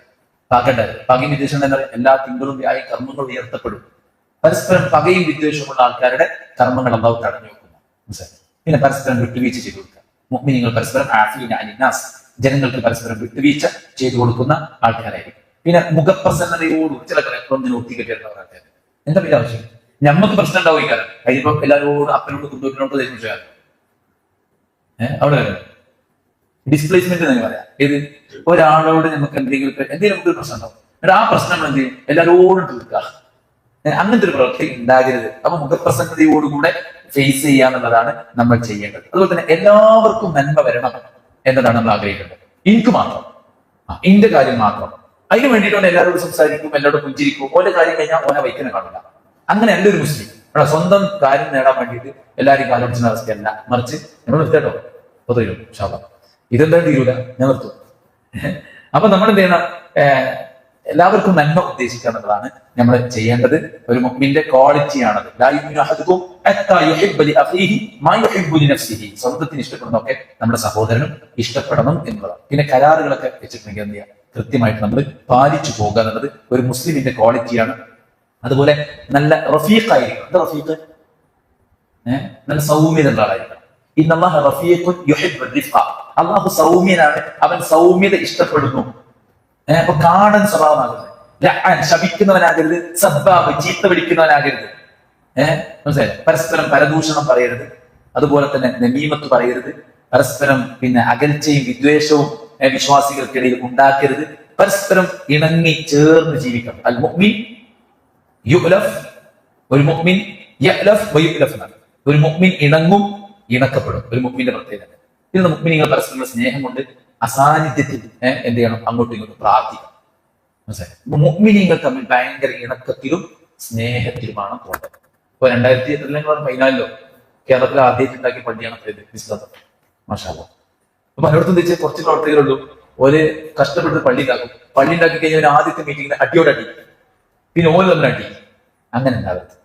[SPEAKER 1] പാകേണ്ടത് പകയും വിദ്വേഷം എന്താ പറയുക, എല്ലാ തിങ്കളും വ്യായ കർമ്മങ്ങൾ ഉയർത്തപ്പെടും. പരസ്പരം പകയും വിദ്വേഷമുള്ള ആൾക്കാരുടെ കർമ്മങ്ങൾ അല്ലാഹു തടഞ്ഞു വെക്കുന്നു. മനസ്സിലായി? പിന്നെ പരസ്പരം വിട്ടുവീഴ്ച ചെയ്തു കൊടുക്കുക. മുഅ്മിനീങ്ങൾ പരസ്പരം ആഫീന അനിന്നാസ്, ജനങ്ങൾക്ക് പരസ്പരം വിട്ടുവീഴ്ച ചെയ്തു കൊടുക്കുന്ന ആൾക്കാരായിരിക്കും. പിന്നെ മുഖപ്രസന്നതയോട് ചില ഒന്നിനും ഒത്തിക്കെട്ടിരുന്ന ആൾക്കാർ. എന്താ പിന്നെ ആവശ്യം? ഞമ്മക്ക് പ്രശ്നം ഉണ്ടാവും. ഈ കാലം കഴിയുമ്പോ എല്ലാവരോടും അപ്പനോട് കുന്തൂരിനോട് ദേഷ്യം അവിടെ ഡിസ്പ്ലേസ്മെന്റ് എന്ന് പറയാം. ഏത് ഒരാളോട് നമുക്ക് എന്തെങ്കിലും നമുക്കൊരു പ്രശ്നം ഉണ്ടാവും. എന്നിട്ട് ആ പ്രശ്നം നമ്മൾ എന്ത് ചെയ്യും, എല്ലാവരോടും തീർക്കുക. അങ്ങനത്തെ ഒരു പ്രവൃത്തി ഉണ്ടാകരുത്. അപ്പൊ മുഖപ്രസന്നതയോടുകൂടെ ഫേസ് ചെയ്യാന്നുള്ളതാണ് നമ്മൾ ചെയ്യേണ്ടത്. അതുപോലെ തന്നെ എല്ലാവർക്കും നന്മ വരണം എന്നതാണ് നമ്മൾ ആഗ്രഹിക്കേണ്ടത്. എനിക്ക് മാത്രം, എന്റെ കാര്യം മാത്രം, അതിന് വേണ്ടിയിട്ടാണ് എല്ലാവരോടും സംസാരിക്കും, എല്ലാവരോടും പുഞ്ചിരിക്കും. ഓരോ കാര്യം കഴിഞ്ഞാൽ ഓനെ വൈക്കനെ കാണില്ല. അങ്ങനെ അല്ല ഒരു മുസ്ലിം. സ്വന്തം കാര്യം നേടാൻ വേണ്ടിയിട്ട് എല്ലാവരും കാലടിച്ചുന്ന അവസ്ഥയല്ല. മറിച്ച് നമ്മൾ നിർത്തേട്ടോ അപ്പൊ തരും ശാപം. ഇതെന്തായാലും തീരൂല, ഞാൻ നിർത്തും. അപ്പൊ നമ്മൾ എന്ത് ചെയ്യണം, എല്ലാവർക്കും നന്മ ഉദ്ദേശിക്കുക എന്നുള്ളതാണ് നമ്മൾ ചെയ്യേണ്ടത്. ഒരു മുഅ്മിന്റെ ക്വാളിറ്റിയാണത്. സ്വന്തത്തിന് ഇഷ്ടപ്പെടുന്നതൊക്കെ നമ്മുടെ സഹോദരനും ഇഷ്ടപ്പെടണം എന്നുള്ളതാണ്. പിന്നെ കരാറുകളൊക്കെ വെച്ചിട്ടുണ്ടെങ്കിൽ എന്ത് ചെയ്യുക, കൃത്യമായിട്ട് നമ്മൾ പാലിച്ചു പോകുക എന്നുള്ളത് ഒരു മുസ്ലിമിന്റെ ക്വാളിറ്റിയാണ്. അതുപോലെ നല്ല റഫീഖായിരിക്കണം. എന്താ റഫീഖ്? നല്ല സൗമ്യത ഉള്ള ആളായിരിക്കണം. ഇന്നല്ലാഹ റഫീഖുൻ യുഹിബ്ബുർ റിഫ്ഖ. അല്ലാഹു സൗമ്യനാണ്, അവൻ സൗമ്യത ഇഷ്ടപ്പെടുന്നു. അപ്പൊ കാണൻ സ്വഭാവമാകരുത്, ശപിക്കുന്നവനാകരുത്, സബ്ബാബ് ചീത്ത പിടിക്കുന്നവനാകരുത്. മനസ്സിലായി? പരസ്പരം പരദൂഷണം പറയരുത്. അതുപോലെ തന്നെ നമീമത്ത് പറയരുത്. പരസ്പരം പിന്നെ അകൽച്ചയും വിദ്വേഷവും വിശ്വാസികൾക്കിടയിൽ ഉണ്ടാക്കരുത്. പരസ്പരം ഇണങ്ങി ചേർന്ന് ജീവിക്കണം. അൽ മുഅ്മിൻ യുഅ്ലഫ്, ഒരു മുഅ്മിൻ യഅ്ലഫ് വയുഅ്ലഫ് എന്നാണ്. ഒരു മുഅ്മിൻ ഇണങ്ങും, ഇണക്കപ്പെടും. ഒരു മുഅ്മിന്റെ പ്രത്യേകത. പിന്നെ മുഅ്മിനീങ്ങൾ പരസ്പരം സ്നേഹം കൊണ്ട് അസാന്നിധ്യത്തിൽ എന്ത് ചെയ്യണം, അങ്ങോട്ടും ഇങ്ങോട്ടും പ്രാർത്ഥിക്കണം. മനസ്സിലായി? മുഅ്മിനീങ്ങൾ തമ്മിൽ ഭയങ്കര ഇണക്കത്തിലും സ്നേഹത്തിലുമാണ് പോകേണ്ടത്. ഇപ്പൊ 2014 കേരളത്തിൽ ആദ്യമായിട്ട് ഉണ്ടാക്കിയ പള്ളിയാണ് മാഷാ അല്ലാഹ്. അപ്പൊ പലയിടത്തും വെച്ച് കുറച്ച് പ്രവർത്തകരുള്ളൂ. ഒരു കഷ്ടപ്പെട്ട് പള്ളി ഉണ്ടാക്കും. പള്ളി ഉണ്ടാക്കി കഴിഞ്ഞാൽ ആദ്യത്തെ മീറ്റിംഗിന് അടിയോടടി, പിന്നെ ഓരോ തമ്മിൽ അടി. അങ്ങനെ ഉണ്ടാവരുത്.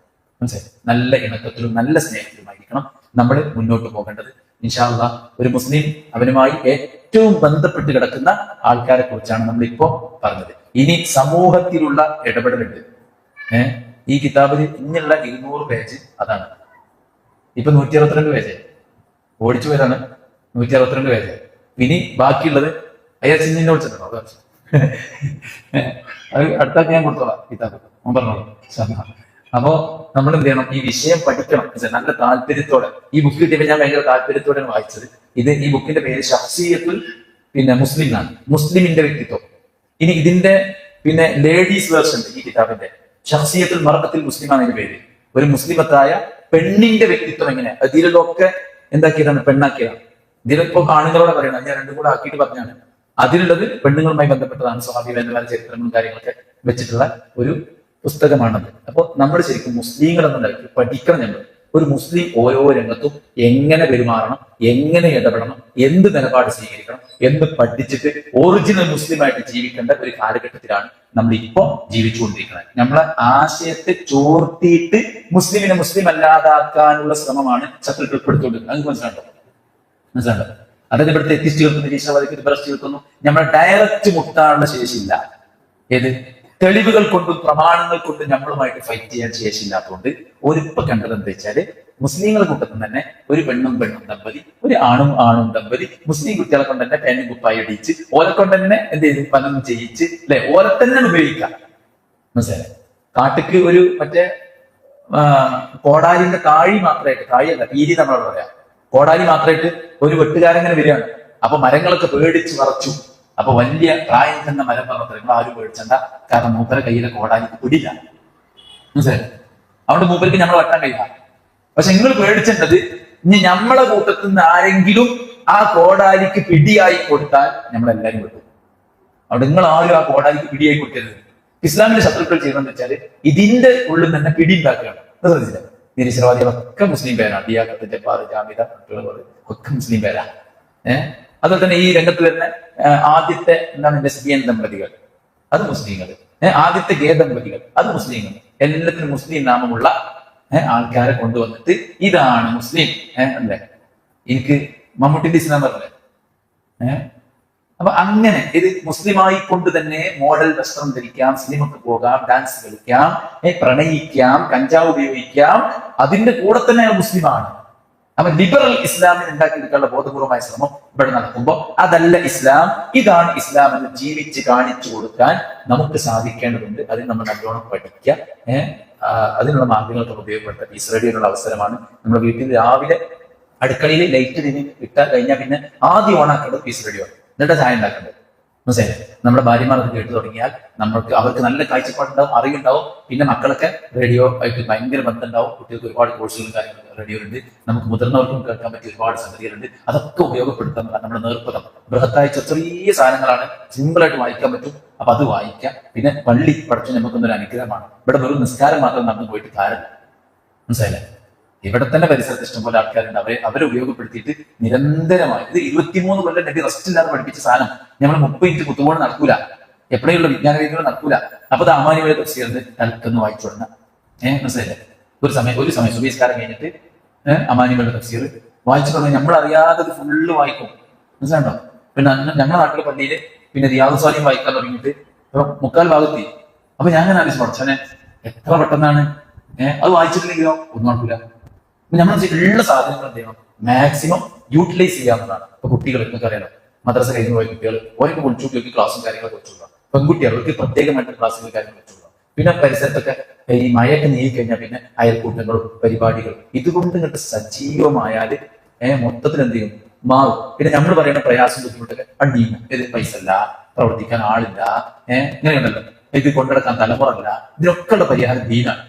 [SPEAKER 1] മനസ്സിലായി? നല്ല ഇണക്കത്തിലും നല്ല സ്നേഹത്തിലുമായിരിക്കണം നമ്മൾ മുന്നോട്ട് പോകേണ്ടത്. ഇൻഷാ അല്ലാഹ് ഒരു മുസ്ലിം അവനുമായി ഏറ്റവും ബന്ധപ്പെട്ട് കിടക്കുന്ന ആൾക്കാരെ കുറിച്ചാണ് നമ്മൾ ഇപ്പോ പറഞ്ഞത്. ഇനി സമൂഹത്തിലുള്ള ഇടപെടലുണ്ട്. ഈ കിതാബിൽ ഇങ്ങനെയുള്ള 200 പേജ് അതാണ്. ഇപ്പൊ 162 പേജ് ഓടിച്ചു പോയതാണ്. 162 പേജ്. ഇനി ബാക്കിയുള്ളത് അയ്യാച്ചിന്നെ വിളിച്ചിട്ടുണ്ടോ? അത് അടുത്താക്കി ഞാൻ കൊടുത്തോളാം കിതാബ്. ഞാൻ പറഞ്ഞോളൂ. അപ്പോ നമ്മൾ എന്ത് ചെയ്യണം, ഈ വിഷയം പഠിക്കണം. നല്ല താല്പര്യത്തോടെ. ഈ ബുക്ക് കിട്ടിയപ്പോൾ ഞാൻ ഭയങ്കര താല്പര്യത്തോടെയാണ് വായിച്ചത്. ഈ ബുക്കിന്റെ പേര് ഷഖ്സിയത്തുൽ പിന്നെ മുസ്ലിം എന്നാണ്, മുസ്ലിമിന്റെ വ്യക്തിത്വം. ഇനി ഇതിന്റെ പിന്നെ ലേഡീസ് വേർഷൻ ഈ കിതാബിന്റെ ഷഖ്സിയത്തുൽ മർഅത്തുൽ മുസ്ലിം ആണ് ഇതിന്റെ പേര്. ഒരു മുസ്ലിമത്തായ പെണ്ണിന്റെ വ്യക്തിത്വം എങ്ങനെ, ഇതിലൊക്കെ എന്താക്കിയതാണ്, പെണ്ണാക്കിയതാണ്. ഇതിലിപ്പോ ആണുങ്ങളോടെ പറയണം, ഞാൻ രണ്ടും കൂടെ ആക്കിയിട്ട് പറഞ്ഞാണ്. അതിലുള്ളത് പെണ്ണുങ്ങളുമായി ബന്ധപ്പെട്ടതാണ്. സ്വഹാബികളുടെ ചരിത്രങ്ങളും കാര്യങ്ങളൊക്കെ വെച്ചിട്ടുള്ള ഒരു പുസ്തകമാണത്. അപ്പോൾ നമ്മൾ ശരിക്കും മുസ്ലിങ്ങൾ എന്നുണ്ടാക്കി പഠിക്കണം. നമ്മൾ ഒരു മുസ്ലിം ഓരോ രംഗത്തും എങ്ങനെ പെരുമാറണം, എങ്ങനെ ഇടപെടണം, എന്ത് നിലപാട് സ്വീകരിക്കണം എന്ന് പഠിച്ചിട്ട് ഒറിജിനൽ മുസ്ലിമായിട്ട് ജീവിക്കേണ്ട ഒരു കാലഘട്ടത്തിലാണ് നമ്മൾ ഇപ്പോ ജീവിച്ചുകൊണ്ടിരിക്കുന്നത്. നമ്മളെ ആശയത്തെ ചോർത്തിയിട്ട് മുസ്ലിമിനെ മുസ്ലിം അല്ലാതാക്കാനുള്ള ശ്രമമാണ് ശത്രുക്കൾ ഉൾപ്പെടുത്തിക്കൊണ്ടിരിക്കുന്നത്. നിങ്ങൾക്ക് മനസ്സിലാണ്ടോ? അതായത് ഇവിടുത്തെ എത്തിസ്റ്റുകൾക്കും നിരീശ്വരവാദിക്കും ഭ്രഷ്ടുകൾക്കൊന്നും നമ്മളെ ഡയറക്റ്റ് മുട്ടാനുള്ള ശേഷിയില്ല. ഏത് തെളിവുകൾ കൊണ്ടും പ്രമാണങ്ങൾ കൊണ്ടും നമ്മളുമായിട്ട് ഫൈറ്റ് ചെയ്യാൻ ശേഷിയില്ലാത്തതുകൊണ്ട് ഒരിപ്പ കണ്ടത് എന്താ വെച്ചാല് മുസ്ലിങ്ങളെ കൂട്ടത്തിൽ തന്നെ ഒരു പെണ്ണും ദമ്പതി, ഒരു ആണും ദമ്പതി മുസ്ലിം കുട്ടികളെ കൊണ്ട് തന്നെ പെണ്ണും കുപ്പായി അടിച്ച് ഓലെ കൊണ്ട് തന്നെ എന്ത് ചെയ്ത് പലതും ചെയ്യിച്ച് അല്ലെ ഓലെ തന്നെ ഉപയോഗിക്കാം. മനസ്സിലായി? കാട്ടിക്ക് ഒരു മറ്റേ കോടാലിന്റെ താഴിയല്ല പീരി നമ്മളോട് പറയാം, കോടാലി മാത്രമായിട്ട് ഒരു വെട്ടുകാരങ്ങനെ വരികയാണ്. അപ്പൊ മരങ്ങളൊക്കെ പേടിച്ച് വറച്ചു. അപ്പൊ വലിയ പ്രായം തന്നെ മരം പറഞ്ഞത് നിങ്ങൾ ആരും പേടിച്ചണ്ട, കാരണം മൂപ്പര കയ്യിലെ കോടാലിക്ക് പിടില്ല. മനസ്സിലായി? അതുകൊണ്ട് മൂപ്പർക്ക് നമ്മൾ വെട്ടാൻ കഴിയില്ല. പക്ഷെ നിങ്ങൾ പേടിച്ചേണ്ടത് ഇനി നമ്മളെ കൂട്ടത്തിൽ നിന്ന് ആരെങ്കിലും ആ കോടാലിക്ക് പിടിയായി കൊടുത്താൽ നമ്മളെല്ലാരും വിട്ടു. അവിടെ നിങ്ങൾ ആരും ആ കോടാലിക്ക് പിടിയായി കൊടുക്കരുത്. ഇസ്ലാമിന്റെ ശത്രുക്കൾ ചെയ്യുന്നതെന്ന് വെച്ചാൽ ഇതിന്റെ ഉള്ളിൽ തന്നെ പിടി ഉണ്ടാക്കുകയാണ്. ശ്രദ്ധിച്ചില്ല? നിരീശ്വരവാദികളൊക്കെ മുസ്ലിം പേരാണ്. ഡിയാക്കത്തിന്റെ പാറ്, ജാമിദ, ഒക്കെ മുസ്ലിം പേരാണ്. അതുപോലെ തന്നെ ഈ രംഗത്ത് വരുന്ന ആദ്യത്തെ ലെസ്ബിയൻ ദമ്പതികൾ അത് മുസ്ലിങ്ങൾ, ആദ്യത്തെ ഗേ ദമ്പതികൾ അത് മുസ്ലിങ്ങൾ, എല്ലാത്തിനും മുസ്ലിം നാമമുള്ള ആൾക്കാരെ കൊണ്ടുവന്നിട്ട് ഇതാണ് മുസ്ലിം അല്ലേ. എനിക്ക് മമ്മൂട്ടിന്റെ ഇസ്ലാം പറഞ്ഞേ. അപ്പൊ അങ്ങനെ ഇത് മുസ്ലിമായി കൊണ്ട് തന്നെ മോഡൽ വസ്ത്രം ധരിക്കാം, സിനിമക്ക് പോകാം, ഡാൻസ് കളിക്കാം, പ്രണയിക്കാം, കഞ്ചാവ് ഉപയോഗിക്കാം, അതിന്റെ കൂടെ തന്നെ മുസ്ലിമാണ്. അപ്പൊ ലിബറൽ ഇസ്ലാമിന് ഉണ്ടാക്കിയെടുക്കാനുള്ള ബോധപൂർവമായ ശ്രമം ഇവിടെ നടക്കുമ്പോൾ അതല്ല ഇസ്ലാം, ഇതാണ് ഇസ്ലാം എന്ന് ജീവിച്ച് കാണിച്ചു കൊടുക്കാൻ നമുക്ക് സാധിക്കേണ്ടതുണ്ട്. അതിന് നമ്മൾ നല്ലോണം പഠിക്കുക, അതിനുള്ള മാർഗങ്ങൾക്ക് ഉപയോഗപ്പെടുത്താൻ പീസ് റേഡിയോയിലുള്ള അവസരമാണ്. നമ്മുടെ വീട്ടിൽ രാവിലെ അടുക്കളയിൽ ലൈറ്റ് ഇട്ടാൽ കഴിഞ്ഞാൽ പിന്നെ ആദ്യം ഓണാക്കേണ്ടത് പീസ് റേഡിയോ, എന്നിട്ട് ചായ ഉണ്ടാക്കേണ്ടത്. മനസ്സിലായി? നമ്മുടെ ഭാര്യമാർ അത് കേട്ടു തുടങ്ങിയാൽ അവർക്ക് നല്ല കാഴ്ചപ്പാടുണ്ടാവും, അറിവുണ്ടാവും. പിന്നെ മക്കളൊക്കെ റേഡിയോ ആയിട്ട് ഭയങ്കര ബന്ധമുണ്ടാവും. കുട്ടികൾക്ക് ഒരുപാട് കോഴ്സുകളും കാര്യങ്ങളും റേഡിയോ ഉണ്ട്. നമുക്ക് മുതിർന്നവർക്കും കേൾക്കാൻ പറ്റിയ ഒരുപാട് സംഗതികളുണ്ട്. അതൊക്കെ ഉപയോഗപ്പെടുത്താൻ നമ്മുടെ നേർപ്പതം ബൃഹത്തായ ചെറിയ സാധനങ്ങളാണ്, സിമ്പിളായിട്ട് വായിക്കാൻ പറ്റും. അപ്പൊ അത് വായിക്കാം. പിന്നെ പള്ളി പഠിച്ചു നമുക്കൊന്നൊരു അനുഗ്രഹമാണ്. ഇവിടെ വെറും നിസ്കാരം മാത്രം നടന്നു പോയിട്ട് കാര്യമില്ല. മനസ്സിലായില്ലേ? ഇവിടെ തന്നെ പരിസരത്ത് ഇഷ്ടംപോലെ ആൾക്കാരുണ്ട്. അവരെ ഉപയോഗപ്പെടുത്തിയിട്ട് നിരന്തരമായി ഇത് 23 കൊല്ലം നബി റെസ്റ്റ് ഇല്ലാതെ പഠിപ്പിച്ച സാധനം നമ്മൾ 30 മിനിറ്റ് കുത്തുകൊണ്ട് നടക്കൂല, എപ്പോഴുള്ള വിജ്ഞാന രീതികൾ നടക്കൂല. അപ്പൊ അത് അമാനികളെ തഫ്സീറിന് തലക്കൊന്ന് വായിച്ചു തുടങ്ങാം. മനസ്സിലായില്ലേ? ഒരു സമയം സുബഹിസ്കാരം കഴിഞ്ഞിട്ട് അമാനികളുടെ തഫ്സീർ വായിച്ചു തുടങ്ങി നമ്മൾ അറിയാതെ ഫുള്ള് വായിക്കും. മനസ്സിലാണ്ടോ? പിന്നെ ഞങ്ങളുടെ നാട്ടിലെ പള്ളിയിൽ പിന്നെ റിയാദ് സ്വാലിഹീൻ വായിക്കാൻ തുടങ്ങിയിട്ട് 3/4 ഭാഗത്തി. അപ്പൊ ഞാൻ അങ്ങനെ ആലോചിച്ചു, പഠിച്ചവനെ എത്ര പെട്ടെന്നാണ് അത് വായിച്ചിട്ടില്ലെങ്കിലോ ഒന്നും നടക്കൂല. നമ്മൾ ഉള്ള സാധനങ്ങൾ എന്ത് ചെയ്യണം, മാക്സിമം യൂട്ടിലൈസ് ചെയ്യാവുന്നതാണ്. ഇപ്പൊ കുട്ടികൾ നിങ്ങൾക്ക് അറിയാലോ, മദ്രസ കഴിഞ്ഞ് പോയ കുട്ടികൾ ഓരോ വിളിച്ചു ക്ലാസും കാര്യങ്ങളൊക്കെ വെച്ചുകൊടുക്കുക. പെൺകുട്ടികൾക്ക് പ്രത്യേകമായിട്ട് ക്ലാസ്സുകൾ കാര്യങ്ങൾ വെച്ചുകൊടുക്കുക. പിന്നെ പരിസരത്തൊക്കെ ഈ മഴയൊക്കെ നീങ്ങി കഴിഞ്ഞാൽ പിന്നെ അയൽക്കൂട്ടങ്ങളും പരിപാടികളും ഇതുകൊണ്ട് ഇങ്ങോട്ട് സജീവമായാൽ മൊത്തത്തിൽ എന്ത് ചെയ്യും, മാറും. പിന്നെ നമ്മൾ പറയുന്ന പ്രയാസം ബുദ്ധിമുട്ടൊക്കെ അണ്ണീങ്ങും. ഇത് പൈസ അല്ല, പ്രവർത്തിക്കാൻ ആളില്ല, ഇങ്ങനെയുണ്ടല്ലോ, ഇത് കൊണ്ടെടുക്കാൻ തലമുറല്ല, ഇതിനൊക്കെ ഉള്ള പരിഹാരം ദീനാണ്.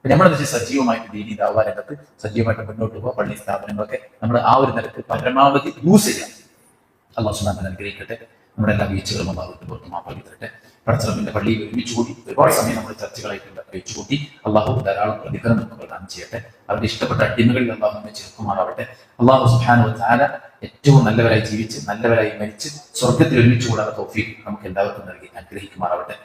[SPEAKER 1] നമ്മളെന്ന് വെച്ചാൽ സജീവമായിട്ട് ദീനി ദഅവ രംഗത്ത് സജീവമായിട്ട് മുന്നോട്ട് പോവുക. പള്ളി സ്ഥാപനങ്ങളൊക്കെ നമ്മൾ ആ ഒരു നിലക്ക് പരമാവധി യൂസ് ചെയ്യാം. അല്ലാഹു സുബ്ഹാനഹു വ തആല അനുഗ്രഹിക്കട്ടെ. നമ്മുടെ എല്ലാ വീഴ്ചകളും അല്ലാഹു പുറത്ത് മാപ്പാക്കി തരട്ടെ. പടച്ചറപ്പിന്റെ പള്ളിയിൽ ഒരുമിച്ച് കൂടി ഒരുപാട് സമയം നമ്മൾ ചർച്ചകളായിട്ട് കഴിച്ചു കൂട്ടി അള്ളാഹു ധാരാളം പ്രതിഫലം നമുക്ക് പ്രദാനം ചെയ്യട്ടെ. അവരുടെ ഇഷ്ടപ്പെട്ട അടിമകളിൽ അള്ളാഹു നമ്മെ ചേർക്കുമാറാവട്ടെ. അല്ലാഹു സുബ്ഹാനഹു വ തആല ഏറ്റവും നല്ലവരായി ജീവിച്ച് നല്ലവരായി മരിച്ച് സ്വർഗത്തിൽ ഒരുമിച്ച് കൂടാതെ തൗഫീഖ് നമുക്ക് എല്ലാവർക്കും നൽകി അനുഗ്രഹിക്കുമാറാവട്ടെ.